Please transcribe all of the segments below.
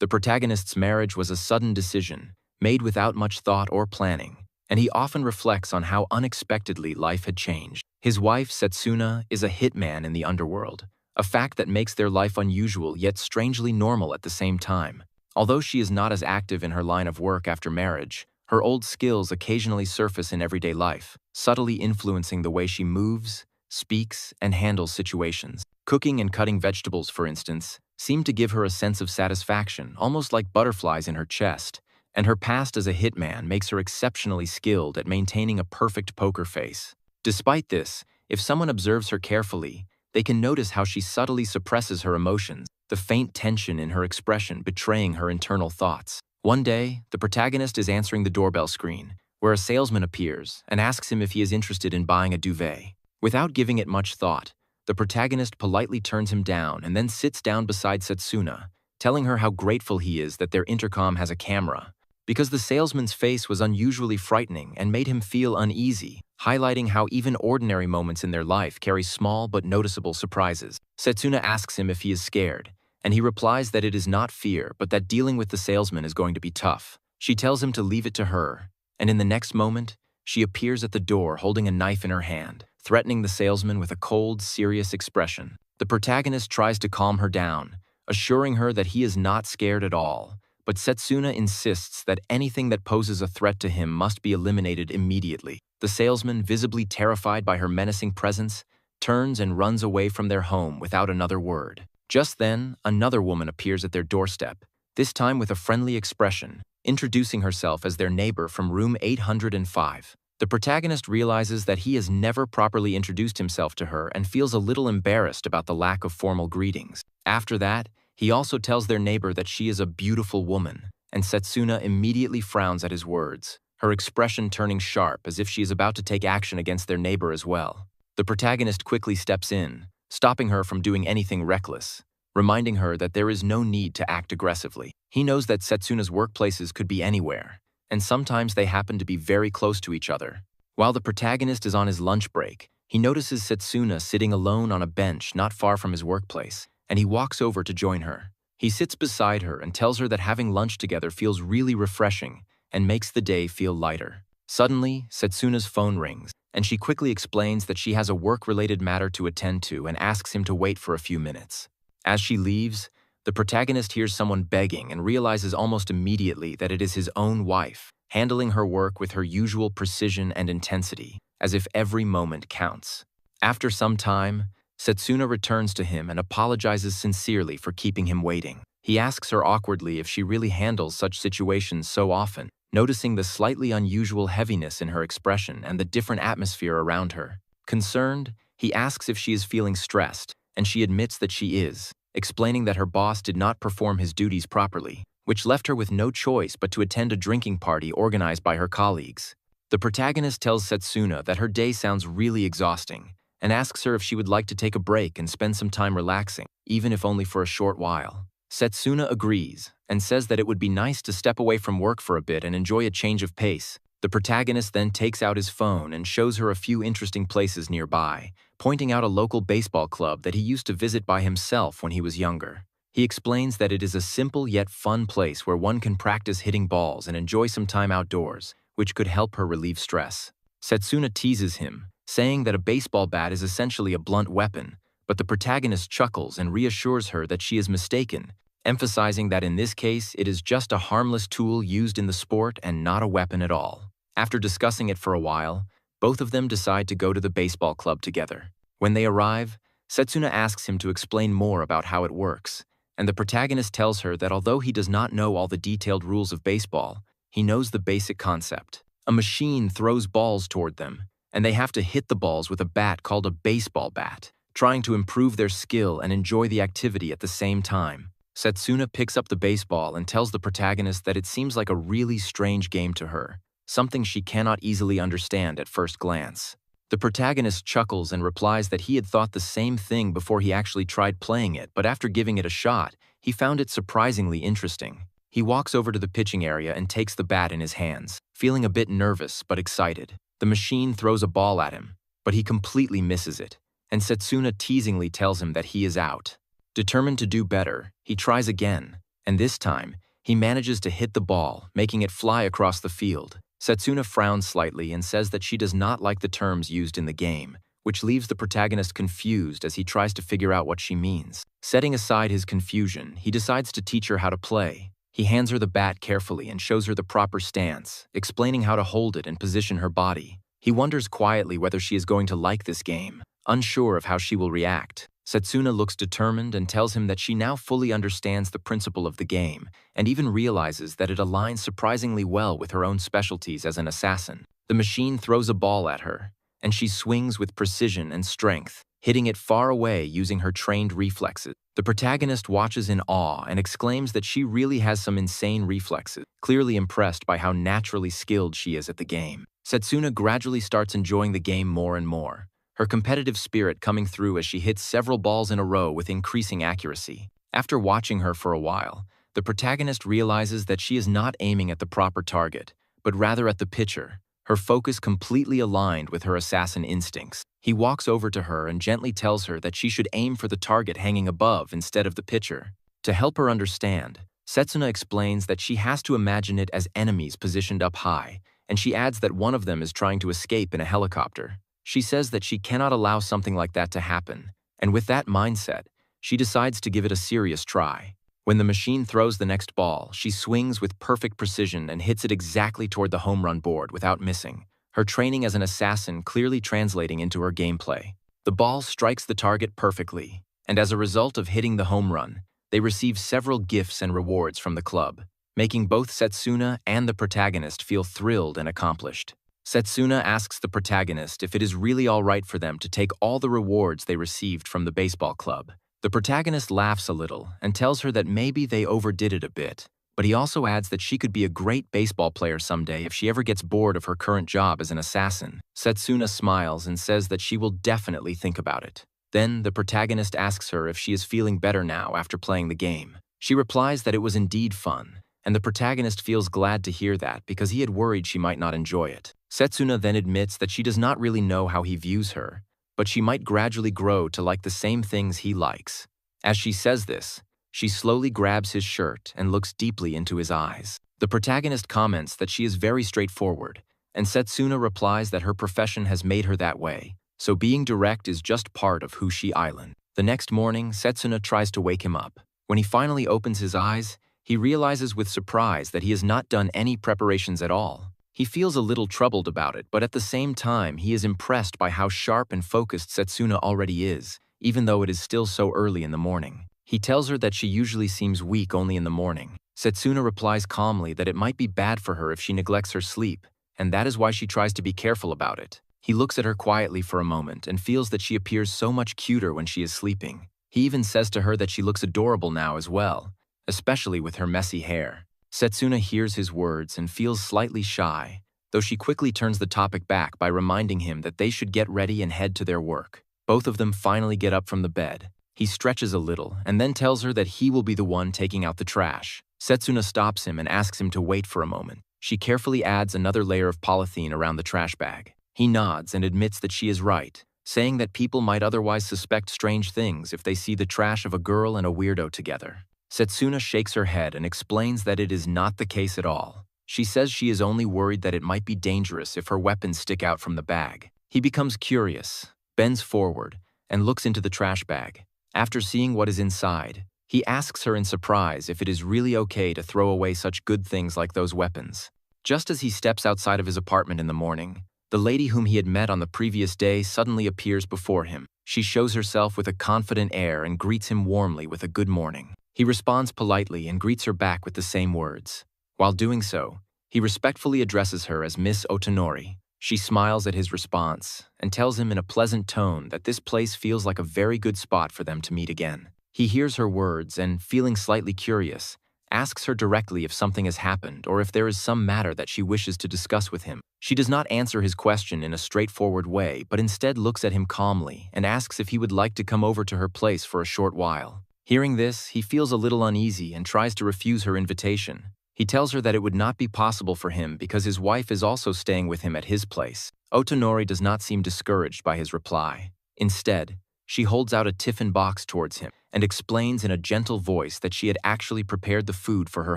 The protagonist's marriage was a sudden decision, made without much thought or planning, and he often reflects on how unexpectedly life had changed. His wife, Setsuna, is a hitman in the underworld, a fact that makes their life unusual yet strangely normal at the same time. Although she is not as active in her line of work after marriage, her old skills occasionally surface in everyday life, subtly influencing the way she moves, speaks, and handles situations. Cooking and cutting vegetables, for instance, seem to give her a sense of satisfaction, almost like butterflies in her chest, and her past as a hitman makes her exceptionally skilled at maintaining a perfect poker face. Despite this, if someone observes her carefully, they can notice how she subtly suppresses her emotions, the faint tension in her expression betraying her internal thoughts. One day, the protagonist is answering the doorbell screen, where a salesman appears and asks him if he is interested in buying a duvet. Without giving it much thought, the protagonist politely turns him down and then sits down beside Setsuna, telling her how grateful he is that their intercom has a camera, because the salesman's face was unusually frightening and made him feel uneasy, highlighting how even ordinary moments in their life carry small but noticeable surprises. Setsuna asks him if he is scared, and he replies that it is not fear, but that dealing with the salesman is going to be tough. She tells him to leave it to her, and in the next moment, she appears at the door holding a knife in her hand, threatening the salesman with a cold, serious expression. The protagonist tries to calm her down, assuring her that he is not scared at all, but Setsuna insists that anything that poses a threat to him must be eliminated immediately. The salesman, visibly terrified by her menacing presence, turns and runs away from their home without another word. Just then, another woman appears at their doorstep, this time with a friendly expression, introducing herself as their neighbor from room 805. The protagonist realizes that he has never properly introduced himself to her and feels a little embarrassed about the lack of formal greetings. After that, he also tells their neighbor that she is a beautiful woman, and Setsuna immediately frowns at his words, her expression turning sharp as if she is about to take action against their neighbor as well. The protagonist quickly steps in, stopping her from doing anything reckless, reminding her that there is no need to act aggressively. He knows that Setsuna's workplaces could be anywhere, and sometimes they happen to be very close to each other. While the protagonist is on his lunch break, he notices Setsuna sitting alone on a bench not far from his workplace, and he walks over to join her. He sits beside her and tells her that having lunch together feels really refreshing and makes the day feel lighter. Suddenly, Setsuna's phone rings, and she quickly explains that she has a work-related matter to attend to and asks him to wait for a few minutes. As she leaves, the protagonist hears someone begging and realizes almost immediately that it is his own wife, handling her work with her usual precision and intensity, as if every moment counts. After some time, Setsuna returns to him and apologizes sincerely for keeping him waiting. He asks her awkwardly if she really handles such situations so often, noticing the slightly unusual heaviness in her expression and the different atmosphere around her. Concerned, he asks if she is feeling stressed, and she admits that she is, explaining that her boss did not perform his duties properly, which left her with no choice but to attend a drinking party organized by her colleagues. The protagonist tells Setsuna that her day sounds really exhausting, and asks her if she would like to take a break and spend some time relaxing, even if only for a short while. Setsuna agrees, and says that it would be nice to step away from work for a bit and enjoy a change of pace. The protagonist then takes out his phone and shows her a few interesting places nearby, pointing out a local baseball club that he used to visit by himself when he was younger. He explains that it is a simple yet fun place where one can practice hitting balls and enjoy some time outdoors, which could help her relieve stress. Setsuna teases him, saying that a baseball bat is essentially a blunt weapon, but the protagonist chuckles and reassures her that she is mistaken, emphasizing that in this case it is just a harmless tool used in the sport and not a weapon at all. After discussing it for a while, both of them decide to go to the baseball club together. When they arrive, Setsuna asks him to explain more about how it works, and the protagonist tells her that although he does not know all the detailed rules of baseball, he knows the basic concept. A machine throws balls toward them, and they have to hit the balls with a bat called a baseball bat, trying to improve their skill and enjoy the activity at the same time. Setsuna picks up the baseball and tells the protagonist that it seems like a really strange game to her, something she cannot easily understand at first glance. The protagonist chuckles and replies that he had thought the same thing before he actually tried playing it, but after giving it a shot, he found it surprisingly interesting. He walks over to the pitching area and takes the bat in his hands, feeling a bit nervous but excited. The machine throws a ball at him, but he completely misses it, and Setsuna teasingly tells him that he is out. Determined to do better, he tries again, and this time, he manages to hit the ball, making it fly across the field. Setsuna frowns slightly and says that she does not like the terms used in the game, which leaves the protagonist confused as he tries to figure out what she means. Setting aside his confusion, he decides to teach her how to play. He hands her the bat carefully and shows her the proper stance, explaining how to hold it and position her body. He wonders quietly whether she is going to like this game, unsure of how she will react. Setsuna looks determined and tells him that she now fully understands the principle of the game and even realizes that it aligns surprisingly well with her own specialties as an assassin. The machine throws a ball at her, and she swings with precision and strength, hitting it far away using her trained reflexes. The protagonist watches in awe and exclaims that she really has some insane reflexes, clearly impressed by how naturally skilled she is at the game. Setsuna gradually starts enjoying the game more and more, her competitive spirit coming through as she hits several balls in a row with increasing accuracy. After watching her for a while, the protagonist realizes that she is not aiming at the proper target, but rather at the pitcher, her focus completely aligned with her assassin instincts. He walks over to her and gently tells her that she should aim for the target hanging above instead of the pitcher. To help her understand, Setsuna explains that she has to imagine it as enemies positioned up high, and she adds that one of them is trying to escape in a helicopter. She says that she cannot allow something like that to happen, and with that mindset, she decides to give it a serious try. When the machine throws the next ball, she swings with perfect precision and hits it exactly toward the home run board without missing, her training as an assassin clearly translating into her gameplay. The ball strikes the target perfectly, and as a result of hitting the home run, they receive several gifts and rewards from the club, making both Setsuna and the protagonist feel thrilled and accomplished. Setsuna asks the protagonist if it is really all right for them to take all the rewards they received from the baseball club. The protagonist laughs a little and tells her that maybe they overdid it a bit, but he also adds that she could be a great baseball player someday if she ever gets bored of her current job as an assassin. Setsuna smiles and says that she will definitely think about it. Then the protagonist asks her if she is feeling better now after playing the game. She replies that it was indeed fun, and the protagonist feels glad to hear that because he had worried she might not enjoy it. Setsuna then admits that she does not really know how he views her, but she might gradually grow to like the same things he likes. As she says this, she slowly grabs his shirt and looks deeply into his eyes. The protagonist comments that she is very straightforward, and Setsuna replies that her profession has made her that way, so being direct is just part of who she is. The next morning, Setsuna tries to wake him up. When he finally opens his eyes, he realizes with surprise that he has not done any preparations at all. He feels a little troubled about it, but at the same time, he is impressed by how sharp and focused Setsuna already is, even though it is still so early in the morning. He tells her that she usually seems weak only in the morning. Setsuna replies calmly that it might be bad for her if she neglects her sleep, and that is why she tries to be careful about it. He looks at her quietly for a moment and feels that she appears so much cuter when she is sleeping. He even says to her that she looks adorable now as well, especially with her messy hair. Setsuna hears his words and feels slightly shy, though she quickly turns the topic back by reminding him that they should get ready and head to their work. Both of them finally get up from the bed. He stretches a little and then tells her that he will be the one taking out the trash. Setsuna stops him and asks him to wait for a moment. She carefully adds another layer of polythene around the trash bag. He nods and admits that she is right, saying that people might otherwise suspect strange things if they see the trash of a girl and a weirdo together. Setsuna shakes her head and explains that it is not the case at all. She says she is only worried that it might be dangerous if her weapons stick out from the bag. He becomes curious, bends forward, and looks into the trash bag. After seeing what is inside, he asks her in surprise if it is really okay to throw away such good things like those weapons. Just as he steps outside of his apartment in the morning, the lady whom he had met on the previous day suddenly appears before him. She shows herself with a confident air and greets him warmly with a good morning. He responds politely and greets her back with the same words. While doing so, he respectfully addresses her as Miss Otonori. She smiles at his response and tells him in a pleasant tone that this place feels like a very good spot for them to meet again. He hears her words and, feeling slightly curious, asks her directly if something has happened or if there is some matter that she wishes to discuss with him. She does not answer his question in a straightforward way, but instead looks at him calmly and asks if he would like to come over to her place for a short while. Hearing this, he feels a little uneasy and tries to refuse her invitation. He tells her that it would not be possible for him because his wife is also staying with him at his place. Otonori does not seem discouraged by his reply. Instead, she holds out a tiffin box towards him and explains in a gentle voice that she had actually prepared the food for her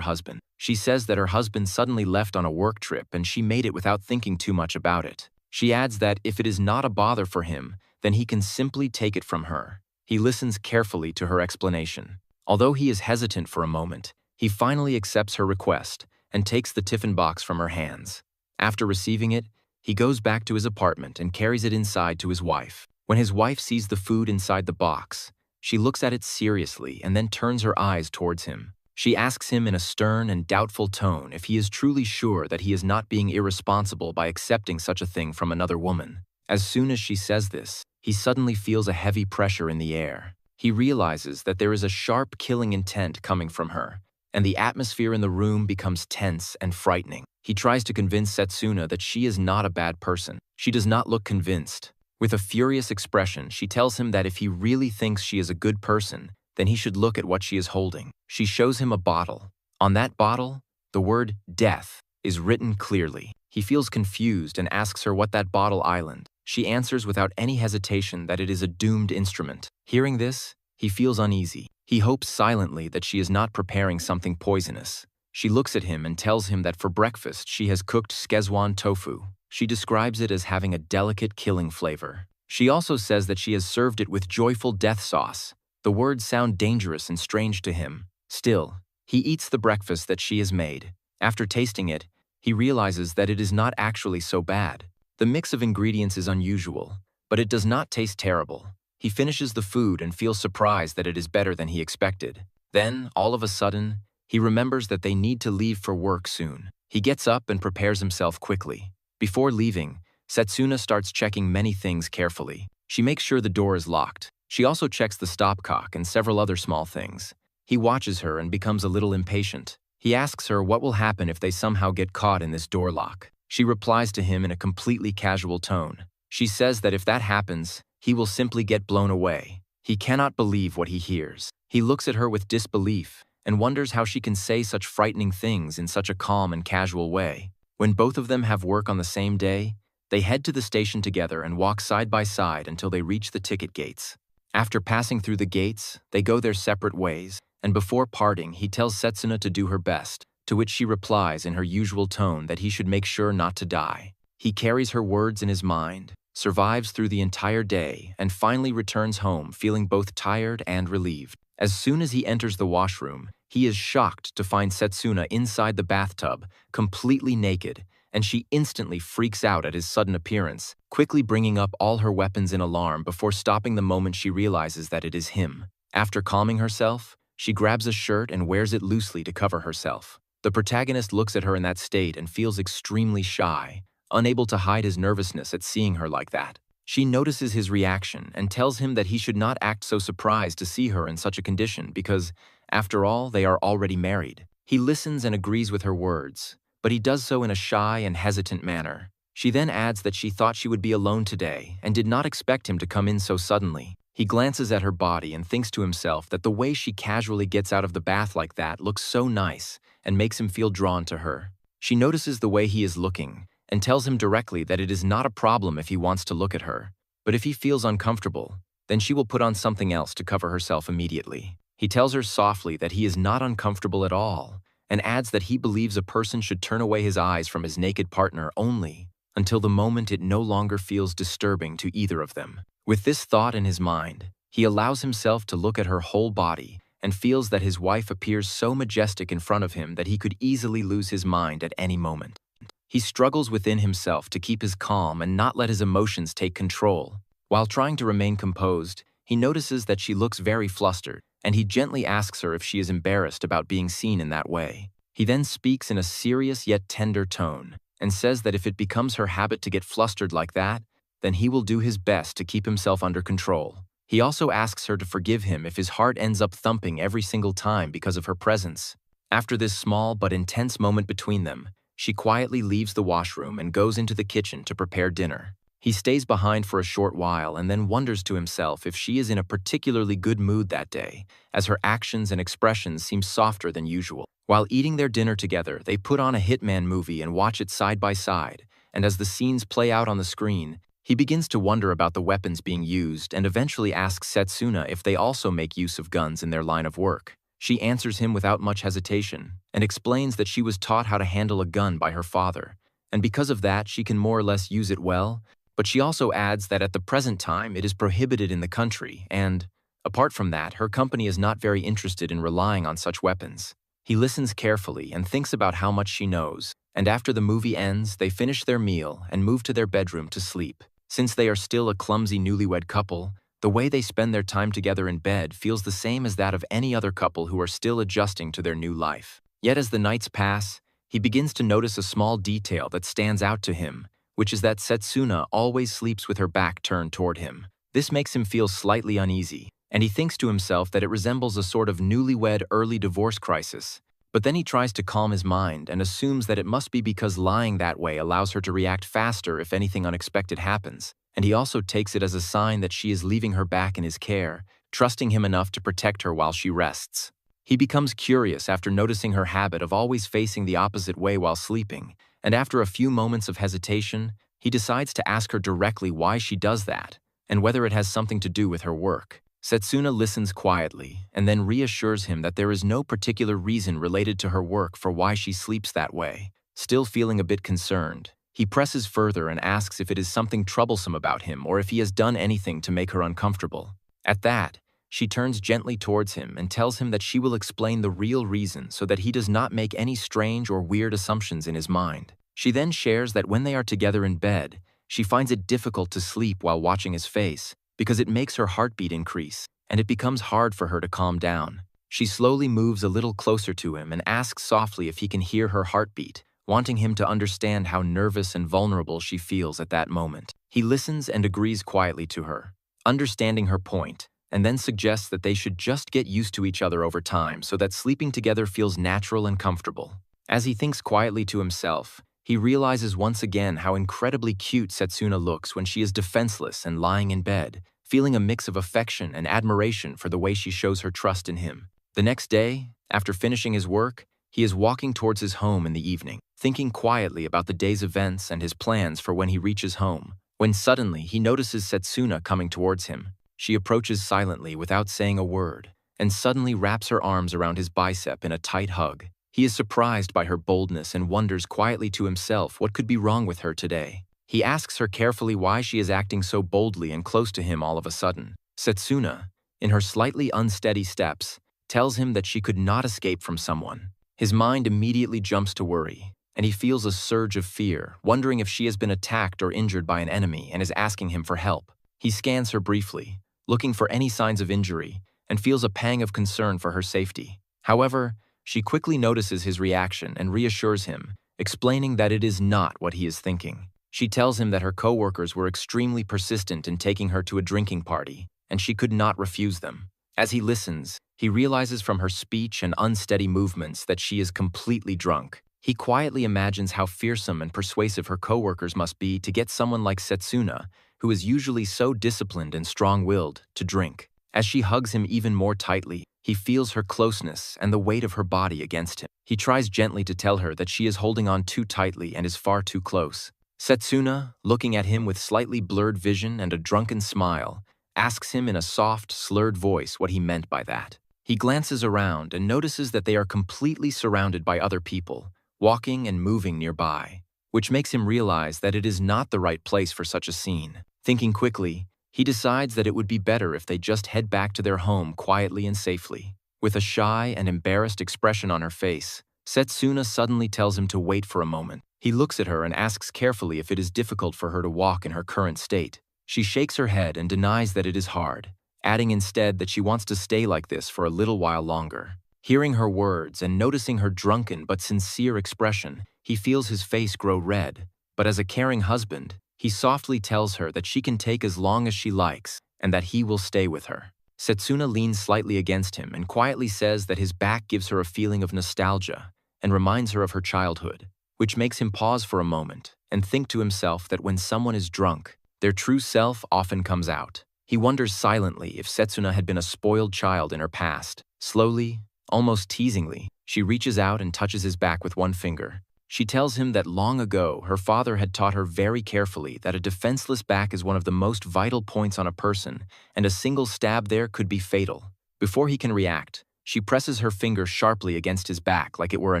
husband. She says that her husband suddenly left on a work trip and she made it without thinking too much about it. She adds that if it is not a bother for him, then he can simply take it from her. He listens carefully to her explanation. Although he is hesitant for a moment, he finally accepts her request and takes the tiffin box from her hands. After receiving it, he goes back to his apartment and carries it inside to his wife. When his wife sees the food inside the box, she looks at it seriously and then turns her eyes towards him. She asks him in a stern and doubtful tone if he is truly sure that he is not being irresponsible by accepting such a thing from another woman. As soon as she says this, he suddenly feels a heavy pressure in the air. He realizes that there is a sharp killing intent coming from her, and the atmosphere in the room becomes tense and frightening. He tries to convince Setsuna that she is not a bad person. She does not look convinced. With a furious expression, she tells him that if he really thinks she is a good person, then he should look at what she is holding. She shows him a bottle. On that bottle, the word death is written clearly. He feels confused and asks her what that bottle island. She answers without any hesitation that it is a doomed instrument. Hearing this, he feels uneasy. He hopes silently that she is not preparing something poisonous. She looks at him and tells him that for breakfast she has cooked Szechuan tofu. She describes it as having a delicate killing flavor. She also says that she has served it with joyful death sauce. The words sound dangerous and strange to him. Still, he eats the breakfast that she has made. After tasting it, he realizes that it is not actually so bad. The mix of ingredients is unusual, but it does not taste terrible. He finishes the food and feels surprised that it is better than he expected. Then, all of a sudden, he remembers that they need to leave for work soon. He gets up and prepares himself quickly. Before leaving, Setsuna starts checking many things carefully. She makes sure the door is locked. She also checks the stopcock and several other small things. He watches her and becomes a little impatient. He asks her what will happen if they somehow get caught in this door lock. She replies to him in a completely casual tone. She says that if that happens, he will simply get blown away. He cannot believe what he hears. He looks at her with disbelief and wonders how she can say such frightening things in such a calm and casual way. When both of them have work on the same day, they head to the station together and walk side by side until they reach the ticket gates. After passing through the gates, they go their separate ways, and before parting, he tells Setsuna to do her best, to which she replies in her usual tone that he should make sure not to die. He carries her words in his mind, survives through the entire day, and finally returns home feeling both tired and relieved. As soon as he enters the washroom, he is shocked to find Setsuna inside the bathtub, completely naked, and she instantly freaks out at his sudden appearance, quickly bringing up all her weapons in alarm before stopping the moment she realizes that it is him. After calming herself, she grabs a shirt and wears it loosely to cover herself. The protagonist looks at her in that state and feels extremely shy, unable to hide his nervousness at seeing her like that. She notices his reaction and tells him that he should not act so surprised to see her in such a condition because, after all, they are already married. He listens and agrees with her words, but he does so in a shy and hesitant manner. She then adds that she thought she would be alone today and did not expect him to come in so suddenly. He glances at her body and thinks to himself that the way she casually gets out of the bath like that looks so nice and makes him feel drawn to her. She notices the way he is looking and tells him directly that it is not a problem if he wants to look at her, but if he feels uncomfortable, then she will put on something else to cover herself immediately. He tells her softly that he is not uncomfortable at all, and adds that he believes a person should turn away his eyes from his naked partner only until the moment it no longer feels disturbing to either of them. With this thought in his mind, he allows himself to look at her whole body and feels that his wife appears so majestic in front of him that he could easily lose his mind at any moment. He struggles within himself to keep his calm and not let his emotions take control. While trying to remain composed, he notices that she looks very flustered, and he gently asks her if she is embarrassed about being seen in that way. He then speaks in a serious yet tender tone and says that if it becomes her habit to get flustered like that, then he will do his best to keep himself under control. He also asks her to forgive him if his heart ends up thumping every single time because of her presence. After this small but intense moment between them, she quietly leaves the washroom and goes into the kitchen to prepare dinner. He stays behind for a short while and then wonders to himself if she is in a particularly good mood that day, as her actions and expressions seem softer than usual. While eating their dinner together, they put on a Hitman movie and watch it side by side, and as the scenes play out on the screen, He begins to wonder about the weapons being used and eventually asks Setsuna if they also make use of guns in their line of work. She answers him without much hesitation and explains that she was taught how to handle a gun by her father, and because of that she can more or less use it well, but she also adds that at the present time it is prohibited in the country and, apart from that, her company is not very interested in relying on such weapons. He listens carefully and thinks about how much she knows, and after the movie ends, they finish their meal and move to their bedroom to sleep. Since they are still a clumsy newlywed couple, the way they spend their time together in bed feels the same as that of any other couple who are still adjusting to their new life. Yet as the nights pass, he begins to notice a small detail that stands out to him, which is that Setsuna always sleeps with her back turned toward him. This makes him feel slightly uneasy, and he thinks to himself that it resembles a sort of newlywed early divorce crisis. But then he tries to calm his mind and assumes that it must be because lying that way allows her to react faster if anything unexpected happens, and he also takes it as a sign that she is leaving her back in his care, trusting him enough to protect her while she rests. He becomes curious after noticing her habit of always facing the opposite way while sleeping, and after a few moments of hesitation, he decides to ask her directly why she does that, and whether it has something to do with her work. Setsuna listens quietly and then reassures him that there is no particular reason related to her work for why she sleeps that way. Still feeling a bit concerned, he presses further and asks if it is something troublesome about him or if he has done anything to make her uncomfortable. At that, she turns gently towards him and tells him that she will explain the real reason so that he does not make any strange or weird assumptions in his mind. She then shares that when they are together in bed, she finds it difficult to sleep while watching his face, because it makes her heartbeat increase, and it becomes hard for her to calm down. She slowly moves a little closer to him and asks softly if he can hear her heartbeat, wanting him to understand how nervous and vulnerable she feels at that moment. He listens and agrees quietly to her, understanding her point, and then suggests that they should just get used to each other over time so that sleeping together feels natural and comfortable. As he thinks quietly to himself, he realizes once again how incredibly cute Setsuna looks when she is defenseless and lying in bed, feeling a mix of affection and admiration for the way she shows her trust in him. The next day, after finishing his work, he is walking towards his home in the evening, thinking quietly about the day's events and his plans for when he reaches home, when suddenly he notices Setsuna coming towards him. She approaches silently without saying a word, and suddenly wraps her arms around his bicep in a tight hug. He is surprised by her boldness and wonders quietly to himself what could be wrong with her today. He asks her carefully why she is acting so boldly and close to him all of a sudden. Setsuna, in her slightly unsteady steps, tells him that she could not escape from someone. His mind immediately jumps to worry, and he feels a surge of fear, wondering if she has been attacked or injured by an enemy and is asking him for help. He scans her briefly, looking for any signs of injury, and feels a pang of concern for her safety. However, she quickly notices his reaction and reassures him, explaining that it is not what he is thinking. She tells him that her coworkers were extremely persistent in taking her to a drinking party, and she could not refuse them. As he listens, he realizes from her speech and unsteady movements that she is completely drunk. He quietly imagines how fearsome and persuasive her coworkers must be to get someone like Setsuna, who is usually so disciplined and strong-willed, to drink. As she hugs him even more tightly, he feels her closeness and the weight of her body against him. He tries gently to tell her that she is holding on too tightly and is far too close. Setsuna, looking at him with slightly blurred vision and a drunken smile, asks him in a soft, slurred voice what he meant by that. He glances around and notices that they are completely surrounded by other people, walking and moving nearby, which makes him realize that it is not the right place for such a scene. Thinking quickly, he decides that it would be better if they just head back to their home quietly and safely. With a shy and embarrassed expression on her face, Setsuna suddenly tells him to wait for a moment. He looks at her and asks carefully if it is difficult for her to walk in her current state. She shakes her head and denies that it is hard, adding instead that she wants to stay like this for a little while longer. Hearing her words and noticing her drunken but sincere expression, he feels his face grow red, but as a caring husband, he softly tells her that she can take as long as she likes and that he will stay with her. Setsuna leans slightly against him and quietly says that his back gives her a feeling of nostalgia and reminds her of her childhood, which makes him pause for a moment and think to himself that when someone is drunk, their true self often comes out. He wonders silently if Setsuna had been a spoiled child in her past. Slowly, almost teasingly, she reaches out and touches his back with one finger, She tells him that long ago her father had taught her very carefully that a defenseless back is one of the most vital points on a person, and a single stab there could be fatal. Before he can react, she presses her finger sharply against his back like it were a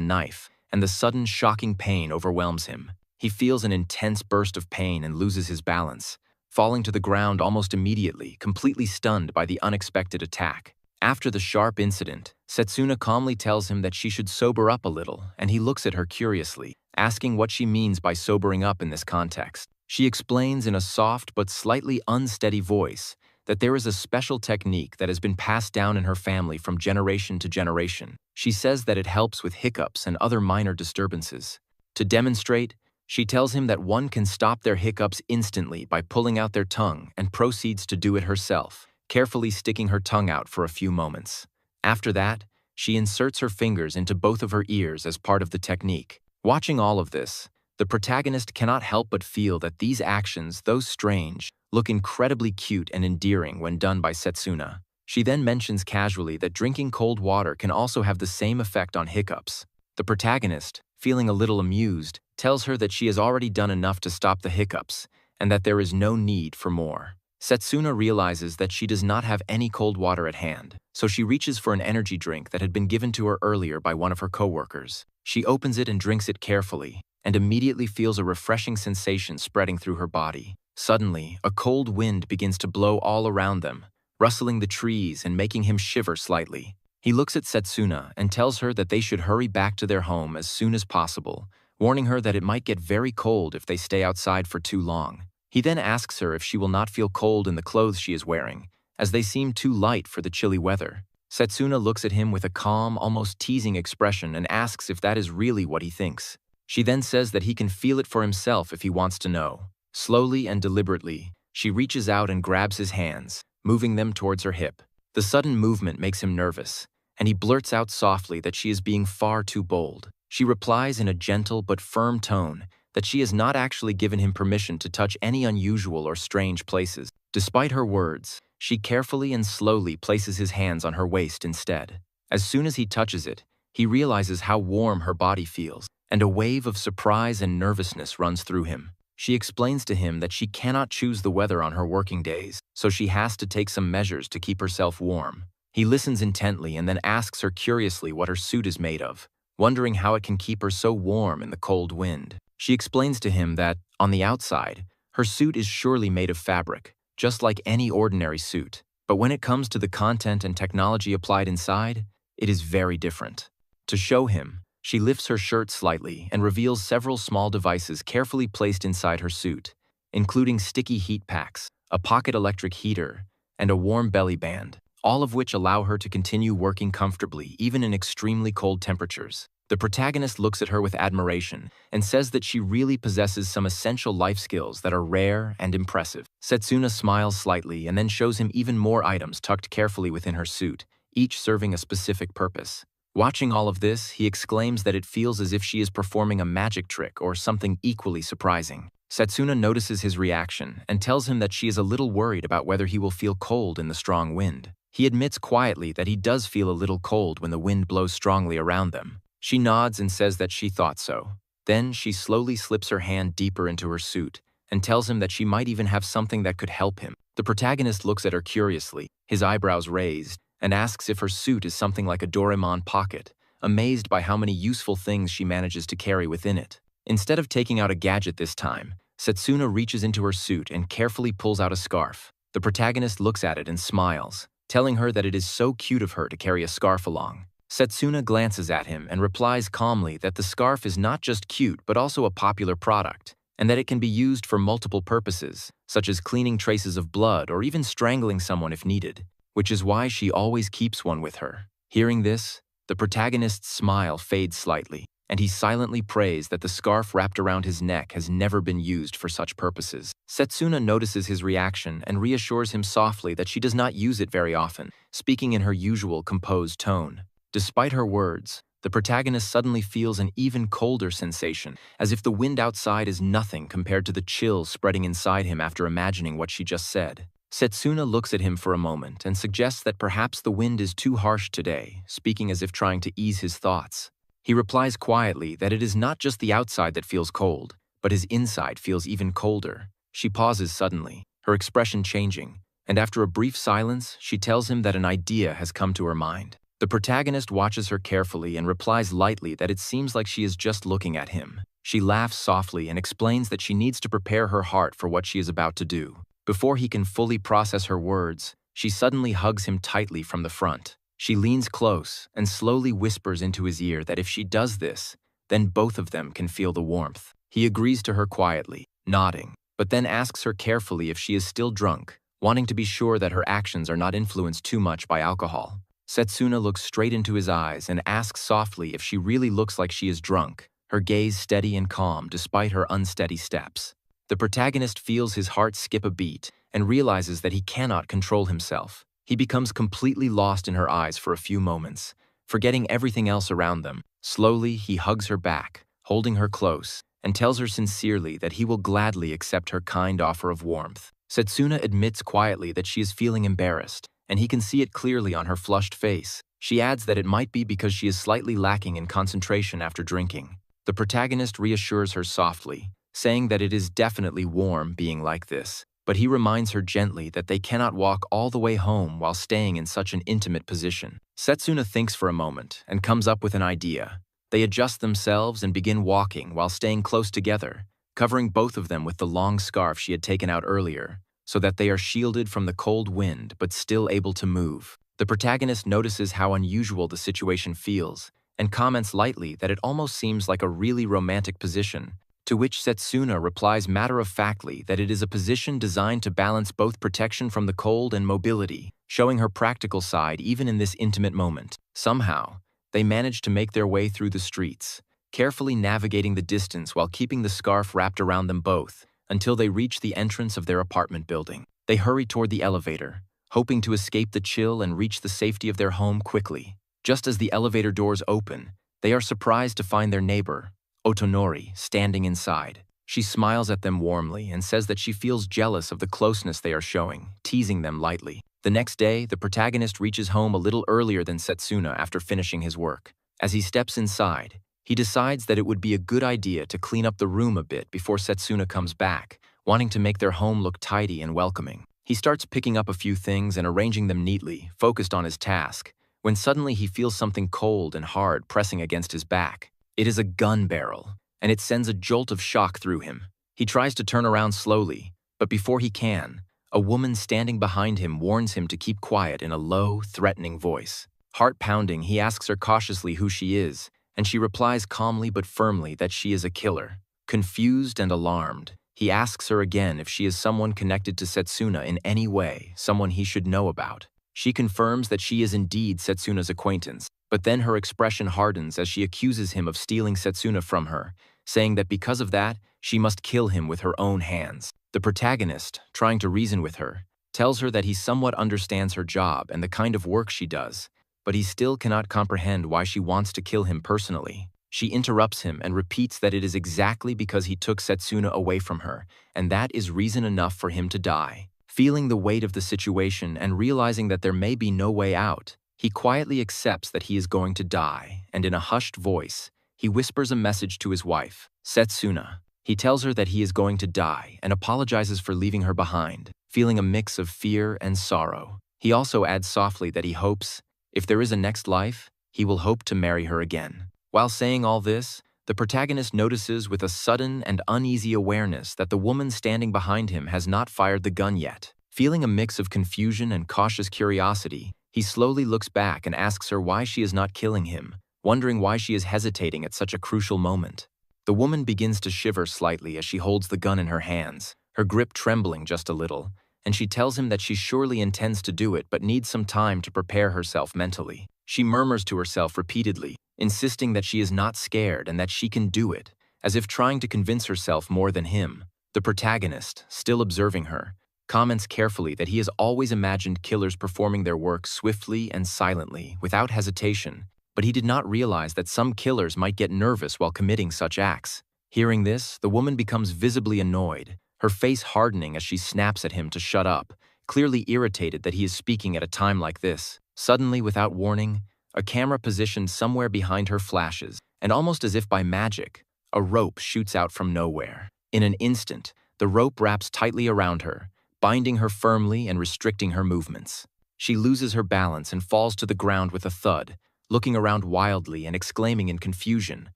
knife, and the sudden shocking pain overwhelms him. He feels an intense burst of pain and loses his balance, falling to the ground almost immediately, completely stunned by the unexpected attack. After the sharp incident, Setsuna calmly tells him that she should sober up a little, and he looks at her curiously, asking what she means by sobering up in this context. She explains in a soft but slightly unsteady voice that there is a special technique that has been passed down in her family from generation to generation. She says that it helps with hiccups and other minor disturbances. To demonstrate, she tells him that one can stop their hiccups instantly by pulling out their tongue, and proceeds to do it herself, carefully sticking her tongue out for a few moments. After that, she inserts her fingers into both of her ears as part of the technique. Watching all of this, the protagonist cannot help but feel that these actions, though strange, look incredibly cute and endearing when done by Setsuna. She then mentions casually that drinking cold water can also have the same effect on hiccups. The protagonist, feeling a little amused, tells her that she has already done enough to stop the hiccups, and that there is no need for more. Setsuna realizes that she does not have any cold water at hand, so she reaches for an energy drink that had been given to her earlier by one of her coworkers. She opens it and drinks it carefully, and immediately feels a refreshing sensation spreading through her body. Suddenly, a cold wind begins to blow all around them, rustling the trees and making him shiver slightly. He looks at Setsuna and tells her that they should hurry back to their home as soon as possible, warning her that it might get very cold if they stay outside for too long. He then asks her if she will not feel cold in the clothes she is wearing, as they seem too light for the chilly weather. Setsuna looks at him with a calm, almost teasing expression and asks if that is really what he thinks. She then says that he can feel it for himself if he wants to know. Slowly and deliberately, she reaches out and grabs his hands, moving them towards her hip. The sudden movement makes him nervous, and he blurts out softly that she is being far too bold. She replies in a gentle but firm tone that she has not actually given him permission to touch any unusual or strange places. Despite her words, she carefully and slowly places his hands on her waist instead. As soon as he touches it, he realizes how warm her body feels, and a wave of surprise and nervousness runs through him. She explains to him that she cannot choose the weather on her working days, so she has to take some measures to keep herself warm. He listens intently and then asks her curiously what her suit is made of, wondering how it can keep her so warm in the cold wind. She explains to him that, on the outside, her suit is surely made of fabric, just like any ordinary suit. But when it comes to the content and technology applied inside, it is very different. To show him, she lifts her shirt slightly and reveals several small devices carefully placed inside her suit, including sticky heat packs, a pocket electric heater, and a warm belly band, all of which allow her to continue working comfortably even in extremely cold temperatures. The protagonist looks at her with admiration and says that she really possesses some essential life skills that are rare and impressive. Setsuna smiles slightly and then shows him even more items tucked carefully within her suit, each serving a specific purpose. Watching all of this, he exclaims that it feels as if she is performing a magic trick or something equally surprising. Setsuna notices his reaction and tells him that she is a little worried about whether he will feel cold in the strong wind. He admits quietly that he does feel a little cold when the wind blows strongly around them. She nods and says that she thought so. Then she slowly slips her hand deeper into her suit and tells him that she might even have something that could help him. The protagonist looks at her curiously, his eyebrows raised, and asks if her suit is something like a Doraemon pocket, amazed by how many useful things she manages to carry within it. Instead of taking out a gadget this time, Setsuna reaches into her suit and carefully pulls out a scarf. The protagonist looks at it and smiles, telling her that it is so cute of her to carry a scarf along. Setsuna glances at him and replies calmly that the scarf is not just cute but also a popular product, and that it can be used for multiple purposes, such as cleaning traces of blood or even strangling someone if needed, which is why she always keeps one with her. Hearing this, the protagonist's smile fades slightly, and he silently prays that the scarf wrapped around his neck has never been used for such purposes. Setsuna notices his reaction and reassures him softly that she does not use it very often, speaking in her usual composed tone. Despite her words, the protagonist suddenly feels an even colder sensation, as if the wind outside is nothing compared to the chills spreading inside him after imagining what she just said. Setsuna looks at him for a moment and suggests that perhaps the wind is too harsh today, speaking as if trying to ease his thoughts. He replies quietly that it is not just the outside that feels cold, but his inside feels even colder. She pauses suddenly, her expression changing, and after a brief silence, she tells him that an idea has come to her mind. The protagonist watches her carefully and replies lightly that it seems like she is just looking at him. She laughs softly and explains that she needs to prepare her heart for what she is about to do. Before he can fully process her words, she suddenly hugs him tightly from the front. She leans close and slowly whispers into his ear that if she does this, then both of them can feel the warmth. He agrees to her quietly, nodding, but then asks her carefully if she is still drunk, wanting to be sure that her actions are not influenced too much by alcohol. Setsuna looks straight into his eyes and asks softly if she really looks like she is drunk, her gaze steady and calm despite her unsteady steps. The protagonist feels his heart skip a beat and realizes that he cannot control himself. He becomes completely lost in her eyes for a few moments, forgetting everything else around them. Slowly, he hugs her back, holding her close, and tells her sincerely that he will gladly accept her kind offer of warmth. Setsuna admits quietly that she is feeling embarrassed, and he can see it clearly on her flushed face. She adds that it might be because she is slightly lacking in concentration after drinking. The protagonist reassures her softly, saying that it is definitely warm being like this, but he reminds her gently that they cannot walk all the way home while staying in such an intimate position. Setsuna thinks for a moment and comes up with an idea. They adjust themselves and begin walking while staying close together, covering both of them with the long scarf she had taken out earlier, so that they are shielded from the cold wind but still able to move. The protagonist notices how unusual the situation feels and comments lightly that it almost seems like a really romantic position, to which Setsuna replies matter-of-factly that it is a position designed to balance both protection from the cold and mobility, showing her practical side even in this intimate moment. Somehow, they manage to make their way through the streets, carefully navigating the distance while keeping the scarf wrapped around them both, until they reach the entrance of their apartment building. They hurry toward the elevator, hoping to escape the chill and reach the safety of their home quickly. Just as the elevator doors open, they are surprised to find their neighbor, Otonori, standing inside. She smiles at them warmly and says that she feels jealous of the closeness they are showing, teasing them lightly. The next day, the protagonist reaches home a little earlier than Setsuna after finishing his work. As he steps inside, he decides that it would be a good idea to clean up the room a bit before Setsuna comes back, wanting to make their home look tidy and welcoming. He starts picking up a few things and arranging them neatly, focused on his task, when suddenly he feels something cold and hard pressing against his back. It is a gun barrel, and it sends a jolt of shock through him. He tries to turn around slowly, but before he can, a woman standing behind him warns him to keep quiet in a low, threatening voice. Heart pounding, he asks her cautiously who she is, and she replies calmly but firmly that she is a killer. Confused and alarmed, he asks her again if she is someone connected to Setsuna in any way, someone he should know about. She confirms that she is indeed Setsuna's acquaintance, but then her expression hardens as she accuses him of stealing Setsuna from her, saying that because of that, she must kill him with her own hands. The protagonist, trying to reason with her, tells her that he somewhat understands her job and the kind of work she does, but he still cannot comprehend why she wants to kill him personally. She interrupts him and repeats that it is exactly because he took Setsuna away from her, and that is reason enough for him to die. Feeling the weight of the situation and realizing that there may be no way out, he quietly accepts that he is going to die, and in a hushed voice, he whispers a message to his wife, Setsuna. He tells her that he is going to die and apologizes for leaving her behind, feeling a mix of fear and sorrow. He also adds softly that he hopes, if there is a next life, he will hope to marry her again. While saying all this, the protagonist notices with a sudden and uneasy awareness that the woman standing behind him has not fired the gun yet. Feeling a mix of confusion and cautious curiosity, he slowly looks back and asks her why she is not killing him, wondering why she is hesitating at such a crucial moment. The woman begins to shiver slightly as she holds the gun in her hands, her grip trembling just a little, and she tells him that she surely intends to do it but needs some time to prepare herself mentally. She murmurs to herself repeatedly, insisting that she is not scared and that she can do it, as if trying to convince herself more than him. The protagonist, still observing her, comments carefully that he has always imagined killers performing their work swiftly and silently, without hesitation, but he did not realize that some killers might get nervous while committing such acts. Hearing this, the woman becomes visibly annoyed, her face hardening as she snaps at him to shut up, clearly irritated that he is speaking at a time like this. Suddenly, without warning, a camera positioned somewhere behind her flashes, and almost as if by magic, a rope shoots out from nowhere. In an instant, the rope wraps tightly around her, binding her firmly and restricting her movements. She loses her balance and falls to the ground with a thud, looking around wildly and exclaiming in confusion,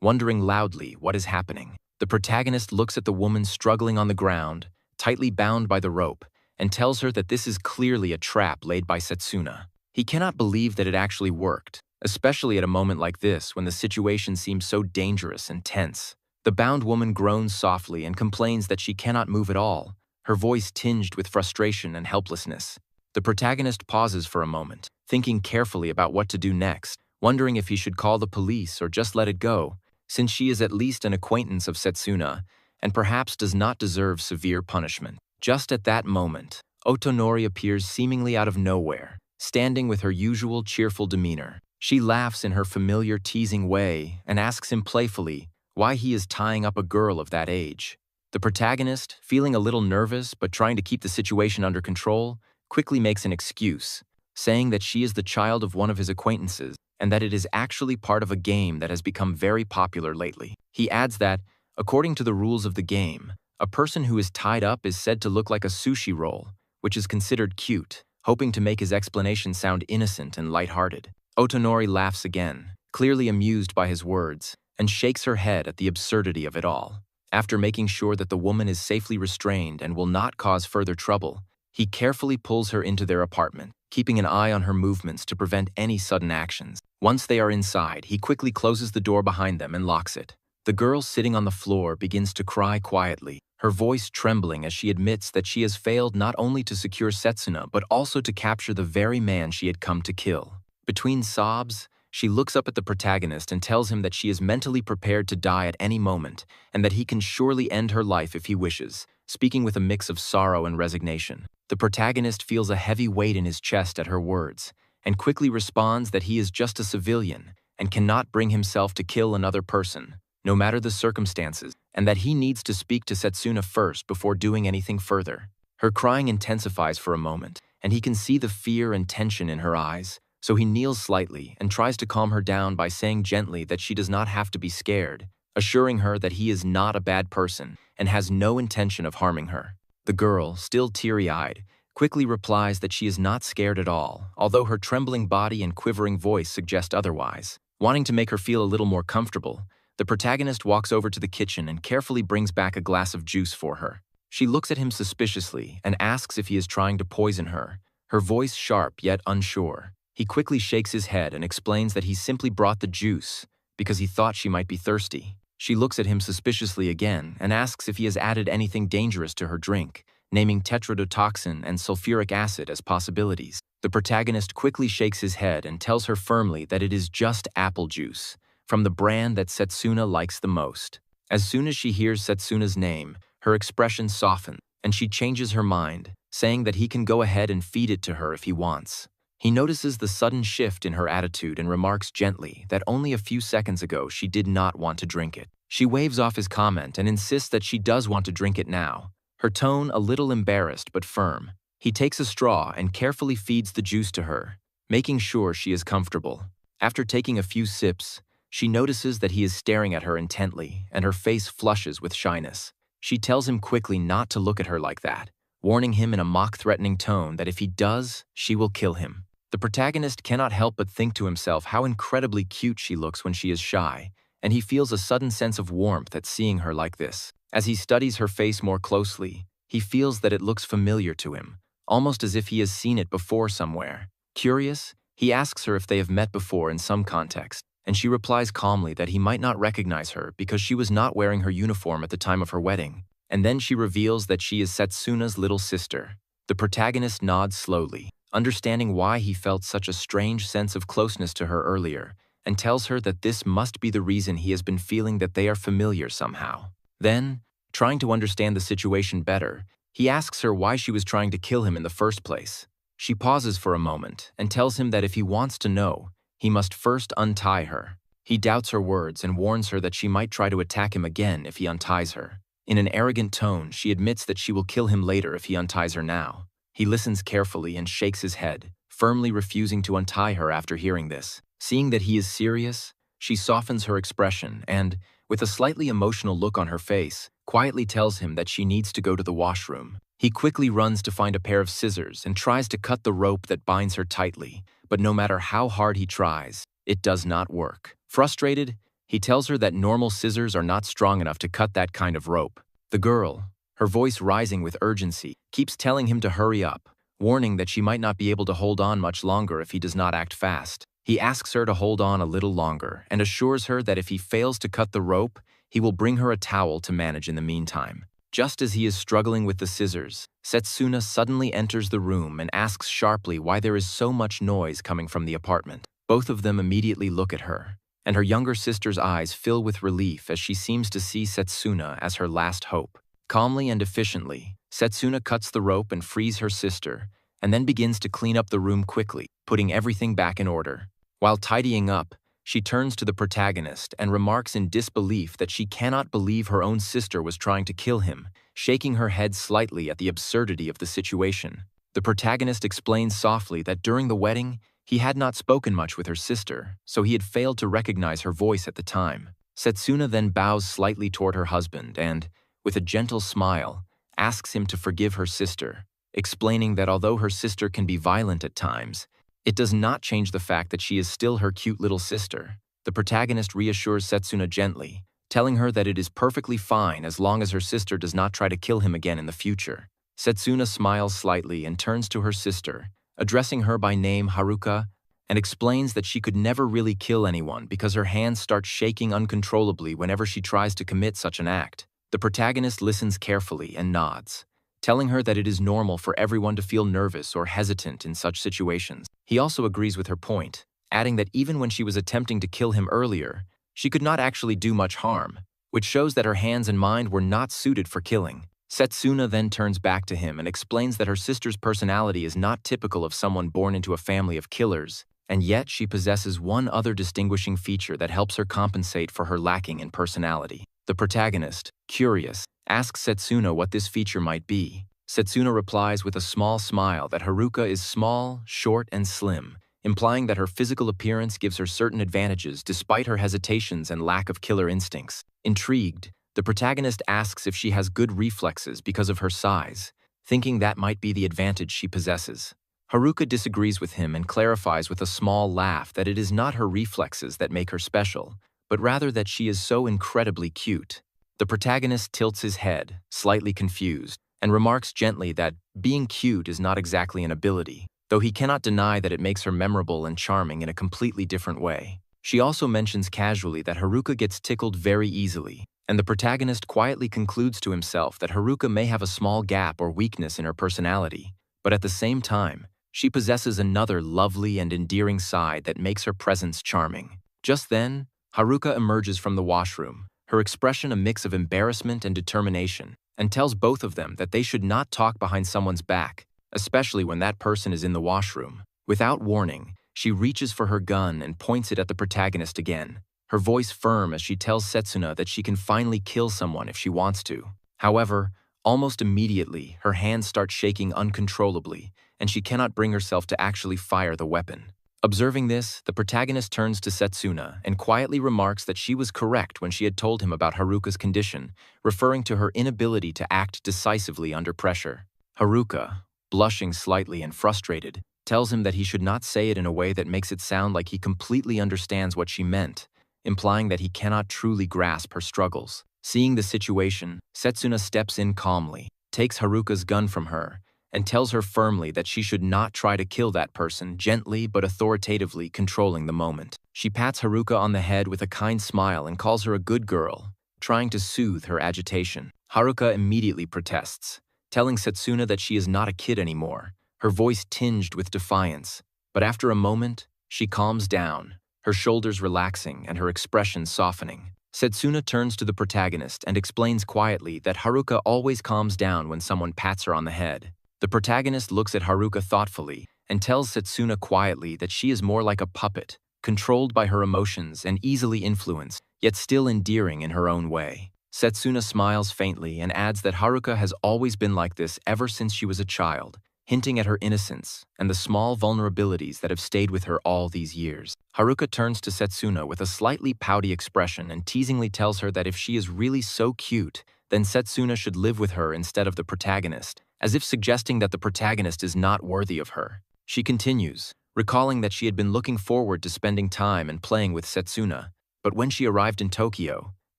wondering loudly what is happening. The protagonist looks at the woman struggling on the ground, tightly bound by the rope, and tells her that this is clearly a trap laid by Setsuna. He cannot believe that it actually worked, especially at a moment like this when the situation seems so dangerous and tense. The bound woman groans softly and complains that she cannot move at all, her voice tinged with frustration and helplessness. The protagonist pauses for a moment, thinking carefully about what to do next, wondering if he should call the police or just let it go, since she is at least an acquaintance of Setsuna and perhaps does not deserve severe punishment. Just at that moment, Otonori appears seemingly out of nowhere, standing with her usual cheerful demeanor. She laughs in her familiar teasing way and asks him playfully why he is tying up a girl of that age. The protagonist, feeling a little nervous but trying to keep the situation under control, quickly makes an excuse, saying that she is the child of one of his acquaintances and that it is actually part of a game that has become very popular lately. He adds that, according to the rules of the game, a person who is tied up is said to look like a sushi roll, which is considered cute, hoping to make his explanation sound innocent and lighthearted. Otonori laughs again, clearly amused by his words, and shakes her head at the absurdity of it all. After making sure that the woman is safely restrained and will not cause further trouble, he carefully pulls her into their apartment, keeping an eye on her movements to prevent any sudden actions. Once they are inside, he quickly closes the door behind them and locks it. The girl sitting on the floor begins to cry quietly, her voice trembling as she admits that she has failed not only to secure Setsuna but also to capture the very man she had come to kill. Between sobs, she looks up at the protagonist and tells him that she is mentally prepared to die at any moment and that he can surely end her life if he wishes, speaking with a mix of sorrow and resignation. The protagonist feels a heavy weight in his chest at her words and quickly responds that he is just a civilian and cannot bring himself to kill another person, no matter the circumstances, and that he needs to speak to Setsuna first before doing anything further. Her crying intensifies for a moment, and he can see the fear and tension in her eyes, so he kneels slightly and tries to calm her down by saying gently that she does not have to be scared, assuring her that he is not a bad person and has no intention of harming her. The girl, still teary-eyed, quickly replies that she is not scared at all, although her trembling body and quivering voice suggest otherwise. Wanting to make her feel a little more comfortable, the protagonist walks over to the kitchen and carefully brings back a glass of juice for her. She looks at him suspiciously and asks if he is trying to poison her, her voice sharp yet unsure. He quickly shakes his head and explains that he simply brought the juice because he thought she might be thirsty. She looks at him suspiciously again and asks if he has added anything dangerous to her drink, naming tetrodotoxin and sulfuric acid as possibilities. The protagonist quickly shakes his head and tells her firmly that it is just apple juice, from the brand that Setsuna likes the most. As soon as she hears Setsuna's name, her expression softens, and she changes her mind, saying that he can go ahead and feed it to her if he wants. He notices the sudden shift in her attitude and remarks gently that only a few seconds ago she did not want to drink it. She waves off his comment and insists that she does want to drink it now, her tone a little embarrassed but firm. He takes a straw and carefully feeds the juice to her, making sure she is comfortable. After taking a few sips, she notices that he is staring at her intently and her face flushes with shyness. She tells him quickly not to look at her like that, warning him in a mock-threatening tone that if he does, she will kill him. The protagonist cannot help but think to himself how incredibly cute she looks when she is shy, and he feels a sudden sense of warmth at seeing her like this. As he studies her face more closely, he feels that it looks familiar to him, almost as if he has seen it before somewhere. Curious, he asks her if they have met before in some context, and she replies calmly that he might not recognize her because she was not wearing her uniform at the time of her wedding. And then she reveals that she is Setsuna's little sister. The protagonist nods slowly, understanding why he felt such a strange sense of closeness to her earlier, and tells her that this must be the reason he has been feeling that they are familiar somehow. Then, trying to understand the situation better, he asks her why she was trying to kill him in the first place. She pauses for a moment and tells him that if he wants to know, he must first untie her. He doubts her words and warns her that she might try to attack him again if he unties her. In an arrogant tone, she admits that she will kill him later if he unties her now. He listens carefully and shakes his head, firmly refusing to untie her after hearing this. Seeing that he is serious, She softens her expression and, with a slightly emotional look on her face, quietly tells him that she needs to go to the washroom. He quickly runs to find a pair of scissors and tries to cut the rope that binds her tightly, but no matter how hard he tries, it does not work. Frustrated, he tells her that normal scissors are not strong enough to cut that kind of rope. The girl, her voice rising with urgency, keeps telling him to hurry up, warning that she might not be able to hold on much longer if he does not act fast. He asks her to hold on a little longer and assures her that if he fails to cut the rope, he will bring her a towel to manage in the meantime. Just as he is struggling with the scissors, Setsuna suddenly enters the room and asks sharply why there is so much noise coming from the apartment. Both of them immediately look at her, and her younger sister's eyes fill with relief as she seems to see Setsuna as her last hope. Calmly and efficiently, Setsuna cuts the rope and frees her sister, and then begins to clean up the room quickly, putting everything back in order. While tidying up, she turns to the protagonist and remarks in disbelief that she cannot believe her own sister was trying to kill him, shaking her head slightly at the absurdity of the situation. The protagonist explains softly that during the wedding, he had not spoken much with her sister, so he had failed to recognize her voice at the time. Setsuna then bows slightly toward her husband and, with a gentle smile, asks him to forgive her sister, explaining that although her sister can be violent at times, it does not change the fact that she is still her cute little sister. The protagonist reassures Setsuna gently, telling her that it is perfectly fine as long as her sister does not try to kill him again in the future. Setsuna smiles slightly and turns to her sister, addressing her by name Haruka, and explains that she could never really kill anyone because her hands start shaking uncontrollably whenever she tries to commit such an act. The protagonist listens carefully and nods, telling her that it is normal for everyone to feel nervous or hesitant in such situations. He also agrees with her point, adding that even when she was attempting to kill him earlier, she could not actually do much harm, which shows that her hands and mind were not suited for killing. Setsuna then turns back to him and explains that her sister's personality is not typical of someone born into a family of killers, and yet she possesses one other distinguishing feature that helps her compensate for her lacking in personality. The protagonist, curious, asks Setsuna what this feature might be. Setsuna replies with a small smile that Haruka is small, short, and slim, implying that her physical appearance gives her certain advantages despite her hesitations and lack of killer instincts. Intrigued, the protagonist asks if she has good reflexes because of her size, thinking that might be the advantage she possesses. Haruka disagrees with him and clarifies with a small laugh that it is not her reflexes that make her special, but rather that she is so incredibly cute. The protagonist tilts his head, slightly confused, and remarks gently that being cute is not exactly an ability, though he cannot deny that it makes her memorable and charming in a completely different way. She also mentions casually that Haruka gets tickled very easily, and the protagonist quietly concludes to himself that Haruka may have a small gap or weakness in her personality, but at the same time, she possesses another lovely and endearing side that makes her presence charming. Just then, Haruka emerges from the washroom, her expression a mix of embarrassment and determination, and tells both of them that they should not talk behind someone's back, especially when that person is in the washroom. Without warning, she reaches for her gun and points it at the protagonist again, her voice firm as she tells Setsuna that she can finally kill someone if she wants to. However, almost immediately, her hands start shaking uncontrollably, and she cannot bring herself to actually fire the weapon. Observing this, the protagonist turns to Setsuna and quietly remarks that she was correct when she had told him about Haruka's condition, referring to her inability to act decisively under pressure. Haruka, blushing slightly and frustrated, tells him that he should not say it in a way that makes it sound like he completely understands what she meant, implying that he cannot truly grasp her struggles. Seeing the situation, Setsuna steps in calmly, takes Haruka's gun from her, and tells her firmly that she should not try to kill that person, gently but authoritatively controlling the moment. She pats Haruka on the head with a kind smile and calls her a good girl, trying to soothe her agitation. Haruka immediately protests, telling Setsuna that she is not a kid anymore, her voice tinged with defiance. But after a moment, she calms down, her shoulders relaxing and her expression softening. Setsuna turns to the protagonist and explains quietly that Haruka always calms down when someone pats her on the head. The protagonist looks at Haruka thoughtfully and tells Setsuna quietly that she is more like a puppet, controlled by her emotions and easily influenced, yet still endearing in her own way. Setsuna smiles faintly and adds that Haruka has always been like this ever since she was a child, hinting at her innocence and the small vulnerabilities that have stayed with her all these years. Haruka turns to Setsuna with a slightly pouty expression and teasingly tells her that if she is really so cute, then Setsuna should live with her instead of the protagonist, as if suggesting that the protagonist is not worthy of her. She continues, recalling that she had been looking forward to spending time and playing with Setsuna, but when she arrived in Tokyo,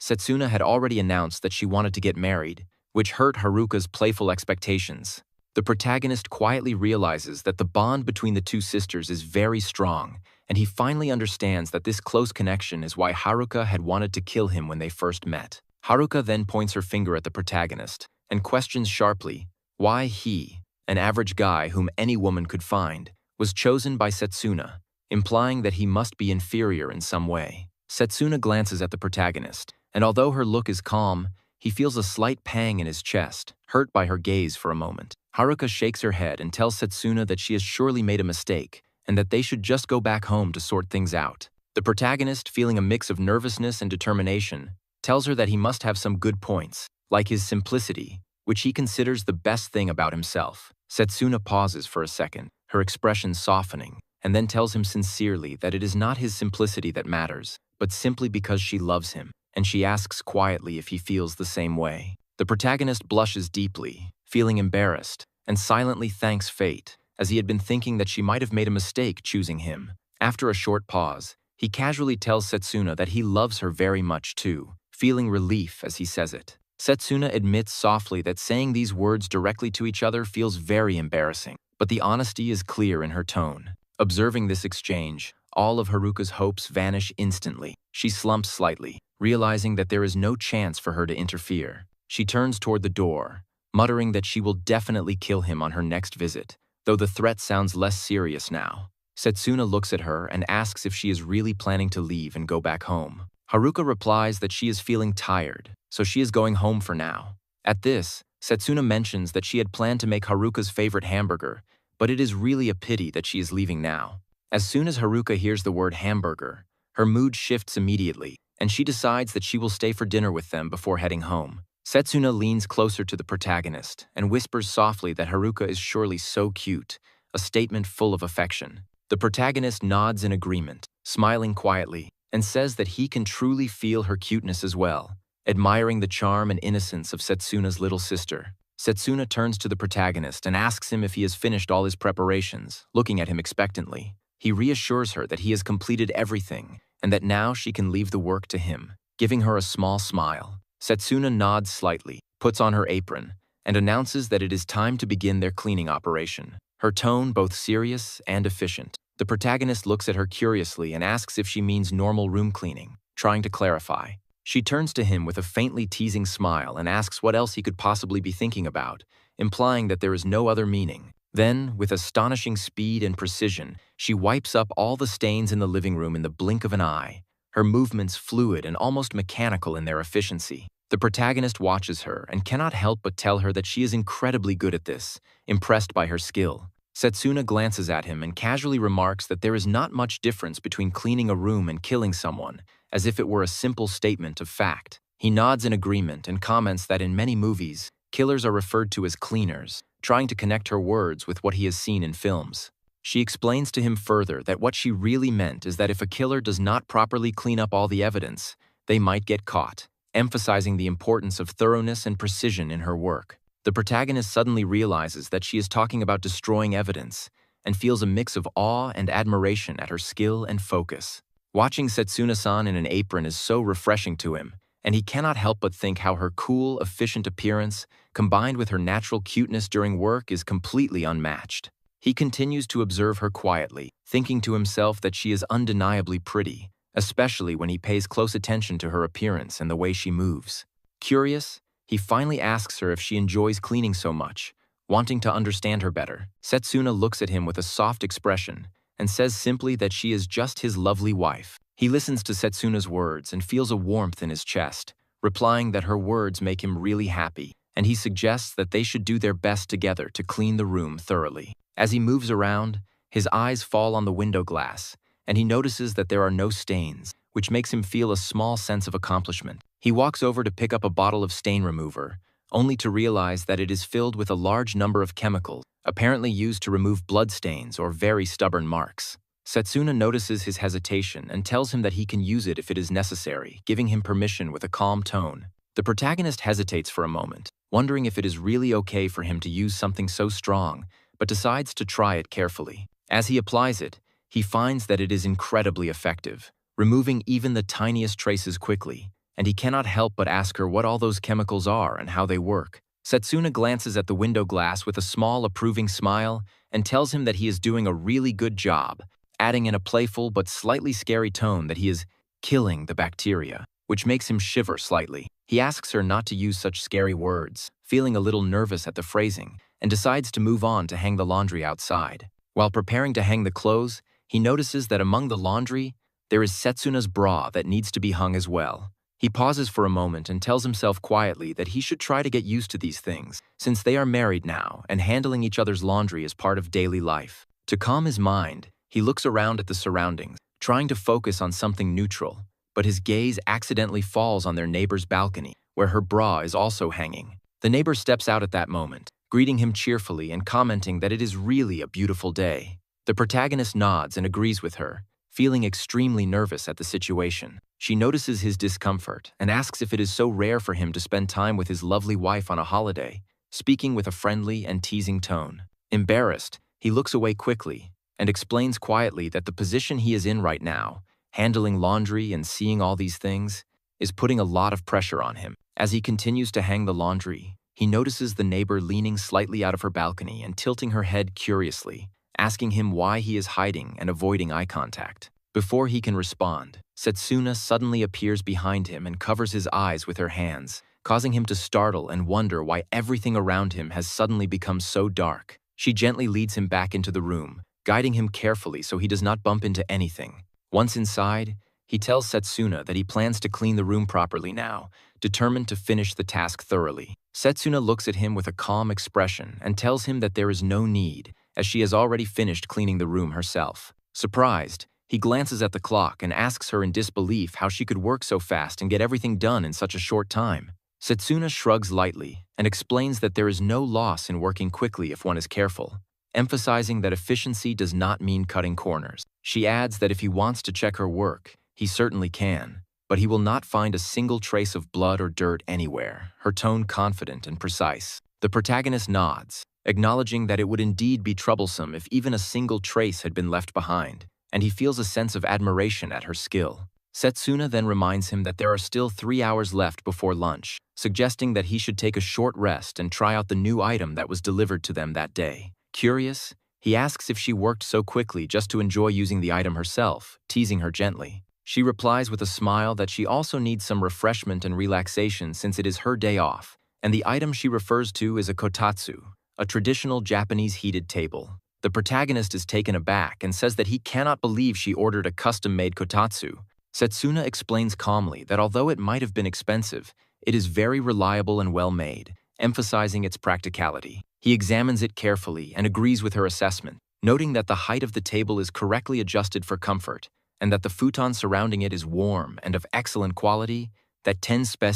Setsuna had already announced that she wanted to get married, which hurt Haruka's playful expectations. The protagonist quietly realizes that the bond between the two sisters is very strong, and he finally understands that this close connection is why Haruka had wanted to kill him when they first met. Haruka then points her finger at the protagonist and questions sharply why he, an average guy whom any woman could find, was chosen by Setsuna, implying that he must be inferior in some way. Setsuna glances at the protagonist, and although her look is calm, he feels a slight pang in his chest, hurt by her gaze for a moment. Haruka shakes her head and tells Setsuna that she has surely made a mistake, and that they should just go back home to sort things out. The protagonist, feeling a mix of nervousness and determination, tells her that he must have some good points, like his simplicity, which he considers the best thing about himself. Setsuna pauses for a second, her expression softening, and then tells him sincerely that it is not his simplicity that matters, but simply because she loves him, and she asks quietly if he feels the same way. The protagonist blushes deeply, feeling embarrassed, and silently thanks fate, as he had been thinking that she might have made a mistake choosing him. After a short pause, he casually tells Setsuna that he loves her very much too, feeling relief as he says it. Setsuna admits softly that saying these words directly to each other feels very embarrassing, but the honesty is clear in her tone. Observing this exchange, all of Haruka's hopes vanish instantly. She slumps slightly, realizing that there is no chance for her to interfere. She turns toward the door, muttering that she will definitely kill him on her next visit, though the threat sounds less serious now. Setsuna looks at her and asks if she is really planning to leave and go back home. Haruka replies that she is feeling tired, so she is going home for now. At this, Setsuna mentions that she had planned to make Haruka's favorite hamburger, but it is really a pity that she is leaving now. As soon as Haruka hears the word hamburger, her mood shifts immediately, and she decides that she will stay for dinner with them before heading home. Setsuna leans closer to the protagonist and whispers softly that Haruka is surely so cute, a statement full of affection. The protagonist nods in agreement, smiling quietly, and says that he can truly feel her cuteness as well, admiring the charm and innocence of Setsuna's little sister. Setsuna turns to the protagonist and asks him if he has finished all his preparations, looking at him expectantly. He reassures her that he has completed everything and that now she can leave the work to him, giving her a small smile. Setsuna nods slightly, puts on her apron, and announces that it is time to begin their cleaning operation, her tone both serious and efficient. The protagonist looks at her curiously and asks if she means normal room cleaning, trying to clarify. She turns to him with a faintly teasing smile and asks what else he could possibly be thinking about, implying that there is no other meaning. Then, with astonishing speed and precision, she wipes up all the stains in the living room in the blink of an eye, her movements fluid and almost mechanical in their efficiency. The protagonist watches her and cannot help but tell her that she is incredibly good at this, impressed by her skill. Setsuna glances at him and casually remarks that there is not much difference between cleaning a room and killing someone, as if it were a simple statement of fact. He nods in agreement and comments that in many movies, killers are referred to as cleaners, trying to connect her words with what he has seen in films. She explains to him further that what she really meant is that if a killer does not properly clean up all the evidence, they might get caught, emphasizing the importance of thoroughness and precision in her work. The protagonist suddenly realizes that she is talking about destroying evidence and feels a mix of awe and admiration at her skill and focus. Watching Setsuna-san in an apron is so refreshing to him, and he cannot help but think how her cool, efficient appearance, combined with her natural cuteness during work, is completely unmatched. He continues to observe her quietly, thinking to himself that she is undeniably pretty, especially when he pays close attention to her appearance and the way she moves. Curious, he finally asks her if she enjoys cleaning so much, wanting to understand her better. Setsuna looks at him with a soft expression and says simply that she is just his lovely wife. He listens to Setsuna's words and feels a warmth in his chest, replying that her words make him really happy, and he suggests that they should do their best together to clean the room thoroughly. As he moves around, his eyes fall on the window glass, and he notices that there are no stains, which makes him feel a small sense of accomplishment. He walks over to pick up a bottle of stain remover, only to realize that it is filled with a large number of chemicals, apparently used to remove bloodstains or very stubborn marks. Setsuna notices his hesitation and tells him that he can use it if it is necessary, giving him permission with a calm tone. The protagonist hesitates for a moment, wondering if it is really okay for him to use something so strong, but decides to try it carefully. As he applies it, he finds that it is incredibly effective, removing even the tiniest traces quickly, and he cannot help but ask her what all those chemicals are and how they work. Setsuna glances at the window glass with a small approving smile and tells him that he is doing a really good job, adding in a playful but slightly scary tone that he is killing the bacteria, which makes him shiver slightly. He asks her not to use such scary words, feeling a little nervous at the phrasing, and decides to move on to hang the laundry outside. While preparing to hang the clothes, he notices that among the laundry, there is Setsuna's bra that needs to be hung as well. He pauses for a moment and tells himself quietly that he should try to get used to these things, since they are married now and handling each other's laundry is part of daily life. To calm his mind, he looks around at the surroundings, trying to focus on something neutral, but his gaze accidentally falls on their neighbor's balcony, where her bra is also hanging. The neighbor steps out at that moment, greeting him cheerfully and commenting that it is really a beautiful day. The protagonist nods and agrees with her, feeling extremely nervous at the situation. She notices his discomfort and asks if it is so rare for him to spend time with his lovely wife on a holiday, speaking with a friendly and teasing tone. Embarrassed, he looks away quickly and explains quietly that the position he is in right now, handling laundry and seeing all these things, is putting a lot of pressure on him. As he continues to hang the laundry, he notices the neighbor leaning slightly out of her balcony and tilting her head curiously, asking him why he is hiding and avoiding eye contact. Before he can respond, Setsuna suddenly appears behind him and covers his eyes with her hands, causing him to startle and wonder why everything around him has suddenly become so dark. She gently leads him back into the room, guiding him carefully so he does not bump into anything. Once inside, he tells Setsuna that he plans to clean the room properly now, determined to finish the task thoroughly. Setsuna looks at him with a calm expression and tells him that there is no need, as she has already finished cleaning the room herself. Surprised, he glances at the clock and asks her in disbelief how she could work so fast and get everything done in such a short time. Setsuna shrugs lightly and explains that there is no loss in working quickly if one is careful, emphasizing that efficiency does not mean cutting corners. She adds that if he wants to check her work, he certainly can, but he will not find a single trace of blood or dirt anywhere, her tone confident and precise. The protagonist nods, acknowledging that it would indeed be troublesome if even a single trace had been left behind, and he feels a sense of admiration at her skill. Setsuna then reminds him that there are still 3 hours left before lunch, suggesting that he should take a short rest and try out the new item that was delivered to them that day. Curious, he asks if she worked so quickly just to enjoy using the item herself, teasing her gently. She replies with a smile that she also needs some refreshment and relaxation since it is her day off, and the item she refers to is a kotatsu, a traditional Japanese heated table. The protagonist is taken aback and says that he cannot believe she ordered a custom-made kotatsu. Setsuna explains calmly that although it might have been expensive, it is very reliable and well-made, emphasizing its practicality. He examines it carefully and agrees with her assessment, noting that the height of the table is correctly adjusted for comfort, and that the futon surrounding it is warm and of excellent quality, that 10 spec,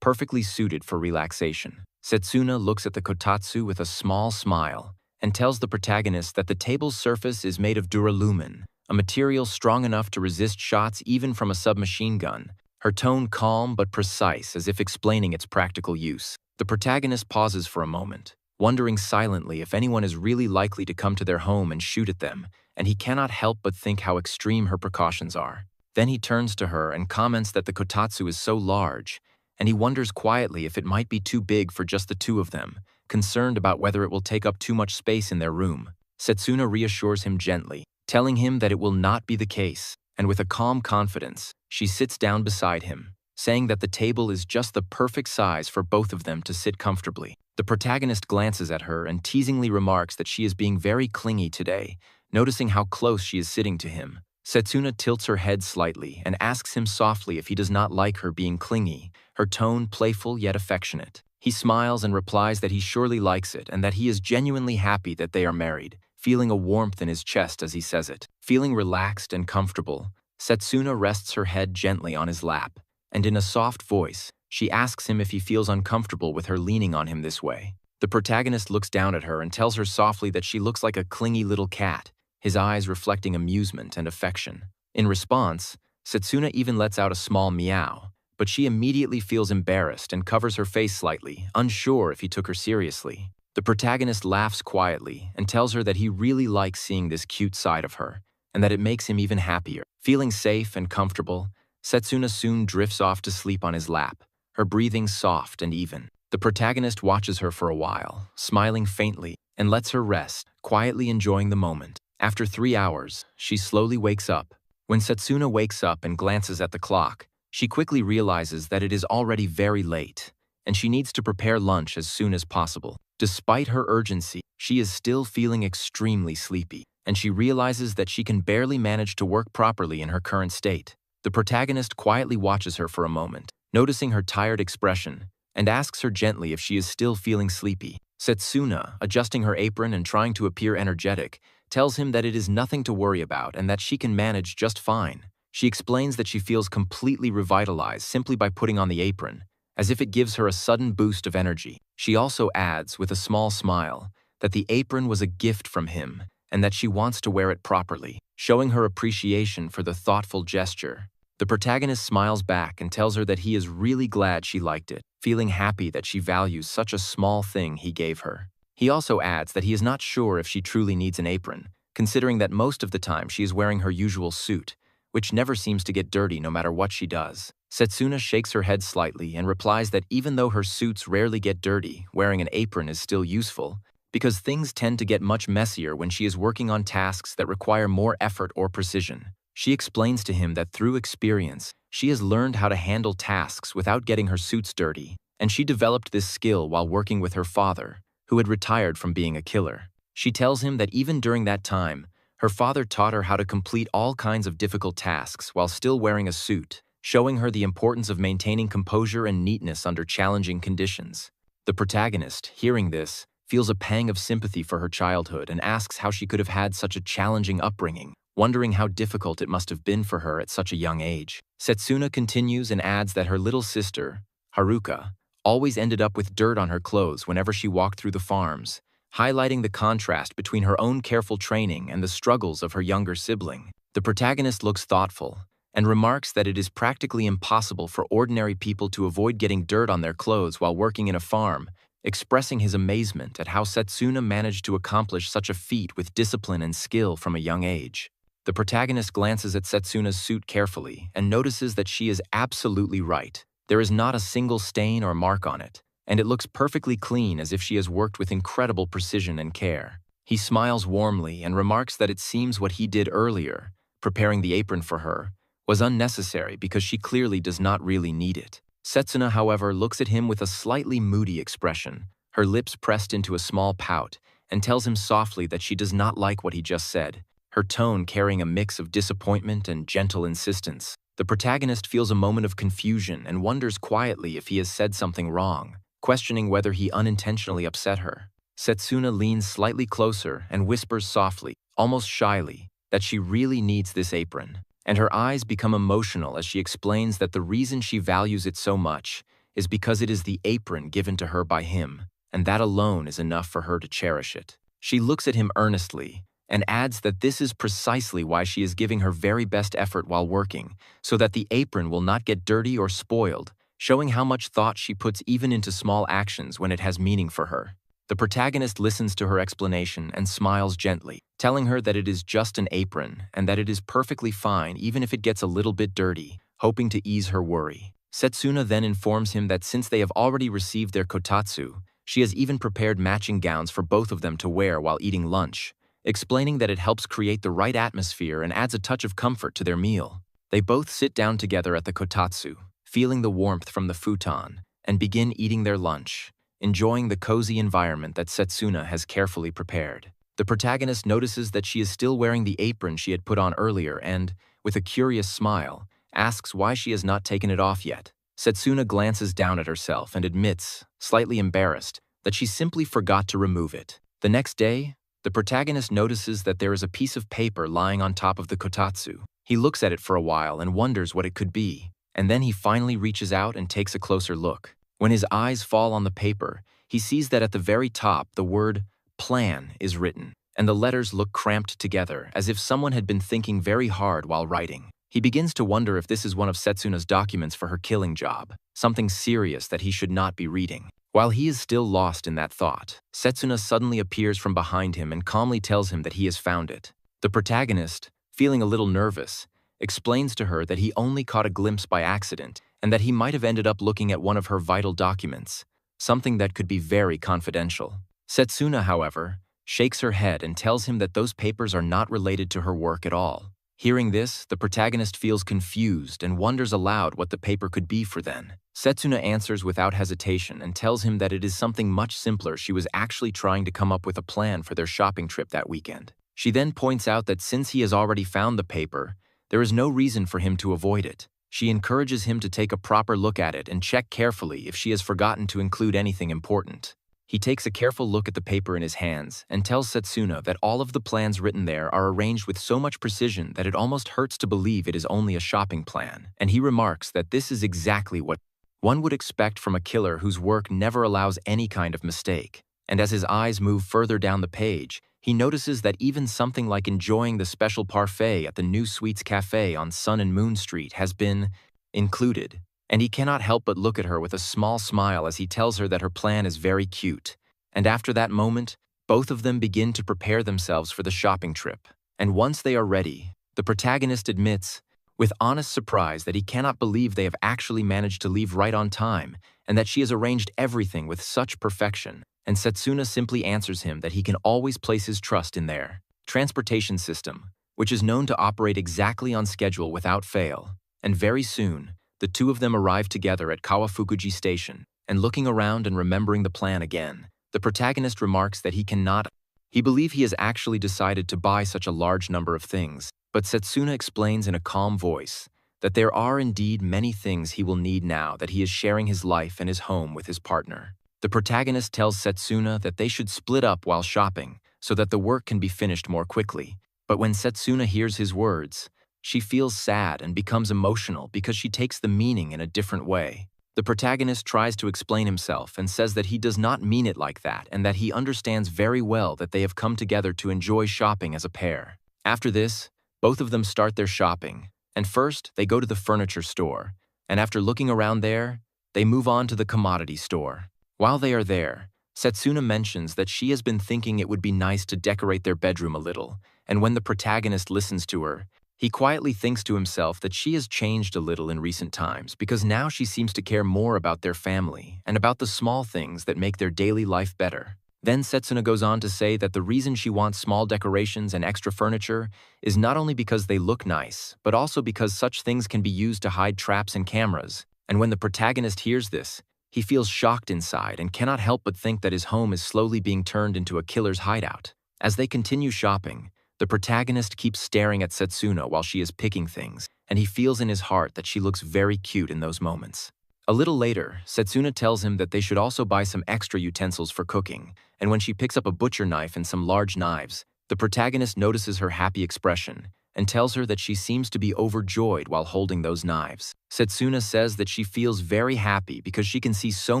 perfectly suited for relaxation. Setsuna looks at the kotatsu with a small smile and tells the protagonist that the table's surface is made of duralumin, a material strong enough to resist shots even from a submachine gun, her tone calm but precise as if explaining its practical use. The protagonist pauses for a moment, wondering silently if anyone is really likely to come to their home and shoot at them, and he cannot help but think how extreme her precautions are. Then he turns to her and comments that the kotatsu is so large, and he wonders quietly if it might be too big for just the two of them, concerned about whether it will take up too much space in their room. Setsuna reassures him gently, telling him that it will not be the case, and with a calm confidence, she sits down beside him, saying that the table is just the perfect size for both of them to sit comfortably. The protagonist glances at her and teasingly remarks that she is being very clingy today, noticing how close she is sitting to him. Setsuna tilts her head slightly and asks him softly if he does not like her being clingy, her tone playful yet affectionate. He smiles and replies that he surely likes it and that he is genuinely happy that they are married, feeling a warmth in his chest as he says it. Feeling relaxed and comfortable, Setsuna rests her head gently on his lap, and in a soft voice, she asks him if he feels uncomfortable with her leaning on him this way. The protagonist looks down at her and tells her softly that she looks like a clingy little cat, his eyes reflecting amusement and affection. In response, Setsuna even lets out a small meow, but she immediately feels embarrassed and covers her face slightly, unsure if he took her seriously. The protagonist laughs quietly and tells her that he really likes seeing this cute side of her, and that it makes him even happier. Feeling safe and comfortable, Setsuna soon drifts off to sleep on his lap, her breathing soft and even. The protagonist watches her for a while, smiling faintly, and lets her rest, quietly enjoying the moment. After 3 hours, she slowly wakes up. When Setsuna wakes up and glances at the clock, she quickly realizes that it is already very late, and she needs to prepare lunch as soon as possible. Despite her urgency, she is still feeling extremely sleepy, and she realizes that she can barely manage to work properly in her current state. The protagonist quietly watches her for a moment, noticing her tired expression, and asks her gently if she is still feeling sleepy. Setsuna, adjusting her apron and trying to appear energetic, tells him that it is nothing to worry about and that she can manage just fine. She explains that she feels completely revitalized simply by putting on the apron, as if it gives her a sudden boost of energy. She also adds, with a small smile, that the apron was a gift from him and that she wants to wear it properly, showing her appreciation for the thoughtful gesture. The protagonist smiles back and tells her that he is really glad she liked it, feeling happy that she values such a small thing he gave her. He also adds that he is not sure if she truly needs an apron, considering that most of the time she is wearing her usual suit, which never seems to get dirty no matter what she does. Setsuna shakes her head slightly and replies that even though her suits rarely get dirty, wearing an apron is still useful, because things tend to get much messier when she is working on tasks that require more effort or precision. She explains to him that through experience, she has learned how to handle tasks without getting her suits dirty, and she developed this skill while working with her father, who had retired from being a killer. She tells him that even during that time, her father taught her how to complete all kinds of difficult tasks while still wearing a suit, showing her the importance of maintaining composure and neatness under challenging conditions. The protagonist, hearing this, feels a pang of sympathy for her childhood and asks how she could have had such a challenging upbringing, wondering how difficult it must have been for her at such a young age. Setsuna continues and adds that her little sister, Haruka, always ended up with dirt on her clothes whenever she walked through the farms, highlighting the contrast between her own careful training and the struggles of her younger sibling. The protagonist looks thoughtful and remarks that it is practically impossible for ordinary people to avoid getting dirt on their clothes while working in a farm, expressing his amazement at how Setsuna managed to accomplish such a feat with discipline and skill from a young age. The protagonist glances at Setsuna's suit carefully and notices that she is absolutely right. There is not a single stain or mark on it, and it looks perfectly clean as if she has worked with incredible precision and care. He smiles warmly and remarks that it seems what he did earlier, preparing the apron for her, was unnecessary because she clearly does not really need it. Setsuna, however, looks at him with a slightly moody expression, her lips pressed into a small pout, and tells him softly that she does not like what he just said, her tone carrying a mix of disappointment and gentle insistence. The protagonist feels a moment of confusion and wonders quietly if he has said something wrong, questioning whether he unintentionally upset her. Setsuna leans slightly closer and whispers softly, almost shyly, that she really needs this apron, and her eyes become emotional as she explains that the reason she values it so much is because it is the apron given to her by him, and that alone is enough for her to cherish it. She looks at him earnestly and adds that this is precisely why she is giving her very best effort while working, so that the apron will not get dirty or spoiled, showing how much thought she puts even into small actions when it has meaning for her. The protagonist listens to her explanation and smiles gently, telling her that it is just an apron and that it is perfectly fine even if it gets a little bit dirty, hoping to ease her worry. Setsuna then informs him that since they have already received their kotatsu, she has even prepared matching gowns for both of them to wear while eating lunch, explaining that it helps create the right atmosphere and adds a touch of comfort to their meal. They both sit down together at the kotatsu, feeling the warmth from the futon, and begin eating their lunch, enjoying the cozy environment that Setsuna has carefully prepared. The protagonist notices that she is still wearing the apron she had put on earlier and, with a curious smile, asks why she has not taken it off yet. Setsuna glances down at herself and admits, slightly embarrassed, that she simply forgot to remove it. The next day, the protagonist notices that there is a piece of paper lying on top of the kotatsu. He looks at it for a while and wonders what it could be, and then he finally reaches out and takes a closer look. When his eyes fall on the paper, he sees that at the very top the word plan is written, and the letters look cramped together as if someone had been thinking very hard while writing. He begins to wonder if this is one of Setsuna's documents for her killing job, something serious that he should not be reading. While he is still lost in that thought, Setsuna suddenly appears from behind him and calmly tells him that he has found it. The protagonist, feeling a little nervous, explains to her that he only caught a glimpse by accident and that he might have ended up looking at one of her vital documents, something that could be very confidential. Setsuna, however, shakes her head and tells him that those papers are not related to her work at all. Hearing this, the protagonist feels confused and wonders aloud what the paper could be for then. Setsuna answers without hesitation and tells him that it is something much simpler. She was actually trying to come up with a plan for their shopping trip that weekend. She then points out that since he has already found the paper, there is no reason for him to avoid it. She encourages him to take a proper look at it and check carefully if she has forgotten to include anything important. He takes a careful look at the paper in his hands and tells Setsuna that all of the plans written there are arranged with so much precision that it almost hurts to believe it is only a shopping plan, and he remarks that this is exactly what one would expect from a killer whose work never allows any kind of mistake. And as his eyes move further down the page, he notices that even something like enjoying the special parfait at the New Sweets Cafe on Sun and Moon Street has been included. And he cannot help but look at her with a small smile as he tells her that her plan is very cute. And after that moment, both of them begin to prepare themselves for the shopping trip. And once they are ready, the protagonist admits, with honest surprise, that he cannot believe they have actually managed to leave right on time, and that she has arranged everything with such perfection. And Setsuna simply answers him that he can always place his trust in their transportation system, which is known to operate exactly on schedule without fail. And very soon, the two of them arrive together at Kawafukuji Station, and looking around and remembering the plan again, the protagonist remarks that he believes he has actually decided to buy such a large number of things, but Setsuna explains in a calm voice that there are indeed many things he will need now that he is sharing his life and his home with his partner. The protagonist tells Setsuna that they should split up while shopping so that the work can be finished more quickly, but when Setsuna hears his words, she feels sad and becomes emotional because she takes the meaning in a different way. The protagonist tries to explain himself and says that he does not mean it like that and that he understands very well that they have come together to enjoy shopping as a pair. After this, both of them start their shopping, and first they go to the furniture store, and after looking around there, they move on to the commodity store. While they are there, Setsuna mentions that she has been thinking it would be nice to decorate their bedroom a little, and when the protagonist listens to her, he quietly thinks to himself that she has changed a little in recent times because now she seems to care more about their family and about the small things that make their daily life better. Then Setsuna goes on to say that the reason she wants small decorations and extra furniture is not only because they look nice, but also because such things can be used to hide traps and cameras. And when the protagonist hears this, he feels shocked inside and cannot help but think that his home is slowly being turned into a killer's hideout. As they continue shopping, the protagonist keeps staring at Setsuna while she is picking things, and he feels in his heart that she looks very cute in those moments. A little later, Setsuna tells him that they should also buy some extra utensils for cooking, and when she picks up a butcher knife and some large knives, the protagonist notices her happy expression and tells her that she seems to be overjoyed while holding those knives. Setsuna says that she feels very happy because she can see so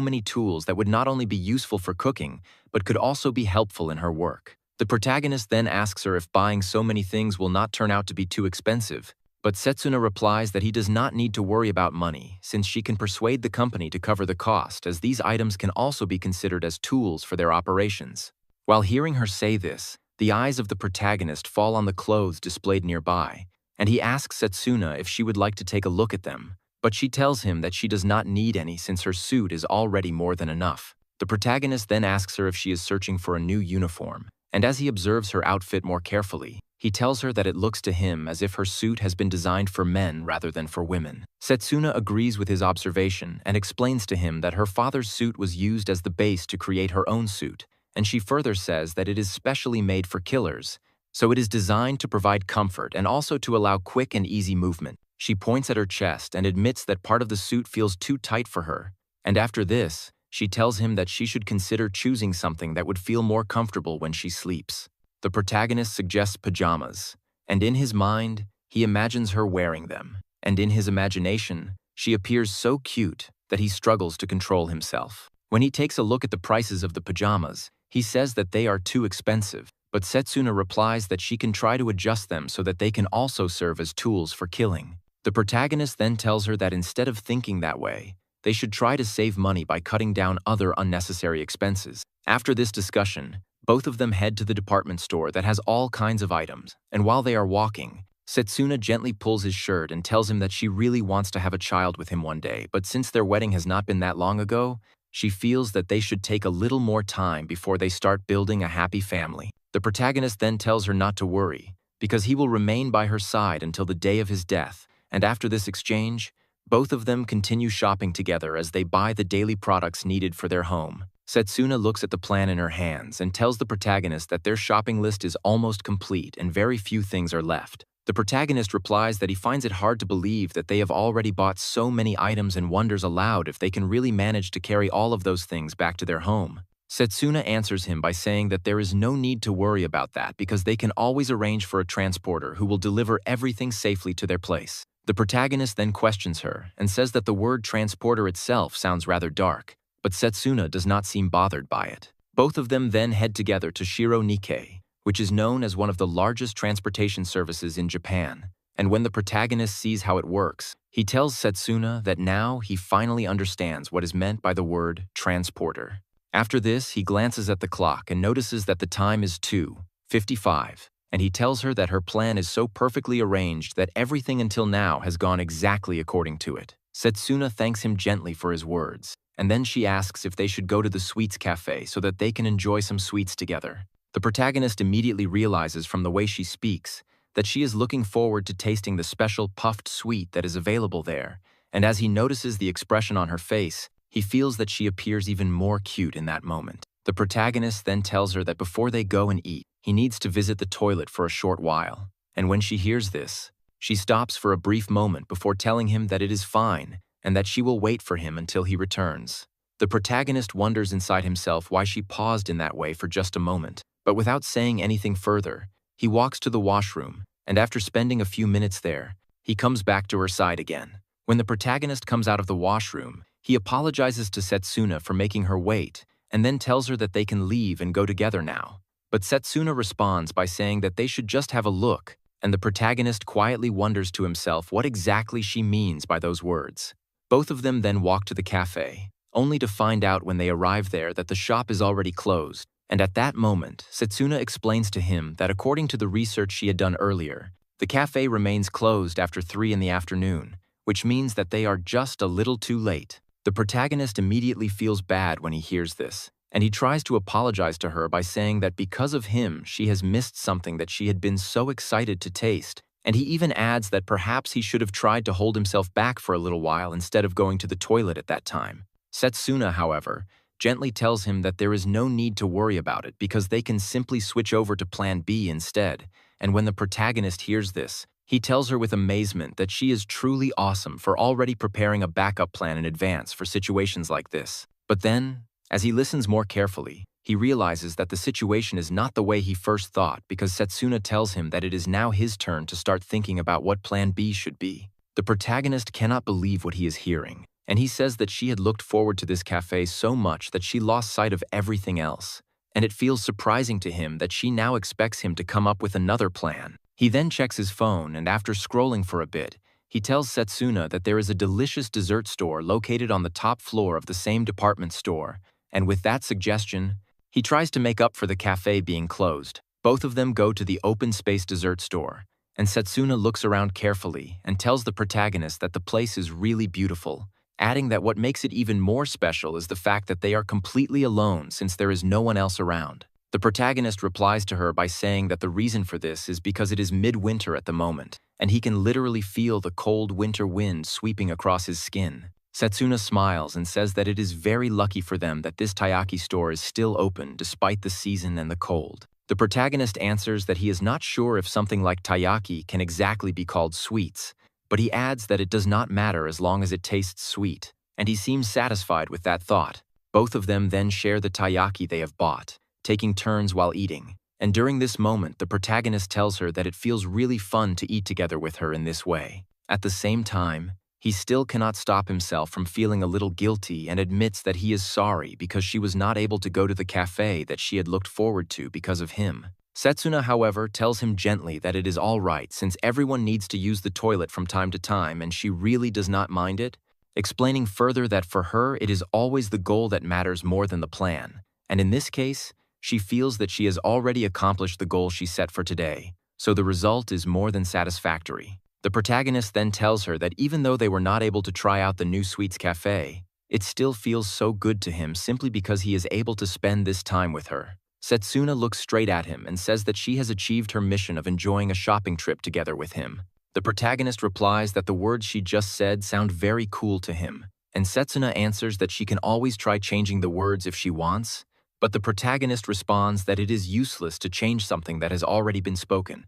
many tools that would not only be useful for cooking, but could also be helpful in her work. The protagonist then asks her if buying so many things will not turn out to be too expensive, but Setsuna replies that he does not need to worry about money since she can persuade the company to cover the cost, as these items can also be considered as tools for their operations. While hearing her say this, the eyes of the protagonist fall on the clothes displayed nearby, and he asks Setsuna if she would like to take a look at them, but she tells him that she does not need any since her suit is already more than enough. The protagonist then asks her if she is searching for a new uniform, and as he observes her outfit more carefully, he tells her that it looks to him as if her suit has been designed for men rather than for women. Setsuna agrees with his observation and explains to him that her father's suit was used as the base to create her own suit, and she further says that it is specially made for killers, so it is designed to provide comfort and also to allow quick and easy movement. She points at her chest and admits that part of the suit feels too tight for her, and after this, she tells him that she should consider choosing something that would feel more comfortable when she sleeps. The protagonist suggests pajamas, and in his mind, he imagines her wearing them, and in his imagination, she appears so cute that he struggles to control himself. When he takes a look at the prices of the pajamas, he says that they are too expensive, but Setsuna replies that she can try to adjust them so that they can also serve as tools for killing. The protagonist then tells her that instead of thinking that way, they should try to save money by cutting down other unnecessary expenses. After this discussion, both of them head to the department store that has all kinds of items, and while they are walking, Setsuna gently pulls his shirt and tells him that she really wants to have a child with him one day, but since their wedding has not been that long ago, she feels that they should take a little more time before they start building a happy family. The protagonist then tells her not to worry, because he will remain by her side until the day of his death, and after this exchange, both of them continue shopping together as they buy the daily products needed for their home. Setsuna looks at the plan in her hands and tells the protagonist that their shopping list is almost complete and very few things are left. The protagonist replies that he finds it hard to believe that they have already bought so many items and wonders aloud if they can really manage to carry all of those things back to their home. Setsuna answers him by saying that there is no need to worry about that because they can always arrange for a transporter who will deliver everything safely to their place. The protagonist then questions her and says that the word transporter itself sounds rather dark, but Setsuna does not seem bothered by it. Both of them then head together to Shiro Nikkei, which is known as one of the largest transportation services in Japan, and when the protagonist sees how it works, he tells Setsuna that now he finally understands what is meant by the word transporter. After this, he glances at the clock and notices that the time is 2:55. And he tells her that her plan is so perfectly arranged that everything until now has gone exactly according to it. Setsuna thanks him gently for his words, and then she asks if they should go to the sweets cafe so that they can enjoy some sweets together. The protagonist immediately realizes from the way she speaks that she is looking forward to tasting the special puffed sweet that is available there, and as he notices the expression on her face, he feels that she appears even more cute in that moment. The protagonist then tells her that before they go and eat, he needs to visit the toilet for a short while, and when she hears this, she stops for a brief moment before telling him that it is fine and that she will wait for him until he returns. The protagonist wonders inside himself why she paused in that way for just a moment, but without saying anything further, he walks to the washroom, and after spending a few minutes there, he comes back to her side again. When the protagonist comes out of the washroom, he apologizes to Setsuna for making her wait, and then tells her that they can leave and go together now. But Setsuna responds by saying that they should just have a look, and the protagonist quietly wonders to himself what exactly she means by those words. Both of them then walk to the cafe, only to find out when they arrive there that the shop is already closed, and at that moment, Setsuna explains to him that according to the research she had done earlier, the cafe remains closed after 3 in the afternoon, which means that they are just a little too late. The protagonist immediately feels bad when he hears this, and he tries to apologize to her by saying that because of him, she has missed something that she had been so excited to taste, and he even adds that perhaps he should have tried to hold himself back for a little while instead of going to the toilet at that time. Setsuna, however, gently tells him that there is no need to worry about it because they can simply switch over to Plan B instead, and when the protagonist hears this, he tells her with amazement that she is truly awesome for already preparing a backup plan in advance for situations like this. But then, as he listens more carefully, he realizes that the situation is not the way he first thought because Setsuna tells him that it is now his turn to start thinking about what Plan B should be. The protagonist cannot believe what he is hearing, and he says that she had looked forward to this cafe so much that she lost sight of everything else, and it feels surprising to him that she now expects him to come up with another plan. He then checks his phone, and after scrolling for a bit, he tells Setsuna that there is a delicious dessert store located on the top floor of the same department store, and with that suggestion, he tries to make up for the cafe being closed. Both of them go to the open space dessert store, and Setsuna looks around carefully and tells the protagonist that the place is really beautiful, adding that what makes it even more special is the fact that they are completely alone since there is no one else around. The protagonist replies to her by saying that the reason for this is because it is midwinter at the moment, and he can literally feel the cold winter wind sweeping across his skin. Setsuna smiles and says that it is very lucky for them that this taiyaki store is still open despite the season and the cold. The protagonist answers that he is not sure if something like taiyaki can exactly be called sweets, but he adds that it does not matter as long as it tastes sweet, and he seems satisfied with that thought. Both of them then share the taiyaki they have bought, taking turns while eating, and during this moment the protagonist tells her that it feels really fun to eat together with her in this way. At the same time, he still cannot stop himself from feeling a little guilty and admits that he is sorry because she was not able to go to the cafe that she had looked forward to because of him. Setsuna, however, tells him gently that it is all right since everyone needs to use the toilet from time to time and she really does not mind it, explaining further that for her it is always the goal that matters more than the plan, and in this case, she feels that she has already accomplished the goal she set for today, so the result is more than satisfactory. The protagonist then tells her that even though they were not able to try out the new sweets cafe, it still feels so good to him simply because he is able to spend this time with her. Setsuna looks straight at him and says that she has achieved her mission of enjoying a shopping trip together with him. The protagonist replies that the words she just said sound very cool to him, and Setsuna answers that she can always try changing the words if she wants, but the protagonist responds that it is useless to change something that has already been spoken.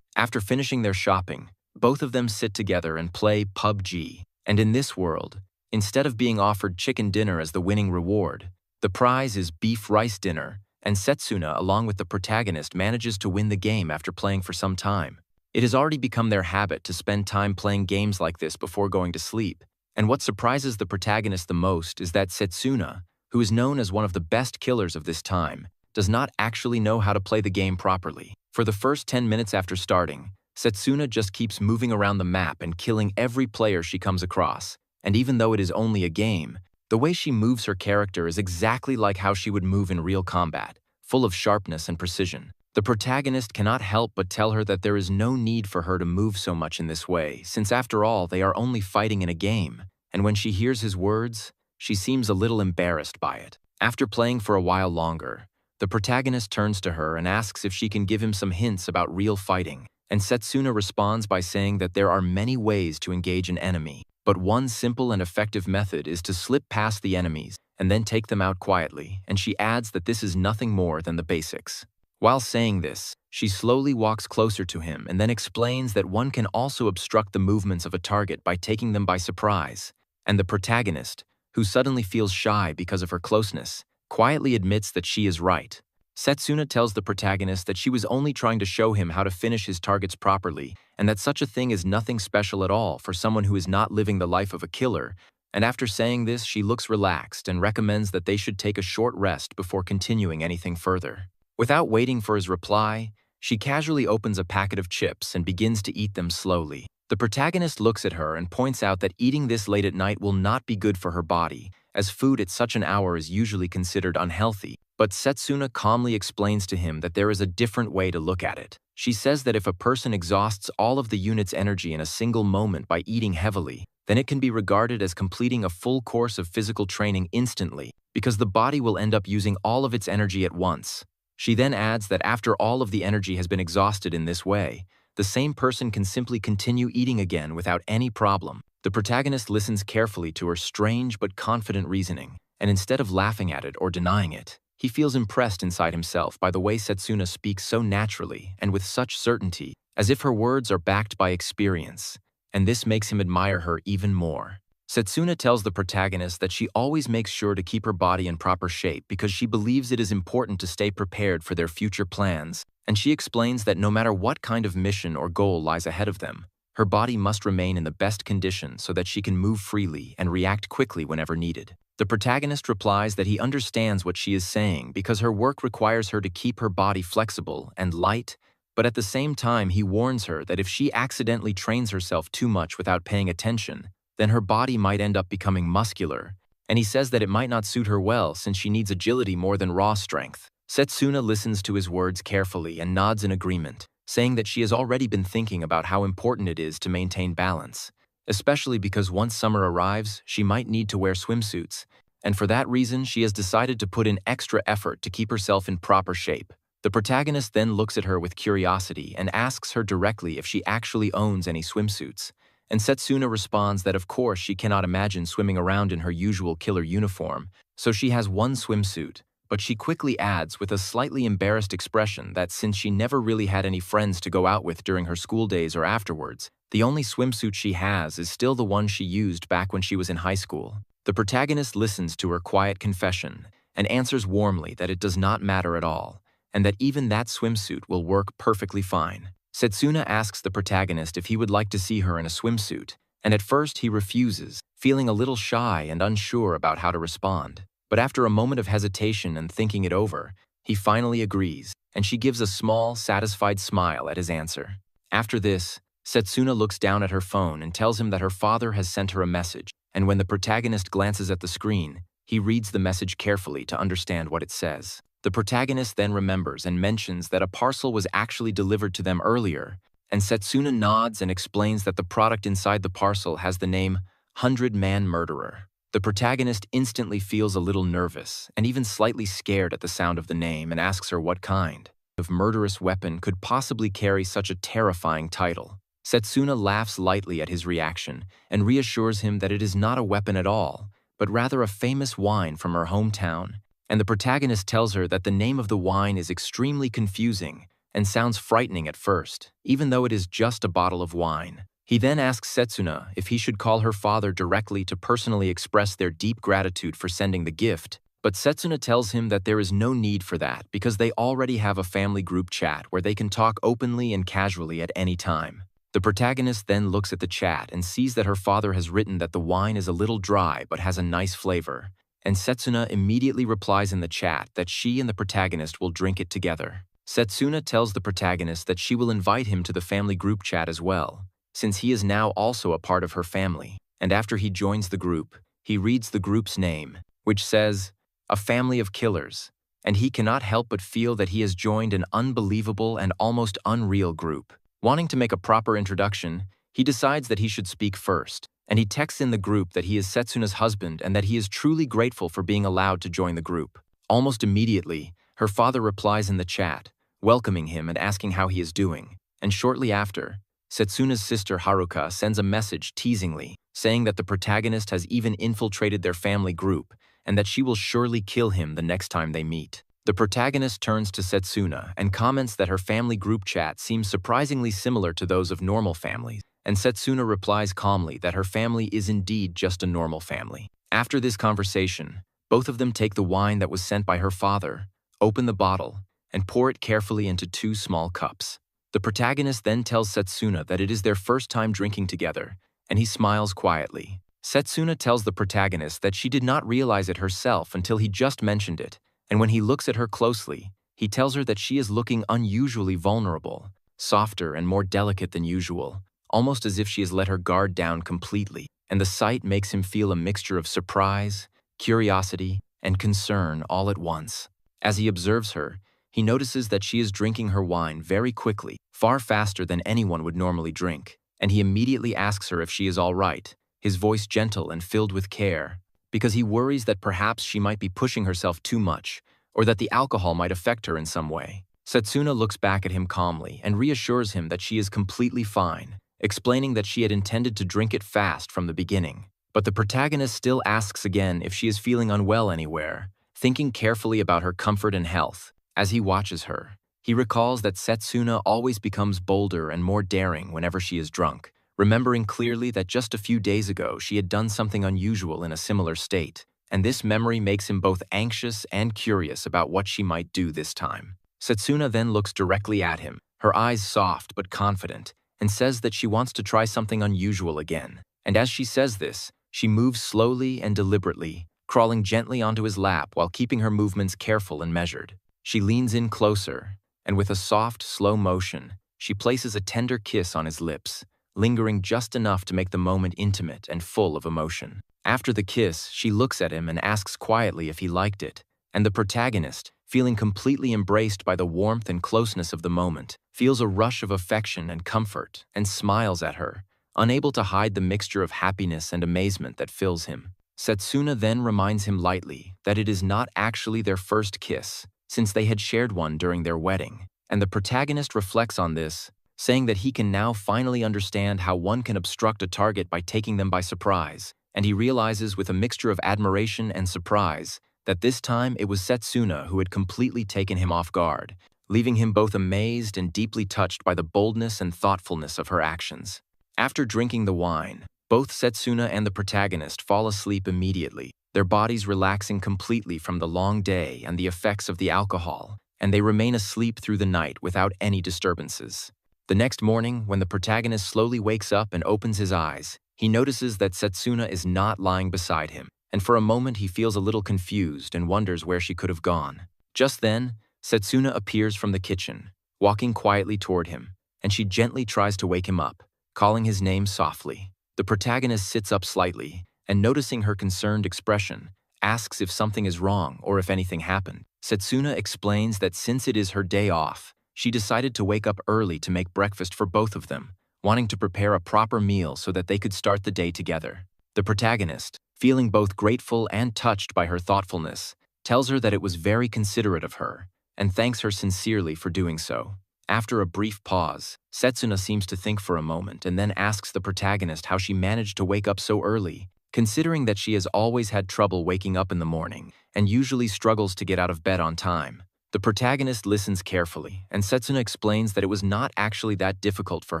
After finishing their shopping, both of them sit together and play PUBG, and in this world, instead of being offered chicken dinner as the winning reward, the prize is beef rice dinner, and Setsuna, along with the protagonist, manages to win the game after playing for some time. It has already become their habit to spend time playing games like this before going to sleep, and what surprises the protagonist the most is that Setsuna, who is known as one of the best killers of this time, does not actually know how to play the game properly. For the first 10 minutes after starting, Setsuna just keeps moving around the map and killing every player she comes across, and even though it is only a game, the way she moves her character is exactly like how she would move in real combat, full of sharpness and precision. The protagonist cannot help but tell her that there is no need for her to move so much in this way, since after all they are only fighting in a game, and when she hears his words, she seems a little embarrassed by it. After playing for a while longer, the protagonist turns to her and asks if she can give him some hints about real fighting, and Setsuna responds by saying that there are many ways to engage an enemy, but one simple and effective method is to slip past the enemies and then take them out quietly, and she adds that this is nothing more than the basics. While saying this, she slowly walks closer to him and then explains that one can also obstruct the movements of a target by taking them by surprise, and the protagonist, who suddenly feels shy because of her closeness, quietly admits that she is right. Setsuna tells the protagonist that she was only trying to show him how to finish his targets properly, and that such a thing is nothing special at all for someone who is not living the life of a killer, and after saying this, she looks relaxed and recommends that they should take a short rest before continuing anything further. Without waiting for his reply, she casually opens a packet of chips and begins to eat them slowly. The protagonist looks at her and points out that eating this late at night will not be good for her body, as food at such an hour is usually considered unhealthy. But Setsuna calmly explains to him that there is a different way to look at it. She says that if a person exhausts all of the unit's energy in a single moment by eating heavily, then it can be regarded as completing a full course of physical training instantly, because the body will end up using all of its energy at once. She then adds that after all of the energy has been exhausted in this way, the same person can simply continue eating again without any problem. The protagonist listens carefully to her strange but confident reasoning, and instead of laughing at it or denying it, he feels impressed inside himself by the way Setsuna speaks so naturally and with such certainty, as if her words are backed by experience, and this makes him admire her even more. Setsuna tells the protagonist that she always makes sure to keep her body in proper shape because she believes it is important to stay prepared for their future plans, and she explains that no matter what kind of mission or goal lies ahead of them, her body must remain in the best condition so that she can move freely and react quickly whenever needed. The protagonist replies that he understands what she is saying because her work requires her to keep her body flexible and light, but at the same time he warns her that if she accidentally trains herself too much without paying attention, then her body might end up becoming muscular, and he says that it might not suit her well since she needs agility more than raw strength. Setsuna listens to his words carefully and nods in agreement, saying that she has already been thinking about how important it is to maintain balance, especially because once summer arrives, she might need to wear swimsuits, and for that reason she has decided to put in extra effort to keep herself in proper shape. The protagonist then looks at her with curiosity and asks her directly if she actually owns any swimsuits, and Setsuna responds that of course she cannot imagine swimming around in her usual killer uniform, so she has one swimsuit, but she quickly adds with a slightly embarrassed expression that since she never really had any friends to go out with during her school days or afterwards, the only swimsuit she has is still the one she used back when she was in high school. The protagonist listens to her quiet confession and answers warmly that it does not matter at all, and that even that swimsuit will work perfectly fine. Setsuna asks the protagonist if he would like to see her in a swimsuit, and at first he refuses, feeling a little shy and unsure about how to respond. But after a moment of hesitation and thinking it over, he finally agrees, and she gives a small, satisfied smile at his answer. After this, Setsuna looks down at her phone and tells him that her father has sent her a message, and when the protagonist glances at the screen, he reads the message carefully to understand what it says. The protagonist then remembers and mentions that a parcel was actually delivered to them earlier, and Setsuna nods and explains that the product inside the parcel has the name 100-Man Murderer. The protagonist instantly feels a little nervous and even slightly scared at the sound of the name and asks her what kind of murderous weapon could possibly carry such a terrifying title. Setsuna laughs lightly at his reaction and reassures him that it is not a weapon at all, but rather a famous wine from her hometown, and the protagonist tells her that the name of the wine is extremely confusing and sounds frightening at first, even though it is just a bottle of wine. He then asks Setsuna if he should call her father directly to personally express their deep gratitude for sending the gift, but Setsuna tells him that there is no need for that because they already have a family group chat where they can talk openly and casually at any time. The protagonist then looks at the chat and sees that her father has written that the wine is a little dry but has a nice flavor, and Setsuna immediately replies in the chat that she and the protagonist will drink it together. Setsuna tells the protagonist that she will invite him to the family group chat as well, since he is now also a part of her family, and after he joins the group, he reads the group's name, which says, "A Family of Killers," and he cannot help but feel that he has joined an unbelievable and almost unreal group. Wanting to make a proper introduction, he decides that he should speak first, and he texts in the group that he is Setsuna's husband and that he is truly grateful for being allowed to join the group. Almost immediately, her father replies in the chat, welcoming him and asking how he is doing, and shortly after, Setsuna's sister Haruka sends a message teasingly, saying that the protagonist has even infiltrated their family group and that she will surely kill him the next time they meet. The protagonist turns to Setsuna and comments that her family group chat seems surprisingly similar to those of normal families, and Setsuna replies calmly that her family is indeed just a normal family. After this conversation, both of them take the wine that was sent by her father, open the bottle, and pour it carefully into 2 small cups. The protagonist then tells Setsuna that it is their first time drinking together, and he smiles quietly. Setsuna tells the protagonist that she did not realize it herself until he just mentioned it, and when he looks at her closely, he tells her that she is looking unusually vulnerable, softer and more delicate than usual, almost as if she has let her guard down completely, and the sight makes him feel a mixture of surprise, curiosity, and concern all at once. As he observes her, he notices that she is drinking her wine very quickly, far faster than anyone would normally drink, and he immediately asks her if she is all right, his voice gentle and filled with care, because he worries that perhaps she might be pushing herself too much, or that the alcohol might affect her in some way. Setsuna looks back at him calmly and reassures him that she is completely fine, explaining that she had intended to drink it fast from the beginning. But the protagonist still asks again if she is feeling unwell anywhere, thinking carefully about her comfort and health. As he watches her, he recalls that Setsuna always becomes bolder and more daring whenever she is drunk, remembering clearly that just a few days ago she had done something unusual in a similar state, and this memory makes him both anxious and curious about what she might do this time. Setsuna then looks directly at him, her eyes soft but confident, and says that she wants to try something unusual again. And as she says this, she moves slowly and deliberately, crawling gently onto his lap while keeping her movements careful and measured. She leans in closer, and with a soft, slow motion, she places a tender kiss on his lips, lingering just enough to make the moment intimate and full of emotion. After the kiss, she looks at him and asks quietly if he liked it, and the protagonist, feeling completely embraced by the warmth and closeness of the moment, feels a rush of affection and comfort and smiles at her, unable to hide the mixture of happiness and amazement that fills him. Setsuna then reminds him lightly that it is not actually their first kiss, since they had shared one during their wedding, and the protagonist reflects on this, saying that he can now finally understand how one can obstruct a target by taking them by surprise, and he realizes with a mixture of admiration and surprise that this time it was Setsuna who had completely taken him off guard, leaving him both amazed and deeply touched by the boldness and thoughtfulness of her actions. After drinking the wine, both Setsuna and the protagonist fall asleep immediately, their bodies relaxing completely from the long day and the effects of the alcohol, and they remain asleep through the night without any disturbances. The next morning, when the protagonist slowly wakes up and opens his eyes, he notices that Setsuna is not lying beside him, and for a moment he feels a little confused and wonders where she could have gone. Just then, Setsuna appears from the kitchen, walking quietly toward him, and she gently tries to wake him up, calling his name softly. The protagonist sits up slightly, and noticing her concerned expression, asks if something is wrong or if anything happened. Setsuna explains that since it is her day off, she decided to wake up early to make breakfast for both of them, wanting to prepare a proper meal so that they could start the day together. The protagonist, feeling both grateful and touched by her thoughtfulness, tells her that it was very considerate of her, and thanks her sincerely for doing so. After a brief pause, Setsuna seems to think for a moment and then asks the protagonist how she managed to wake up so early, considering that she has always had trouble waking up in the morning and usually struggles to get out of bed on time. The protagonist listens carefully, and Setsuna explains that it was not actually that difficult for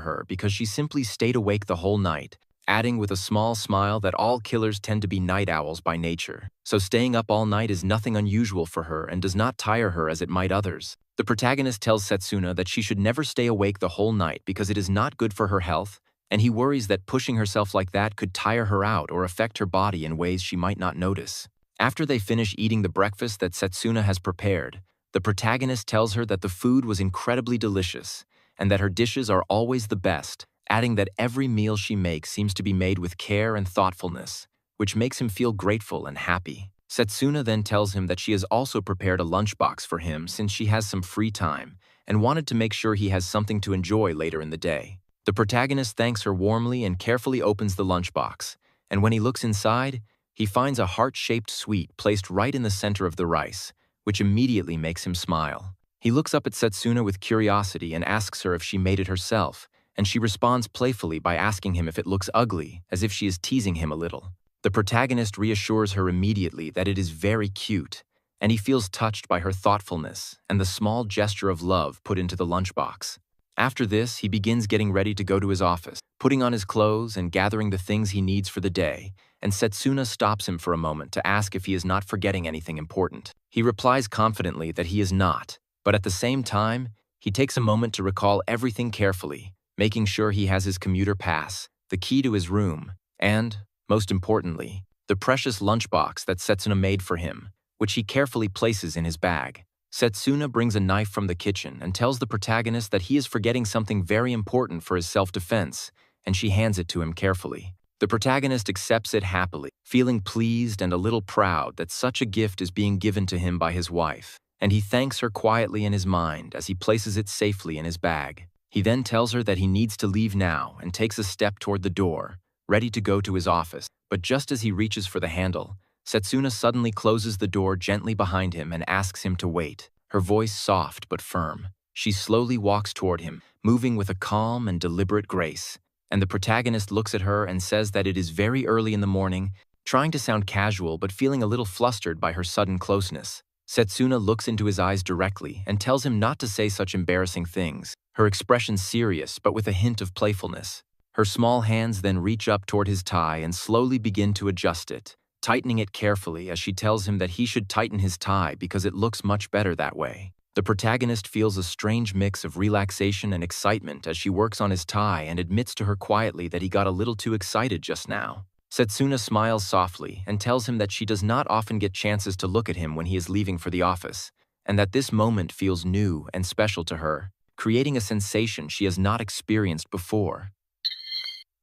her because she simply stayed awake the whole night, adding with a small smile that all killers tend to be night owls by nature, so staying up all night is nothing unusual for her and does not tire her as it might others. The protagonist tells Setsuna that she should never stay awake the whole night because it is not good for her health, and he worries that pushing herself like that could tire her out or affect her body in ways she might not notice. After they finish eating the breakfast that Setsuna has prepared, the protagonist tells her that the food was incredibly delicious and that her dishes are always the best, adding that every meal she makes seems to be made with care and thoughtfulness, which makes him feel grateful and happy. Setsuna then tells him that she has also prepared a lunchbox for him since she has some free time and wanted to make sure he has something to enjoy later in the day. The protagonist thanks her warmly and carefully opens the lunchbox, and when he looks inside, he finds a heart-shaped sweet placed right in the center of the rice, which immediately makes him smile. He looks up at Setsuna with curiosity and asks her if she made it herself, and she responds playfully by asking him if it looks ugly, as if she is teasing him a little. The protagonist reassures her immediately that it is very cute, and he feels touched by her thoughtfulness and the small gesture of love put into the lunchbox. After this, he begins getting ready to go to his office, putting on his clothes and gathering the things he needs for the day, and Setsuna stops him for a moment to ask if he is not forgetting anything important. He replies confidently that he is not, but at the same time, he takes a moment to recall everything carefully, making sure he has his commuter pass, the key to his room, and, most importantly, the precious lunchbox that Setsuna made for him, which he carefully places in his bag. Setsuna brings a knife from the kitchen and tells the protagonist that he is forgetting something very important for his self-defense, and she hands it to him carefully. The protagonist accepts it happily, feeling pleased and a little proud that such a gift is being given to him by his wife, and he thanks her quietly in his mind as he places it safely in his bag. He then tells her that he needs to leave now and takes a step toward the door, ready to go to his office, but just as he reaches for the handle, Setsuna suddenly closes the door gently behind him and asks him to wait, her voice soft but firm. She slowly walks toward him, moving with a calm and deliberate grace, and the protagonist looks at her and says that it is very early in the morning, trying to sound casual but feeling a little flustered by her sudden closeness. Setsuna looks into his eyes directly and tells him not to say such embarrassing things, her expression serious but with a hint of playfulness. Her small hands then reach up toward his tie and slowly begin to adjust it, tightening it carefully as she tells him that he should tighten his tie because it looks much better that way. The protagonist feels a strange mix of relaxation and excitement as she works on his tie and admits to her quietly that he got a little too excited just now. Setsuna smiles softly and tells him that she does not often get chances to look at him when he is leaving for the office, and that this moment feels new and special to her, creating a sensation she has not experienced before.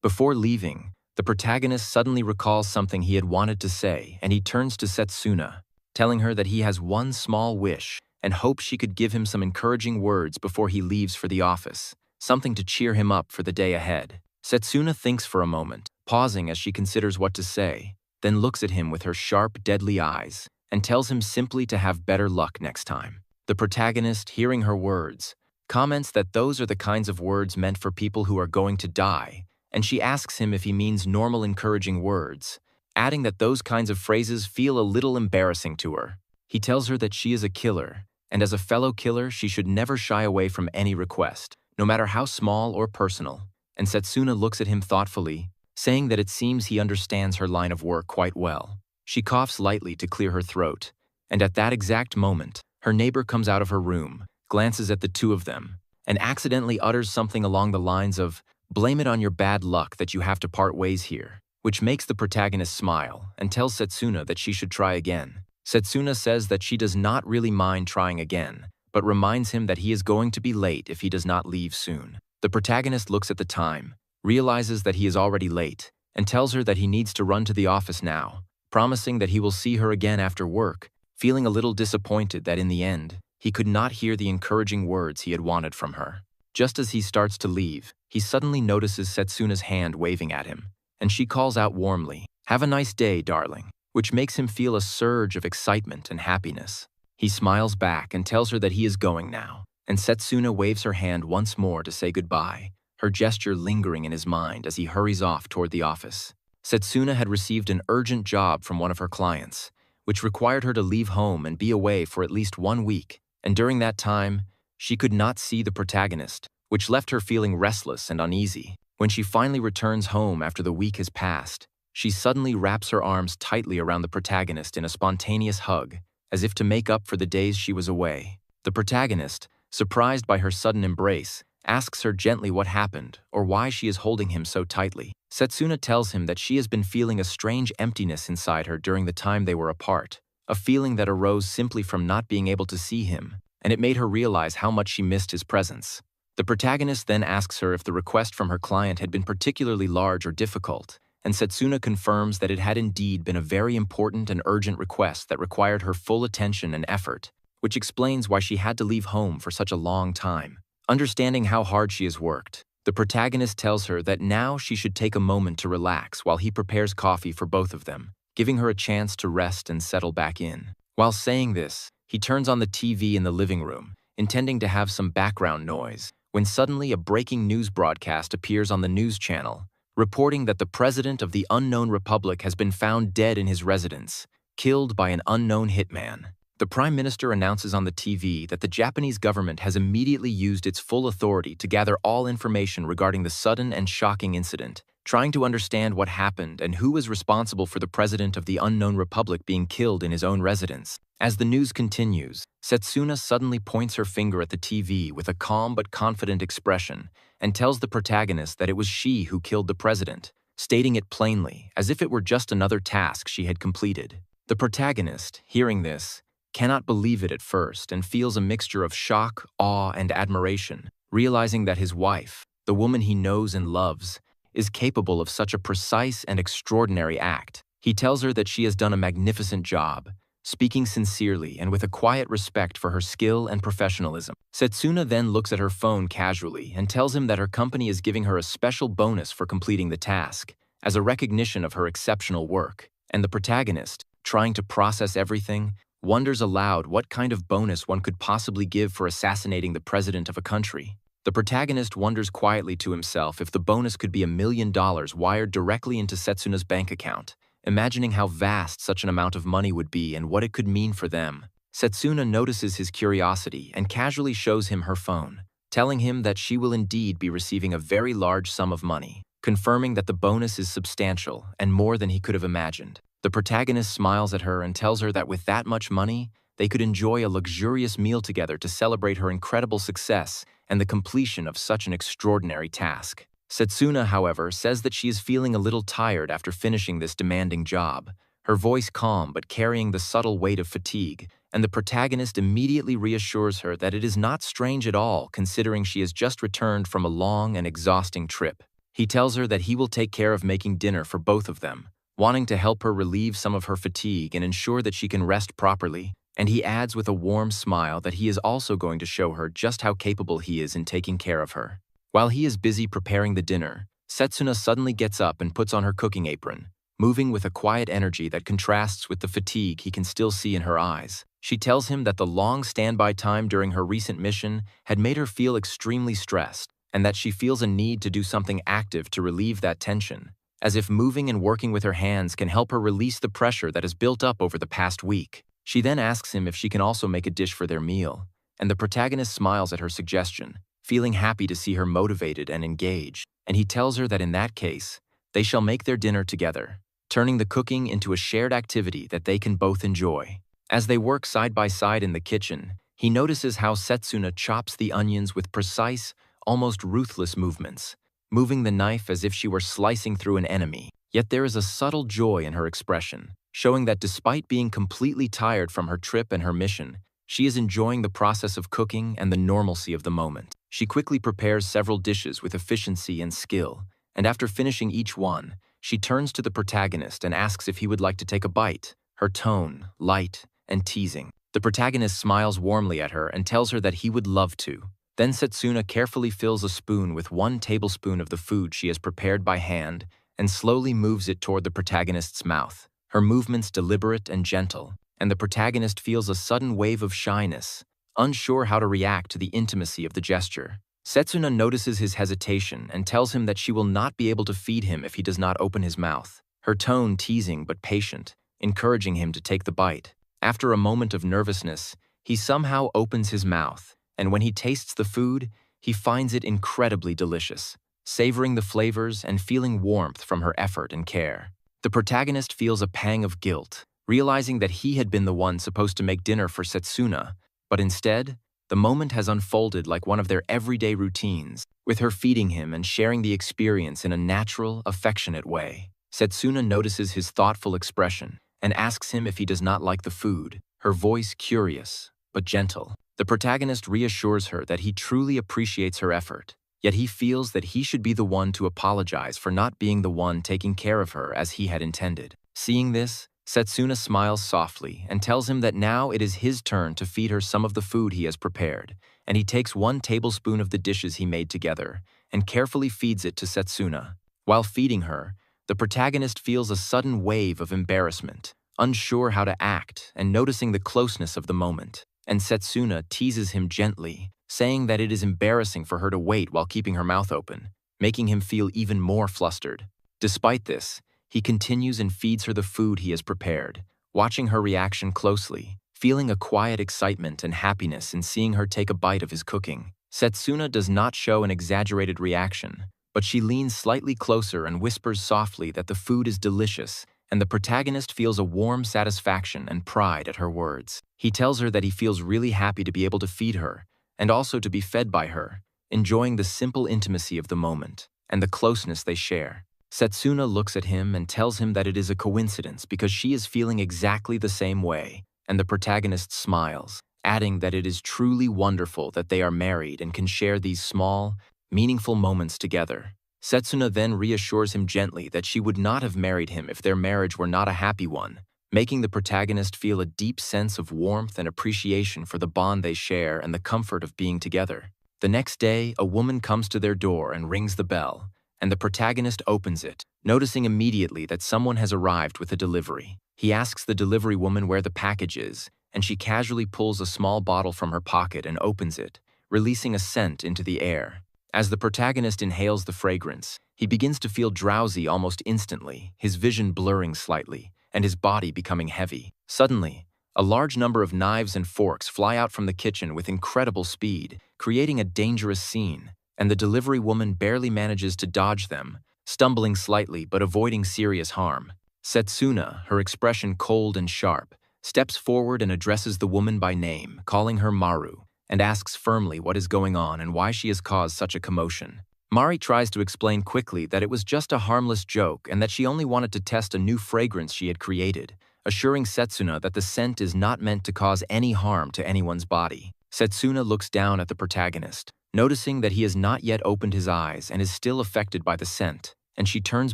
Before leaving, the protagonist suddenly recalls something he had wanted to say, and he turns to Setsuna, telling her that he has one small wish and hopes she could give him some encouraging words before he leaves for the office, something to cheer him up for the day ahead. Setsuna thinks for a moment, pausing as she considers what to say, then looks at him with her sharp, deadly eyes and tells him simply to have better luck next time. The protagonist, hearing her words, comments that those are the kinds of words meant for people who are going to die, and she asks him if he means normal encouraging words, adding that those kinds of phrases feel a little embarrassing to her. He tells her that she is a killer, and as a fellow killer she should never shy away from any request, no matter how small or personal, and Setsuna looks at him thoughtfully, saying that it seems he understands her line of work quite well. She coughs lightly to clear her throat, and at that exact moment, her neighbor comes out of her room, glances at the two of them, and accidentally utters something along the lines of, Blame it on your bad luck that you have to part ways here, which makes the protagonist smile and tells Setsuna that she should try again. Setsuna says that she does not really mind trying again, but reminds him that he is going to be late if he does not leave soon. The protagonist looks at the time, realizes that he is already late, and tells her that he needs to run to the office now, promising that he will see her again after work, feeling a little disappointed that in the end, he could not hear the encouraging words he had wanted from her. Just as he starts to leave, he suddenly notices Setsuna's hand waving at him, and she calls out warmly, "Have a nice day, darling," which makes him feel a surge of excitement and happiness. He smiles back and tells her that he is going now, and Setsuna waves her hand once more to say goodbye, her gesture lingering in his mind as he hurries off toward the office. Setsuna had received an urgent job from one of her clients, which required her to leave home and be away for at least 1 week, and during that time, she could not see the protagonist, which left her feeling restless and uneasy. When she finally returns home after the week has passed, she suddenly wraps her arms tightly around the protagonist in a spontaneous hug, as if to make up for the days she was away. The protagonist, surprised by her sudden embrace, asks her gently what happened or why she is holding him so tightly. Setsuna tells him that she has been feeling a strange emptiness inside her during the time they were apart, a feeling that arose simply from not being able to see him, and it made her realize how much she missed his presence. The protagonist then asks her if the request from her client had been particularly large or difficult, and Setsuna confirms that it had indeed been a very important and urgent request that required her full attention and effort, which explains why she had to leave home for such a long time. Understanding how hard she has worked, the protagonist tells her that now she should take a moment to relax while he prepares coffee for both of them, giving her a chance to rest and settle back in. While saying this, he turns on the TV in the living room, intending to have some background noise, when suddenly a breaking news broadcast appears on the news channel, reporting that the president of the unknown republic has been found dead in his residence, killed by an unknown hitman. The Prime Minister announces on the TV that the Japanese government has immediately used its full authority to gather all information regarding the sudden and shocking incident, trying to understand what happened and who was responsible for the president of the unknown republic being killed in his own residence. As the news continues, Setsuna suddenly points her finger at the TV with a calm but confident expression and tells the protagonist that it was she who killed the president, stating it plainly, as if it were just another task she had completed. The protagonist, hearing this, cannot believe it at first and feels a mixture of shock, awe, and admiration, realizing that his wife, the woman he knows and loves, is capable of such a precise and extraordinary act. He tells her that she has done a magnificent job, speaking sincerely and with a quiet respect for her skill and professionalism. Setsuna then looks at her phone casually and tells him that her company is giving her a special bonus for completing the task, as a recognition of her exceptional work. And the protagonist, trying to process everything, wonders aloud what kind of bonus one could possibly give for assassinating the president of a country. The protagonist wonders quietly to himself if the bonus could be $1 million wired directly into Setsuna's bank account, imagining how vast such an amount of money would be and what it could mean for them. Setsuna notices his curiosity and casually shows him her phone, telling him that she will indeed be receiving a very large sum of money, confirming that the bonus is substantial and more than he could have imagined. The protagonist smiles at her and tells her that with that much money, they could enjoy a luxurious meal together to celebrate her incredible success and the completion of such an extraordinary task. Setsuna, however, says that she is feeling a little tired after finishing this demanding job, her voice calm but carrying the subtle weight of fatigue, and the protagonist immediately reassures her that it is not strange at all considering she has just returned from a long and exhausting trip. He tells her that he will take care of making dinner for both of them, wanting to help her relieve some of her fatigue and ensure that she can rest properly, and he adds with a warm smile that he is also going to show her just how capable he is in taking care of her. While he is busy preparing the dinner, Setsuna suddenly gets up and puts on her cooking apron, moving with a quiet energy that contrasts with the fatigue he can still see in her eyes. She tells him that the long standby time during her recent mission had made her feel extremely stressed, and that she feels a need to do something active to relieve that tension, as if moving and working with her hands can help her release the pressure that has built up over the past week. She then asks him if she can also make a dish for their meal, and the protagonist smiles at her suggestion, feeling happy to see her motivated and engaged, and he tells her that in that case, they shall make their dinner together, turning the cooking into a shared activity that they can both enjoy. As they work side by side in the kitchen, he notices how Setsuna chops the onions with precise, almost ruthless movements, moving the knife as if she were slicing through an enemy. Yet there is a subtle joy in her expression, showing that despite being completely tired from her trip and her mission, she is enjoying the process of cooking and the normalcy of the moment. She quickly prepares several dishes with efficiency and skill, and after finishing each one, she turns to the protagonist and asks if he would like to take a bite, her tone light and teasing. The protagonist smiles warmly at her and tells her that he would love to. Then Setsuna carefully fills a spoon with 1 tablespoon of the food she has prepared by hand and slowly moves it toward the protagonist's mouth. Her movements deliberate and gentle, and the protagonist feels a sudden wave of shyness, unsure how to react to the intimacy of the gesture. Setsuna notices his hesitation and tells him that she will not be able to feed him if he does not open his mouth, her tone teasing but patient, encouraging him to take the bite. After a moment of nervousness, he somehow opens his mouth, and when he tastes the food, he finds it incredibly delicious, savoring the flavors and feeling warmth from her effort and care. The protagonist feels a pang of guilt, realizing that he had been the one supposed to make dinner for Setsuna, but instead, the moment has unfolded like one of their everyday routines, with her feeding him and sharing the experience in a natural, affectionate way. Setsuna notices his thoughtful expression and asks him if he does not like the food, her voice curious but gentle. The protagonist reassures her that he truly appreciates her effort, yet he feels that he should be the one to apologize for not being the one taking care of her as he had intended. Seeing this, Setsuna smiles softly and tells him that now it is his turn to feed her some of the food he has prepared, and he takes 1 tablespoon of the dishes he made together and carefully feeds it to Setsuna. While feeding her, the protagonist feels a sudden wave of embarrassment, unsure how to act and noticing the closeness of the moment. And Setsuna teases him gently, saying that it is embarrassing for her to wait while keeping her mouth open, making him feel even more flustered. Despite this, he continues and feeds her the food he has prepared, watching her reaction closely, feeling a quiet excitement and happiness in seeing her take a bite of his cooking. Setsuna does not show an exaggerated reaction, but she leans slightly closer and whispers softly that the food is delicious, and the protagonist feels a warm satisfaction and pride at her words. He tells her that he feels really happy to be able to feed her, and also to be fed by her, enjoying the simple intimacy of the moment and the closeness they share. Setsuna looks at him and tells him that it is a coincidence because she is feeling exactly the same way, and the protagonist smiles, adding that it is truly wonderful that they are married and can share these small, meaningful moments together. Setsuna then reassures him gently that she would not have married him if their marriage were not a happy one, making the protagonist feel a deep sense of warmth and appreciation for the bond they share and the comfort of being together. The next day, a woman comes to their door and rings the bell, and the protagonist opens it, noticing immediately that someone has arrived with a delivery. He asks the delivery woman where the package is, and she casually pulls a small bottle from her pocket and opens it, releasing a scent into the air. As the protagonist inhales the fragrance, he begins to feel drowsy almost instantly, his vision blurring slightly, and his body becoming heavy. Suddenly, a large number of knives and forks fly out from the kitchen with incredible speed, creating a dangerous scene, and the delivery woman barely manages to dodge them, stumbling slightly but avoiding serious harm. Setsuna, her expression cold and sharp, steps forward and addresses the woman by name, calling her Maru, and asks firmly what is going on and why she has caused such a commotion. Mari tries to explain quickly that it was just a harmless joke and that she only wanted to test a new fragrance she had created, assuring Setsuna that the scent is not meant to cause any harm to anyone's body. Setsuna looks down at the protagonist, noticing that he has not yet opened his eyes and is still affected by the scent, and she turns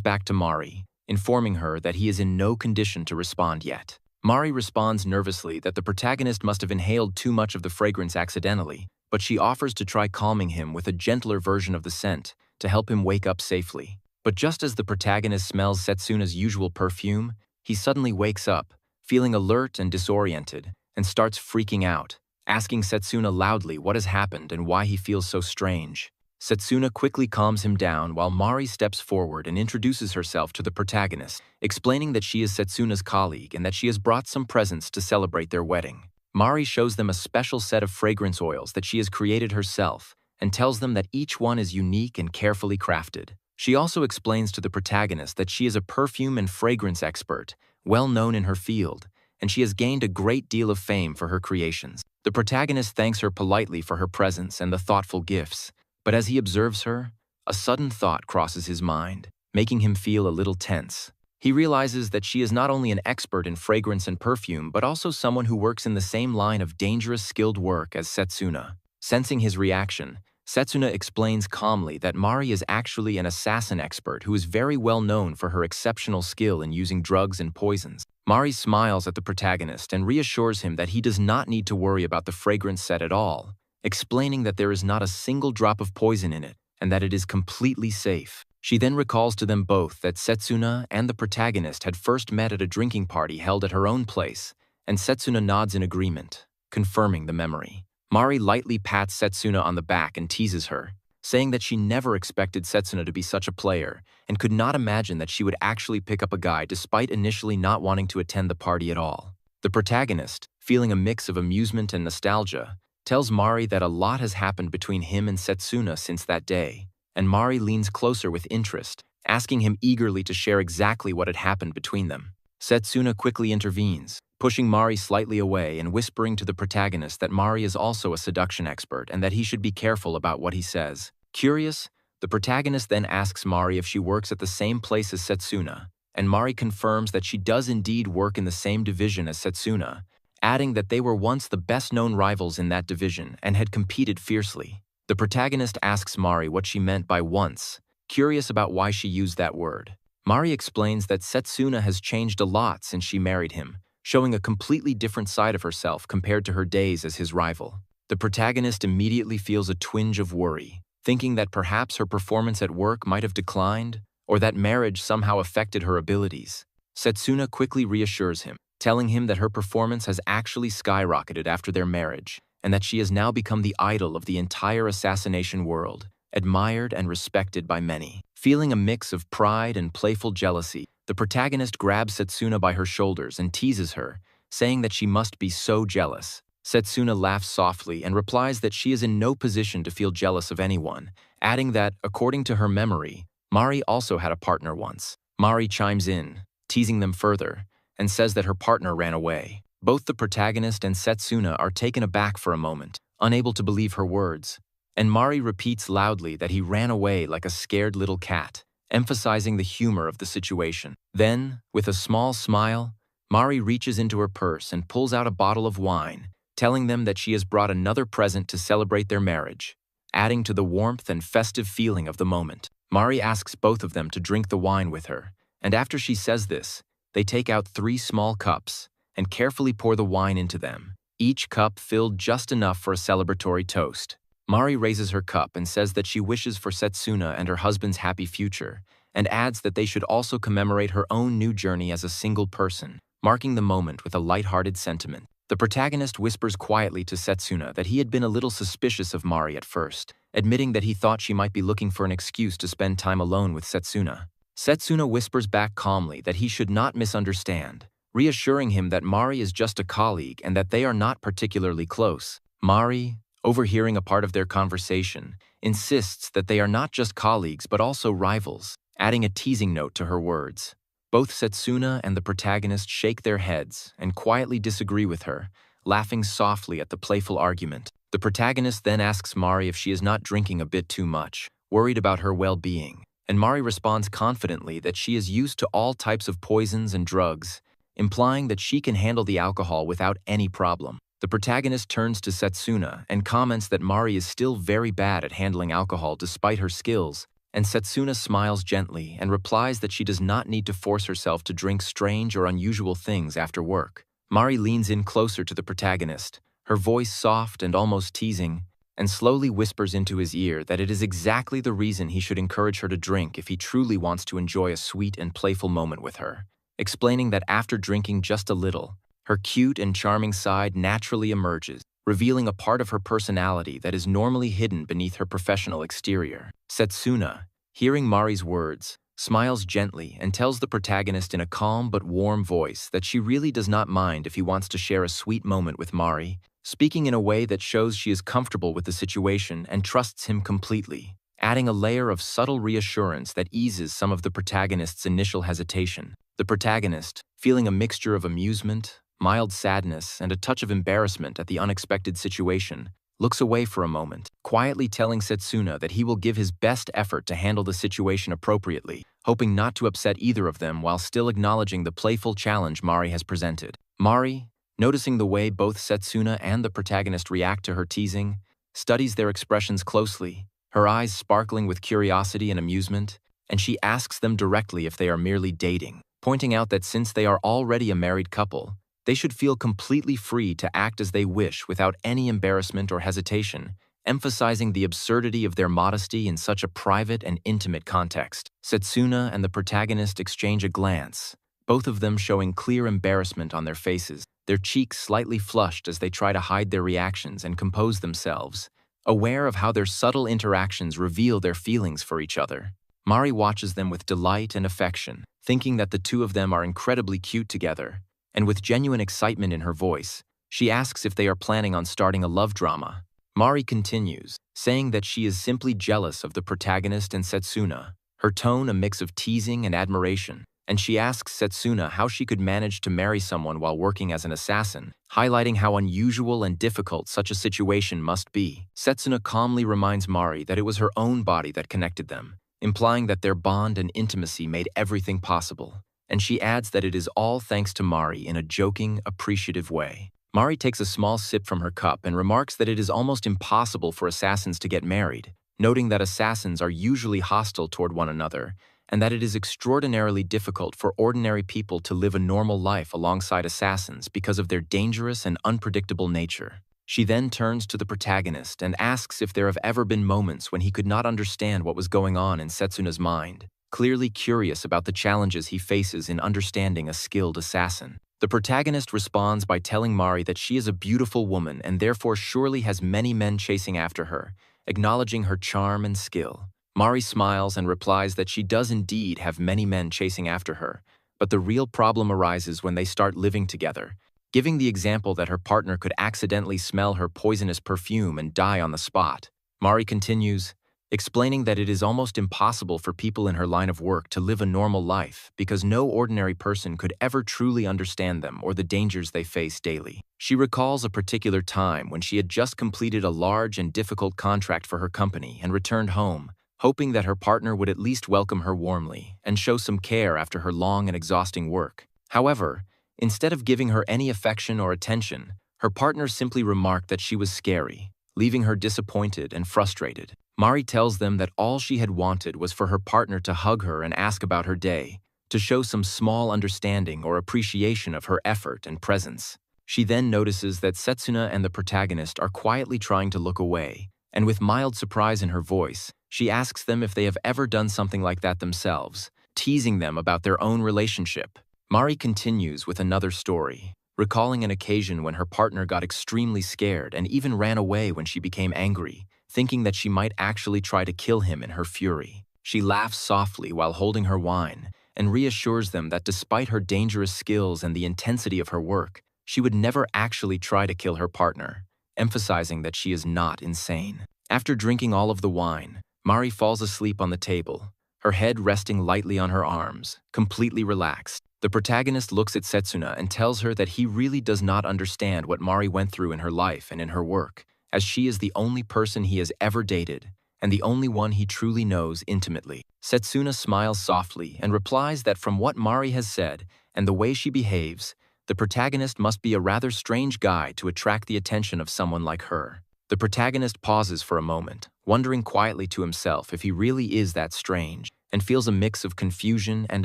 back to Mari, informing her that he is in no condition to respond yet. Mari responds nervously that the protagonist must have inhaled too much of the fragrance accidentally, but she offers to try calming him with a gentler version of the scent to help him wake up safely. But just as the protagonist smells Setsuna's usual perfume, he suddenly wakes up, feeling alert and disoriented, and starts freaking out, asking Setsuna loudly what has happened and why he feels so strange. Setsuna quickly calms him down while Mari steps forward and introduces herself to the protagonist, explaining that she is Setsuna's colleague and that she has brought some presents to celebrate their wedding. Mari shows them a special set of fragrance oils that she has created herself and tells them that each one is unique and carefully crafted. She also explains to the protagonist that she is a perfume and fragrance expert, well known in her field, and she has gained a great deal of fame for her creations. The protagonist thanks her politely for her presence and the thoughtful gifts, but as he observes her, A sudden thought crosses his mind, making him feel a little tense. He realizes that she is not only an expert in fragrance and perfume, but also someone who works in the same line of dangerous, skilled work as Setsuna. Sensing his reaction, Setsuna explains calmly that Mari is actually an assassin expert who is very well known for her exceptional skill in using drugs and poisons. Mari smiles at the protagonist and reassures him that he does not need to worry about the fragrance set at all, explaining that there is not a single drop of poison in it and that it is completely safe. She then recalls to them both that Setsuna and the protagonist had first met at a drinking party held at her own place, and Setsuna nods in agreement, confirming the memory. Mari lightly pats Setsuna on the back and teases her, saying that she never expected Setsuna to be such a player and could not imagine that she would actually pick up a guy despite initially not wanting to attend the party at all. The protagonist, feeling a mix of amusement and nostalgia, tells Mari that a lot has happened between him and Setsuna since that day, and Mari leans closer with interest, asking him eagerly to share exactly what had happened between them. Setsuna quickly intervenes, pushing Mari slightly away and whispering to the protagonist that Mari is also a seduction expert and that he should be careful about what he says. Curious, the protagonist then asks Mari if she works at the same place as Setsuna, and Mari confirms that she does indeed work in the same division as Setsuna, adding that they were once the best-known rivals in that division and had competed fiercely. The protagonist asks Mari what she meant by once, curious about why she used that word. Mari explains that Setsuna has changed a lot since she married him, showing a completely different side of herself compared to her days as his rival. The protagonist immediately feels a twinge of worry, thinking that perhaps her performance at work might have declined, or that marriage somehow affected her abilities. Setsuna quickly reassures him, telling him that her performance has actually skyrocketed after their marriage, and that she has now become the idol of the entire assassination world, admired and respected by many. Feeling a mix of pride and playful jealousy, the protagonist grabs Setsuna by her shoulders and teases her, saying that she must be so jealous. Setsuna laughs softly and replies that she is in no position to feel jealous of anyone, adding that, according to her memory, Mari also had a partner once. Mari chimes in, teasing them further, and says that her partner ran away. Both the protagonist and Setsuna are taken aback for a moment, unable to believe her words, and Mari repeats loudly that he ran away like a scared little cat, emphasizing the humor of the situation. Then, with a small smile, Mari reaches into her purse and pulls out a bottle of wine, telling them that she has brought another present to celebrate their marriage, adding to the warmth and festive feeling of the moment. Mari asks both of them to drink the wine with her, and after she says this, they take out 3 small cups and carefully pour the wine into them, each cup filled just enough for a celebratory toast. Mari raises her cup and says that she wishes for Setsuna and her husband's happy future, and adds that they should also commemorate her own new journey as a single person, marking the moment with a light-hearted sentiment. The protagonist whispers quietly to Setsuna that he had been a little suspicious of Mari at first, admitting that he thought she might be looking for an excuse to spend time alone with Setsuna. Setsuna whispers back calmly that he should not misunderstand, reassuring him that Mari is just a colleague and that they are not particularly close. Mari, overhearing a part of their conversation, insists that they are not just colleagues but also rivals, adding a teasing note to her words. Both Setsuna and the protagonist shake their heads and quietly disagree with her, laughing softly at the playful argument. The protagonist then asks Mari if she is not drinking a bit too much, worried about her well-being, and Mari responds confidently that she is used to all types of poisons and drugs, implying that she can handle the alcohol without any problem. The protagonist turns to Setsuna and comments that Mari is still very bad at handling alcohol despite her skills, and Setsuna smiles gently and replies that she does not need to force herself to drink strange or unusual things after work. Mari leans in closer to the protagonist, her voice soft and almost teasing, and slowly whispers into his ear that it is exactly the reason he should encourage her to drink if he truly wants to enjoy a sweet and playful moment with her, explaining that after drinking just a little, her cute and charming side naturally emerges, revealing a part of her personality that is normally hidden beneath her professional exterior. Setsuna, hearing Mari's words, smiles gently and tells the protagonist in a calm but warm voice that she really does not mind if he wants to share a sweet moment with Mari, speaking in a way that shows she is comfortable with the situation and trusts him completely, adding a layer of subtle reassurance that eases some of the protagonist's initial hesitation. The protagonist, feeling a mixture of amusement, mild sadness, and a touch of embarrassment at the unexpected situation, looks away for a moment, quietly telling Setsuna that he will give his best effort to handle the situation appropriately, hoping not to upset either of them while still acknowledging the playful challenge Mari has presented. Mari, noticing the way both Setsuna and the protagonist react to her teasing, studies their expressions closely, her eyes sparkling with curiosity and amusement, and she asks them directly if they are merely dating, pointing out that since they are already a married couple, they should feel completely free to act as they wish without any embarrassment or hesitation, emphasizing the absurdity of their modesty in such a private and intimate context. Setsuna and the protagonist exchange a glance, both of them showing clear embarrassment on their faces, their cheeks slightly flushed as they try to hide their reactions and compose themselves, aware of how their subtle interactions reveal their feelings for each other. Mari watches them with delight and affection, thinking that the two of them are incredibly cute together, and with genuine excitement in her voice, she asks if they are planning on starting a love drama. Mari continues, saying that she is simply jealous of the protagonist and Setsuna, her tone a mix of teasing and admiration, and she asks Setsuna how she could manage to marry someone while working as an assassin, highlighting how unusual and difficult such a situation must be. Setsuna calmly reminds Mari that it was her own body that connected them, implying that their bond and intimacy made everything possible, and she adds that it is all thanks to Mari in a joking, appreciative way. Mari takes a small sip from her cup and remarks that it is almost impossible for assassins to get married, noting that assassins are usually hostile toward one another, and that it is extraordinarily difficult for ordinary people to live a normal life alongside assassins because of their dangerous and unpredictable nature. She then turns to the protagonist and asks if there have ever been moments when he could not understand what was going on in Setsuna's mind, clearly curious about the challenges he faces in understanding a skilled assassin. The protagonist responds by telling Mari that she is a beautiful woman and therefore surely has many men chasing after her, acknowledging her charm and skill. Mari smiles and replies that she does indeed have many men chasing after her, but the real problem arises when they start living together, giving the example that her partner could accidentally smell her poisonous perfume and die on the spot. Mari continues, explaining that it is almost impossible for people in her line of work to live a normal life because no ordinary person could ever truly understand them or the dangers they face daily. She recalls a particular time when she had just completed a large and difficult contract for her company and returned home, hoping that her partner would at least welcome her warmly and show some care after her long and exhausting work. However, instead of giving her any affection or attention, her partner simply remarked that she was scary, leaving her disappointed and frustrated. Mari tells them that all she had wanted was for her partner to hug her and ask about her day, to show some small understanding or appreciation of her effort and presence. She then notices that Setsuna and the protagonist are quietly trying to look away, and with mild surprise in her voice, she asks them if they have ever done something like that themselves, teasing them about their own relationship. Mari continues with another story, recalling an occasion when her partner got extremely scared and even ran away when she became angry, thinking that she might actually try to kill him in her fury. She laughs softly while holding her wine and reassures them that despite her dangerous skills and the intensity of her work, she would never actually try to kill her partner, emphasizing that she is not insane. After drinking all of the wine, Mari falls asleep on the table, her head resting lightly on her arms, completely relaxed. The protagonist looks at Setsuna and tells her that he really does not understand what Mari went through in her life and in her work, as she is the only person he has ever dated, and the only one he truly knows intimately. Setsuna smiles softly and replies that from what Mari has said and the way she behaves, the protagonist must be a rather strange guy to attract the attention of someone like her. The protagonist pauses for a moment, wondering quietly to himself if he really is that strange, and feels a mix of confusion and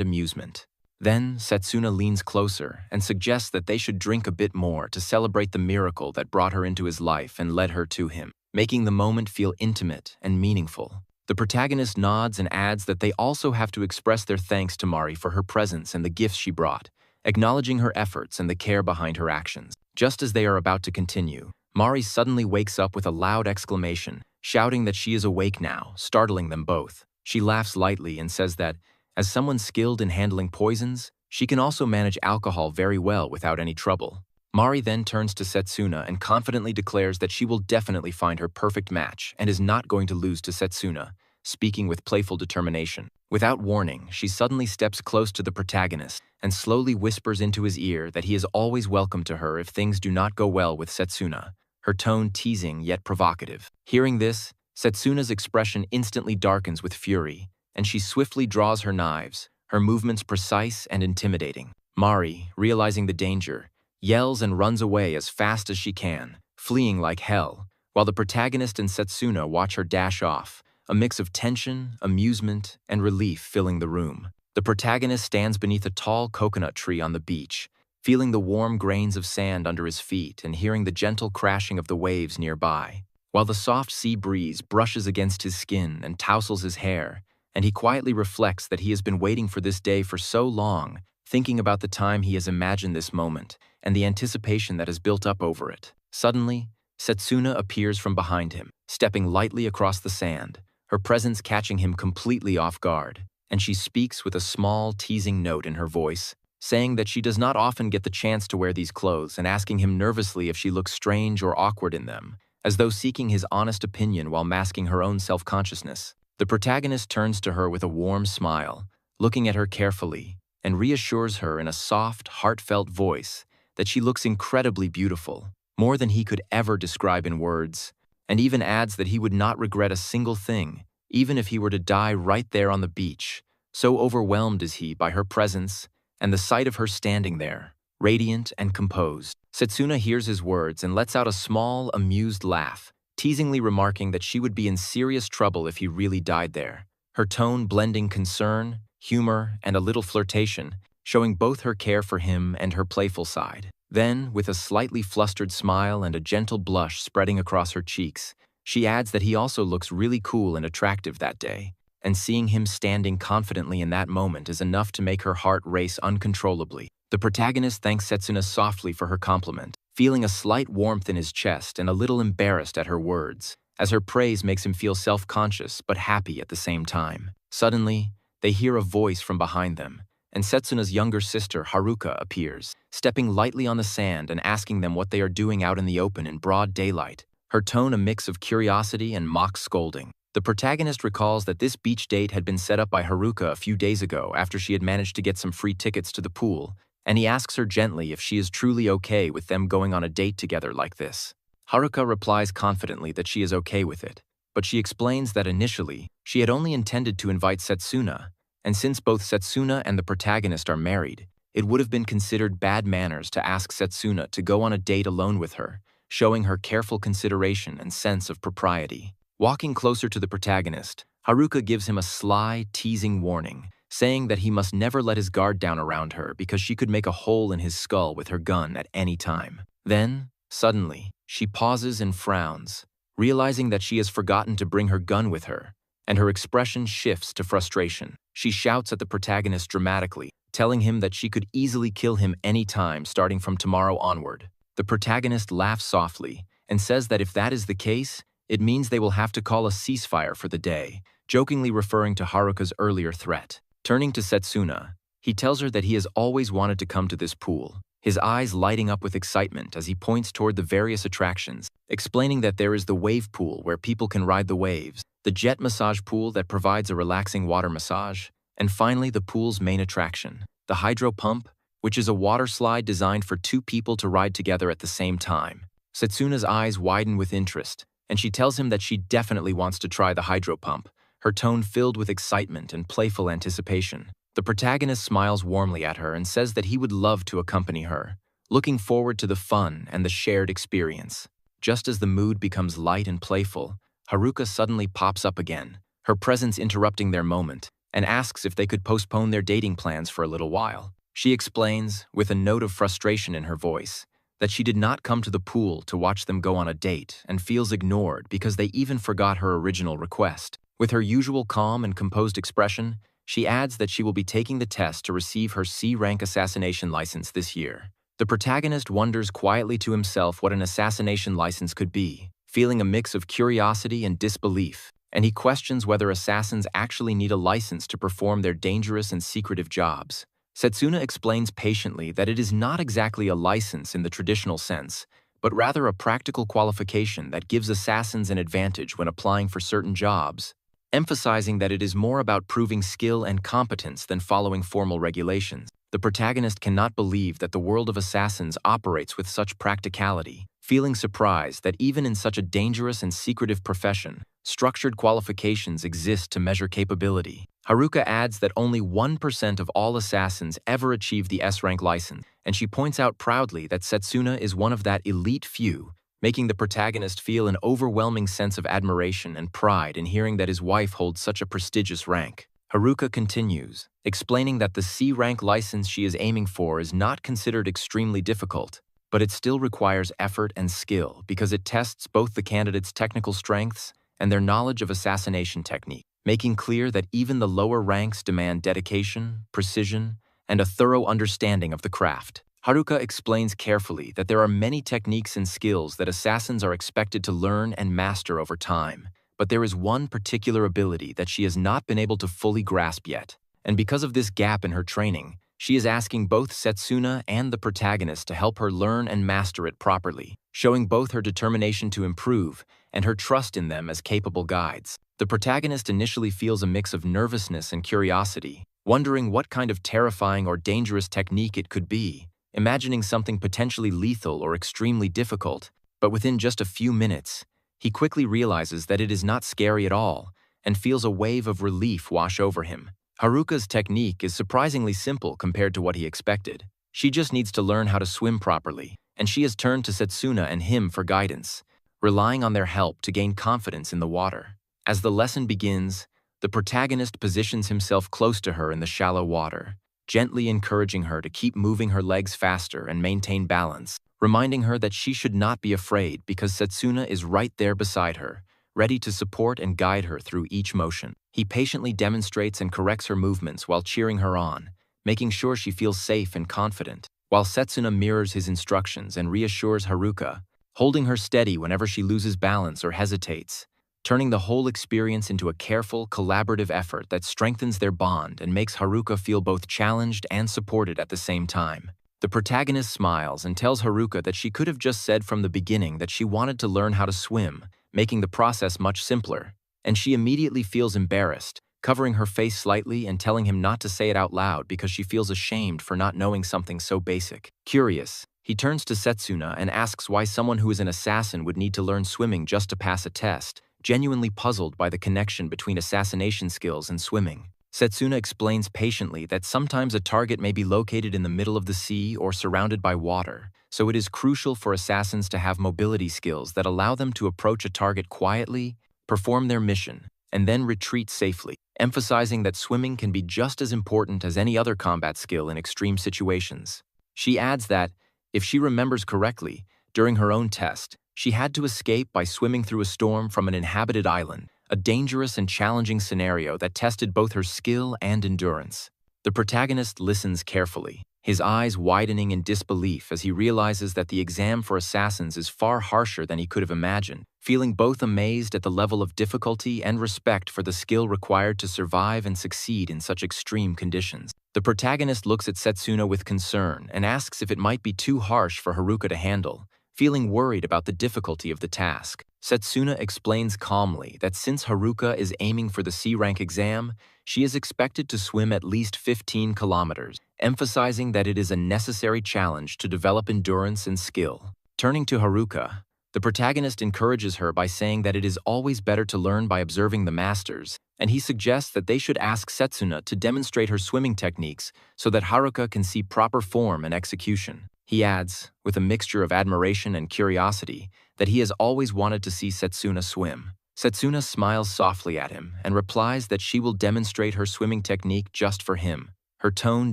amusement. Then, Setsuna leans closer and suggests that they should drink a bit more to celebrate the miracle that brought her into his life and led her to him, making the moment feel intimate and meaningful. The protagonist nods and adds that they also have to express their thanks to Mari for her presence and the gifts she brought, acknowledging her efforts and the care behind her actions. Just as they are about to continue, Mari suddenly wakes up with a loud exclamation, shouting that she is awake now, startling them both. She laughs lightly and says that, as someone skilled in handling poisons, she can also manage alcohol very well without any trouble. Mari then turns to Setsuna and confidently declares that she will definitely find her perfect match and is not going to lose to Setsuna, speaking with playful determination. Without warning, she suddenly steps close to the protagonist and slowly whispers into his ear that he is always welcome to her if things do not go well with Setsuna, her tone teasing yet provocative. Hearing this, Setsuna's expression instantly darkens with fury, and she swiftly draws her knives, her movements precise and intimidating. Mari, realizing the danger, yells and runs away as fast as she can, fleeing like hell, while the protagonist and Setsuna watch her dash off, a mix of tension, amusement, and relief filling the room. The protagonist stands beneath a tall coconut tree on the beach, feeling the warm grains of sand under his feet and hearing the gentle crashing of the waves nearby, while the soft sea breeze brushes against his skin and tousles his hair, and he quietly reflects that he has been waiting for this day for so long, thinking about the time he has imagined this moment and the anticipation that has built up over it. Suddenly, Setsuna appears from behind him, stepping lightly across the sand, her presence catching him completely off guard, and she speaks with a small, teasing note in her voice, saying that she does not often get the chance to wear these clothes and asking him nervously if she looks strange or awkward in them, as though seeking his honest opinion while masking her own self-consciousness. The protagonist turns to her with a warm smile, looking at her carefully, and reassures her in a soft, heartfelt voice that she looks incredibly beautiful, more than he could ever describe in words, and even adds that he would not regret a single thing, even if he were to die right there on the beach. So overwhelmed is he by her presence and the sight of her standing there, radiant and composed. Setsuna hears his words and lets out a small, amused laugh, teasingly remarking that she would be in serious trouble if he really died there, her tone blending concern, humor, and a little flirtation, showing both her care for him and her playful side. Then, with a slightly flustered smile and a gentle blush spreading across her cheeks, she adds that he also looks really cool and attractive that day, and seeing him standing confidently in that moment is enough to make her heart race uncontrollably. The protagonist thanks Setsuna softly for her compliment, feeling a slight warmth in his chest and a little embarrassed at her words, as her praise makes him feel self-conscious but happy at the same time. Suddenly, they hear a voice from behind them, and Setsuna's younger sister, Haruka, appears, stepping lightly on the sand and asking them what they are doing out in the open in broad daylight, her tone a mix of curiosity and mock scolding. The protagonist recalls that this beach date had been set up by Haruka a few days ago after she had managed to get some free tickets to the pool, and he asks her gently if she is truly okay with them going on a date together like this. Haruka replies confidently that she is okay with it, but she explains that initially, she had only intended to invite Setsuna, and since both Setsuna and the protagonist are married, it would have been considered bad manners to ask Setsuna to go on a date alone with her, showing her careful consideration and sense of propriety. Walking closer to the protagonist, Haruka gives him a sly, teasing warning, saying that he must never let his guard down around her because she could make a hole in his skull with her gun at any time. Then, suddenly, she pauses and frowns, realizing that she has forgotten to bring her gun with her, and her expression shifts to frustration. She shouts at the protagonist dramatically, telling him that she could easily kill him any time starting from tomorrow onward. The protagonist laughs softly and says that if that is the case, it means they will have to call a ceasefire for the day, jokingly referring to Haruka's earlier threat. Turning to Setsuna, he tells her that he has always wanted to come to this pool, his eyes lighting up with excitement as he points toward the various attractions, explaining that there is the wave pool where people can ride the waves, the jet massage pool that provides a relaxing water massage, and finally the pool's main attraction, the hydro pump, which is a water slide designed for two people to ride together at the same time. Setsuna's eyes widen with interest, and she tells him that she definitely wants to try the hydro pump, her tone filled with excitement and playful anticipation. The protagonist smiles warmly at her and says that he would love to accompany her, looking forward to the fun and the shared experience. Just as the mood becomes light and playful, Haruka suddenly pops up again, her presence interrupting their moment, and asks if they could postpone their dating plans for a little while. She explains, with a note of frustration in her voice, that she did not come to the pool to watch them go on a date and feels ignored because they even forgot her original request. With her usual calm and composed expression, she adds that she will be taking the test to receive her C-rank assassination license this year. The protagonist wonders quietly to himself what an assassination license could be, feeling a mix of curiosity and disbelief, and he questions whether assassins actually need a license to perform their dangerous and secretive jobs. Setsuna explains patiently that it is not exactly a license in the traditional sense, but rather a practical qualification that gives assassins an advantage when applying for certain jobs, emphasizing that it is more about proving skill and competence than following formal regulations. The protagonist cannot believe that the world of assassins operates with such practicality, feeling surprised that even in such a dangerous and secretive profession, structured qualifications exist to measure capability. Haruka adds that only 1% of all assassins ever achieve the S-rank license, and she points out proudly that Setsuna is one of that elite few, making the protagonist feel an overwhelming sense of admiration and pride in hearing that his wife holds such a prestigious rank. Haruka continues, explaining that the C-rank license she is aiming for is not considered extremely difficult, but it still requires effort and skill because it tests both the candidates' technical strengths and their knowledge of assassination technique, making clear that even the lower ranks demand dedication, precision, and a thorough understanding of the craft. Haruka explains carefully that there are many techniques and skills that assassins are expected to learn and master over time, but there is one particular ability that she has not been able to fully grasp yet. And because of this gap in her training, she is asking both Setsuna and the protagonist to help her learn and master it properly, showing both her determination to improve and her trust in them as capable guides. The protagonist initially feels a mix of nervousness and curiosity, wondering what kind of terrifying or dangerous technique it could be, imagining something potentially lethal or extremely difficult, but within just a few minutes, he quickly realizes that it is not scary at all and feels a wave of relief wash over him. Haruka's technique is surprisingly simple compared to what he expected. She just needs to learn how to swim properly, and she has turned to Setsuna and him for guidance, relying on their help to gain confidence in the water. As the lesson begins, the protagonist positions himself close to her in the shallow water, gently encouraging her to keep moving her legs faster and maintain balance, reminding her that she should not be afraid because Setsuna is right there beside her, ready to support and guide her through each motion. He patiently demonstrates and corrects her movements while cheering her on, making sure she feels safe and confident, while Setsuna mirrors his instructions and reassures Haruka, holding her steady whenever she loses balance or hesitates, turning the whole experience into a careful, collaborative effort that strengthens their bond and makes Haruka feel both challenged and supported at the same time. The protagonist smiles and tells Haruka that she could have just said from the beginning that she wanted to learn how to swim, making the process much simpler, and she immediately feels embarrassed, covering her face slightly and telling him not to say it out loud because she feels ashamed for not knowing something so basic. Curious, he turns to Setsuna and asks why someone who is an assassin would need to learn swimming just to pass a test, genuinely puzzled by the connection between assassination skills and swimming. Setsuna explains patiently that sometimes a target may be located in the middle of the sea or surrounded by water, so it is crucial for assassins to have mobility skills that allow them to approach a target quietly, perform their mission, and then retreat safely, emphasizing that swimming can be just as important as any other combat skill in extreme situations. She adds that, if she remembers correctly, during her own test, she had to escape by swimming through a storm from an inhabited island, a dangerous and challenging scenario that tested both her skill and endurance. The protagonist listens carefully, his eyes widening in disbelief as he realizes that the exam for assassins is far harsher than he could have imagined, feeling both amazed at the level of difficulty and respect for the skill required to survive and succeed in such extreme conditions. The protagonist looks at Setsuna with concern and asks if it might be too harsh for Haruka to handle, feeling worried about the difficulty of the task. Setsuna explains calmly that since Haruka is aiming for the C-rank exam, she is expected to swim at least 15 kilometers, emphasizing that it is a necessary challenge to develop endurance and skill. Turning to Haruka, the protagonist encourages her by saying that it is always better to learn by observing the masters, and he suggests that they should ask Setsuna to demonstrate her swimming techniques so that Haruka can see proper form and execution. He adds, with a mixture of admiration and curiosity, that he has always wanted to see Setsuna swim. Setsuna smiles softly at him and replies that she will demonstrate her swimming technique just for him, her tone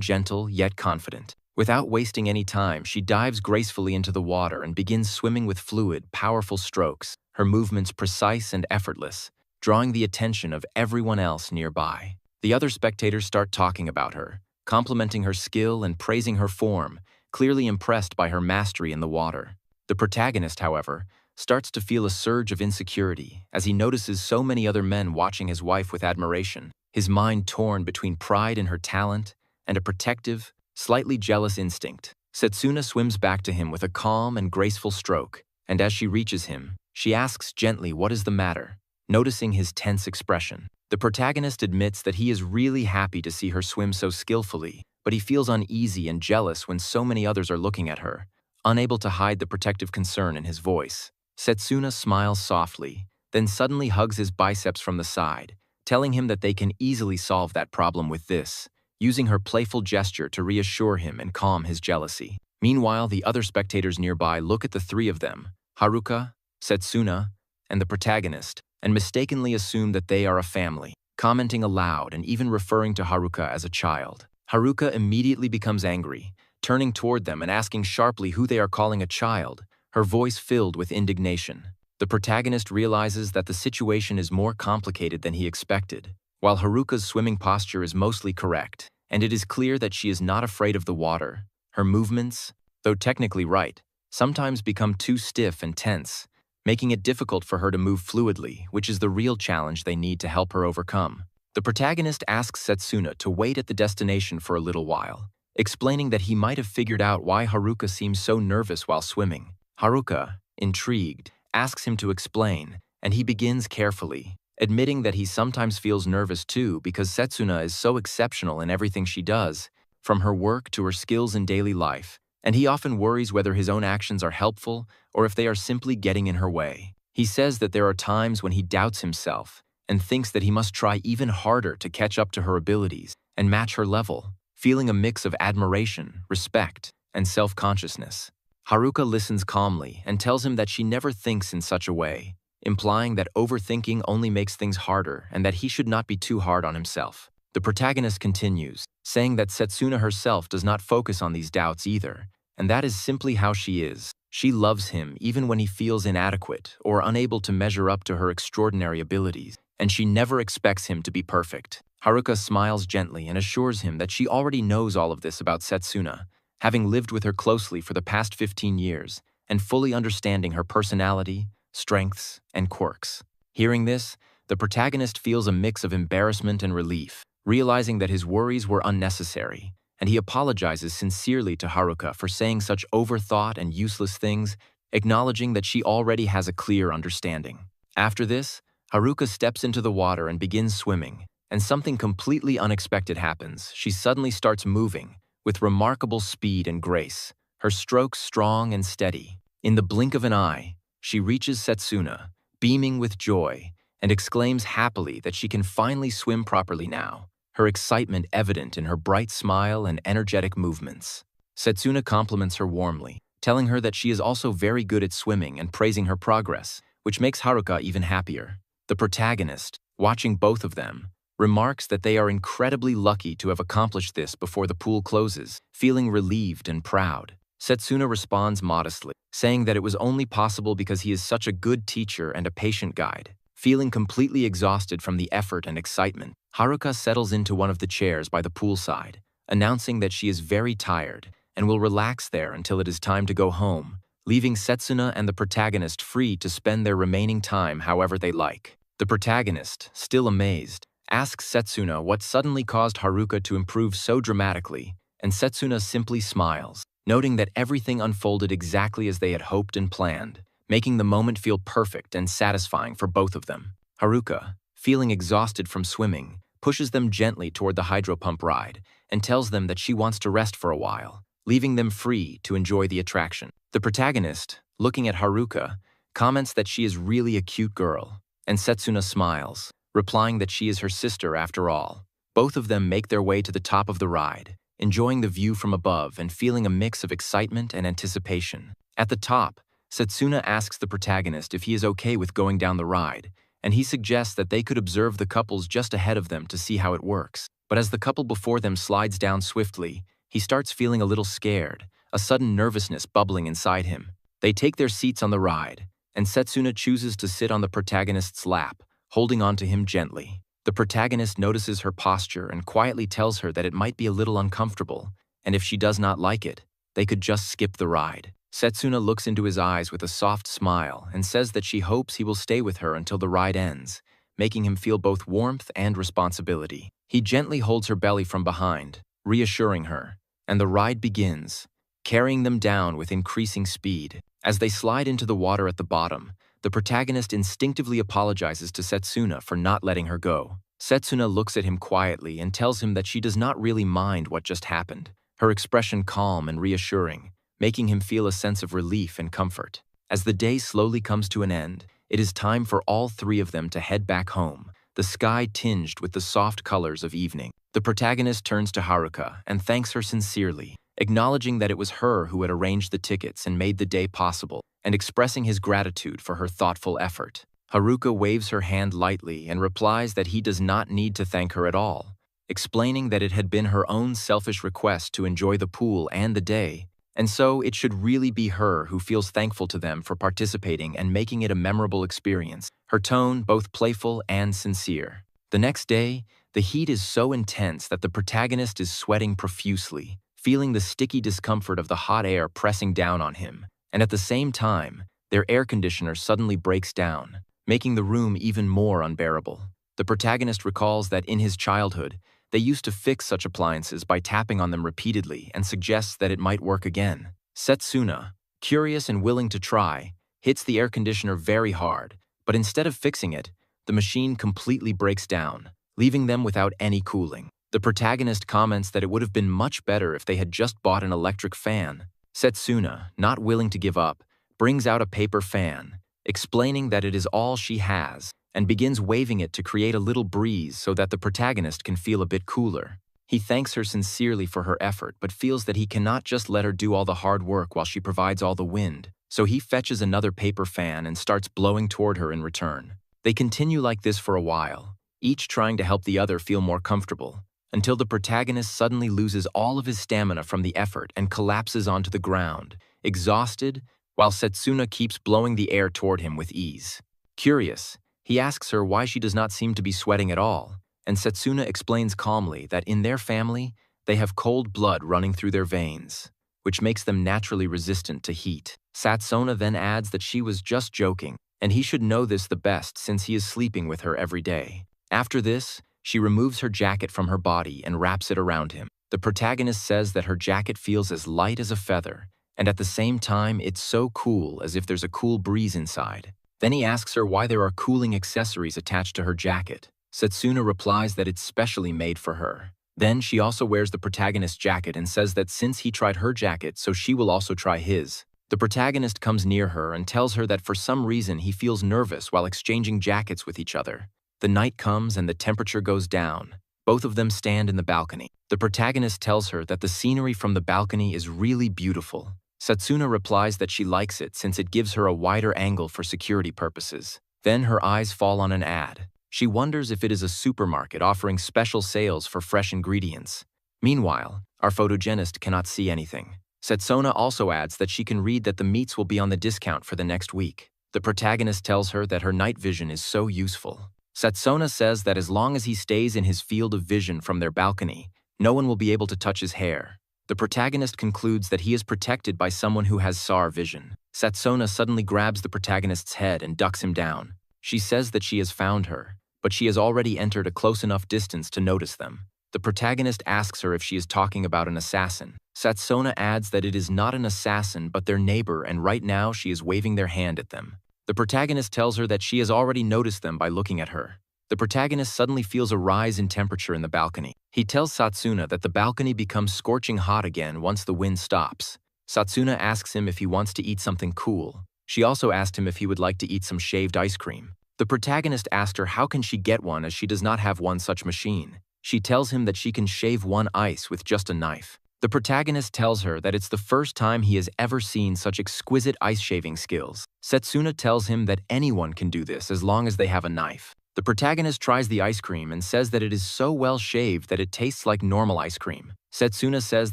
gentle yet confident. Without wasting any time, she dives gracefully into the water and begins swimming with fluid, powerful strokes, her movements precise and effortless, drawing the attention of everyone else nearby. The other spectators start talking about her, complimenting her skill and praising her form, clearly impressed by her mastery in the water. The protagonist, however, starts to feel a surge of insecurity as he notices so many other men watching his wife with admiration, his mind torn between pride in her talent and a protective, slightly jealous instinct. Setsuna swims back to him with a calm and graceful stroke, and as she reaches him, she asks gently what is the matter, noticing his tense expression. The protagonist admits that he is really happy to see her swim so skillfully, but he feels uneasy and jealous when so many others are looking at her, unable to hide the protective concern in his voice. Setsuna smiles softly, then suddenly hugs his biceps from the side, telling him that they can easily solve that problem with this, using her playful gesture to reassure him and calm his jealousy. Meanwhile, the other spectators nearby look at the three of them, Haruka, Setsuna, and the protagonist, and mistakenly assume that they are a family, commenting aloud and even referring to Haruka as a child. Haruka immediately becomes angry, turning toward them and asking sharply who they are calling a child, her voice filled with indignation. The protagonist realizes that the situation is more complicated than he expected. While Haruka's swimming posture is mostly correct, and it is clear that she is not afraid of the water, her movements, though technically right, sometimes become too stiff and tense, making it difficult for her to move fluidly, which is the real challenge they need to help her overcome. The protagonist asks Setsuna to wait at the destination for a little while, explaining that he might have figured out why Haruka seems so nervous while swimming. Haruka, intrigued, asks him to explain, and he begins carefully, admitting that he sometimes feels nervous too because Setsuna is so exceptional in everything she does, from her work to her skills in daily life, and he often worries whether his own actions are helpful or if they are simply getting in her way. He says that there are times when he doubts himself and thinks that he must try even harder to catch up to her abilities and match her level, feeling a mix of admiration, respect, and self-consciousness. Haruka listens calmly and tells him that she never thinks in such a way, implying that overthinking only makes things harder and that he should not be too hard on himself. The protagonist continues, saying that Setsuna herself does not focus on these doubts either, and that is simply how she is. She loves him even when he feels inadequate or unable to measure up to her extraordinary abilities, and she never expects him to be perfect. Haruka smiles gently and assures him that she already knows all of this about Setsuna, having lived with her closely for the past 15 years and fully understanding her personality, strengths, and quirks. Hearing this, the protagonist feels a mix of embarrassment and relief, realizing that his worries were unnecessary, and he apologizes sincerely to Haruka for saying such overthought and useless things, acknowledging that she already has a clear understanding. After this, Haruka steps into the water and begins swimming, and something completely unexpected happens. She suddenly starts moving, with remarkable speed and grace, her strokes strong and steady. In the blink of an eye, she reaches Setsuna, beaming with joy, and exclaims happily that she can finally swim properly now, her excitement evident in her bright smile and energetic movements. Setsuna compliments her warmly, telling her that she is also very good at swimming and praising her progress, which makes Haruka even happier. The protagonist, watching both of them, remarks that they are incredibly lucky to have accomplished this before the pool closes, feeling relieved and proud. Setsuna responds modestly, saying that it was only possible because he is such a good teacher and a patient guide. Feeling completely exhausted from the effort and excitement, Haruka settles into one of the chairs by the poolside, announcing that she is very tired and will relax there until it is time to go home, leaving Setsuna and the protagonist free to spend their remaining time however they like. The protagonist, still amazed, asks Setsuna what suddenly caused Haruka to improve so dramatically, and Setsuna simply smiles, noting that everything unfolded exactly as they had hoped and planned, making the moment feel perfect and satisfying for both of them. Haruka, feeling exhausted from swimming, pushes them gently toward the hydropump ride and tells them that she wants to rest for a while, leaving them free to enjoy the attraction. The protagonist, looking at Haruka, comments that she is really a cute girl, and Setsuna smiles, replying that she is her sister after all. Both of them make their way to the top of the ride, enjoying the view from above and feeling a mix of excitement and anticipation. At the top, Setsuna asks the protagonist if he is okay with going down the ride, and he suggests that they could observe the couples just ahead of them to see how it works. But as the couple before them slides down swiftly, he starts feeling a little scared, a sudden nervousness bubbling inside him. They take their seats on the ride, and Setsuna chooses to sit on the protagonist's lap, holding on to him gently. The protagonist notices her posture and quietly tells her that it might be a little uncomfortable, and if she does not like it, they could just skip the ride. Setsuna looks into his eyes with a soft smile and says that she hopes he will stay with her until the ride ends, making him feel both warmth and responsibility. He gently holds her belly from behind, reassuring her, and the ride begins, carrying them down with increasing speed. As they slide into the water at the bottom, the protagonist instinctively apologizes to Setsuna for not letting her go. Setsuna looks at him quietly and tells him that she does not really mind what just happened, her expression calm and reassuring, making him feel a sense of relief and comfort. As the day slowly comes to an end, it is time for all three of them to head back home, the sky tinged with the soft colors of evening. The protagonist turns to Haruka and thanks her sincerely, acknowledging that it was her who had arranged the tickets and made the day possible, and expressing his gratitude for her thoughtful effort. Haruka waves her hand lightly and replies that he does not need to thank her at all, explaining that it had been her own selfish request to enjoy the pool and the day, and so it should really be her who feels thankful to them for participating and making it a memorable experience, her tone both playful and sincere. The next day, the heat is so intense that the protagonist is sweating profusely, feeling the sticky discomfort of the hot air pressing down on him, and at the same time, their air conditioner suddenly breaks down, making the room even more unbearable. The protagonist recalls that in his childhood, they used to fix such appliances by tapping on them repeatedly and suggests that it might work again. Setsuna, curious and willing to try, hits the air conditioner very hard, but instead of fixing it, the machine completely breaks down, leaving them without any cooling. The protagonist comments that it would have been much better if they had just bought an electric fan. Setsuna, not willing to give up, brings out a paper fan, explaining that it is all she has, and begins waving it to create a little breeze so that the protagonist can feel a bit cooler. He thanks her sincerely for her effort, but feels that he cannot just let her do all the hard work while she provides all the wind, so he fetches another paper fan and starts blowing toward her in return. They continue like this for a while, each trying to help the other feel more comfortable, until the protagonist suddenly loses all of his stamina from the effort and collapses onto the ground, exhausted, while Setsuna keeps blowing the air toward him with ease. Curious, he asks her why she does not seem to be sweating at all, and Setsuna explains calmly that in their family, they have cold blood running through their veins, which makes them naturally resistant to heat. Setsuna then adds that she was just joking, and he should know this the best since he is sleeping with her every day. After this, she removes her jacket from her body and wraps it around him. The protagonist says that her jacket feels as light as a feather, and at the same time it's so cool as if there's a cool breeze inside. Then he asks her why there are cooling accessories attached to her jacket. Setsuna replies that it's specially made for her. Then she also wears the protagonist's jacket and says that since he tried her jacket, so she will also try his. The protagonist comes near her and tells her that for some reason he feels nervous while exchanging jackets with each other. The night comes and the temperature goes down. Both of them stand in the balcony. The protagonist tells her that the scenery from the balcony is really beautiful. Setsuna replies that she likes it since it gives her a wider angle for security purposes. Then her eyes fall on an ad. She wonders if it is a supermarket offering special sales for fresh ingredients. Meanwhile, our photogenist cannot see anything. Setsuna also adds that she can read that the meats will be on the discount for the next week. The protagonist tells her that her night vision is so useful. Setsuna says that as long as he stays in his field of vision from their balcony, no one will be able to touch his hair. The protagonist concludes that he is protected by someone who has SAR vision. Setsuna suddenly grabs the protagonist's head and ducks him down. She says that she has found her, but she has already entered a close enough distance to notice them. The protagonist asks her if she is talking about an assassin. Setsuna adds that it is not an assassin but their neighbor, and right now she is waving their hand at them. The protagonist tells her that she has already noticed them by looking at her. The protagonist suddenly feels a rise in temperature in the balcony. He tells Setsuna that the balcony becomes scorching hot again once the wind stops. Setsuna asks him if he wants to eat something cool. She also asked him if he would like to eat some shaved ice cream. The protagonist asked her how can she get one as she does not have one such machine. She tells him that she can shave one ice with just a knife. The protagonist tells her that it's the first time he has ever seen such exquisite ice shaving skills. Setsuna tells him that anyone can do this as long as they have a knife. The protagonist tries the ice cream and says that it is so well shaved that it tastes like normal ice cream. Setsuna says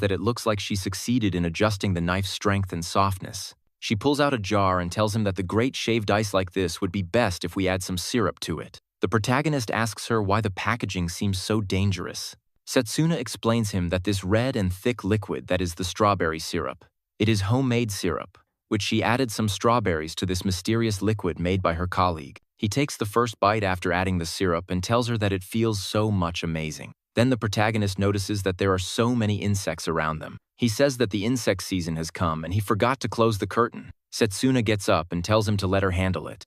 that it looks like she succeeded in adjusting the knife's strength and softness. She pulls out a jar and tells him that the great shaved ice like this would be best if we add some syrup to it. The protagonist asks her why the packaging seems so dangerous. Setsuna explains him that this red and thick liquid that is the strawberry syrup. It is homemade syrup, which she added some strawberries to this mysterious liquid made by her colleague. He takes the first bite after adding the syrup and tells her that it feels so much amazing. Then the protagonist notices that there are so many insects around them. He says that the insect season has come and he forgot to close the curtain. Setsuna gets up and tells him to let her handle it.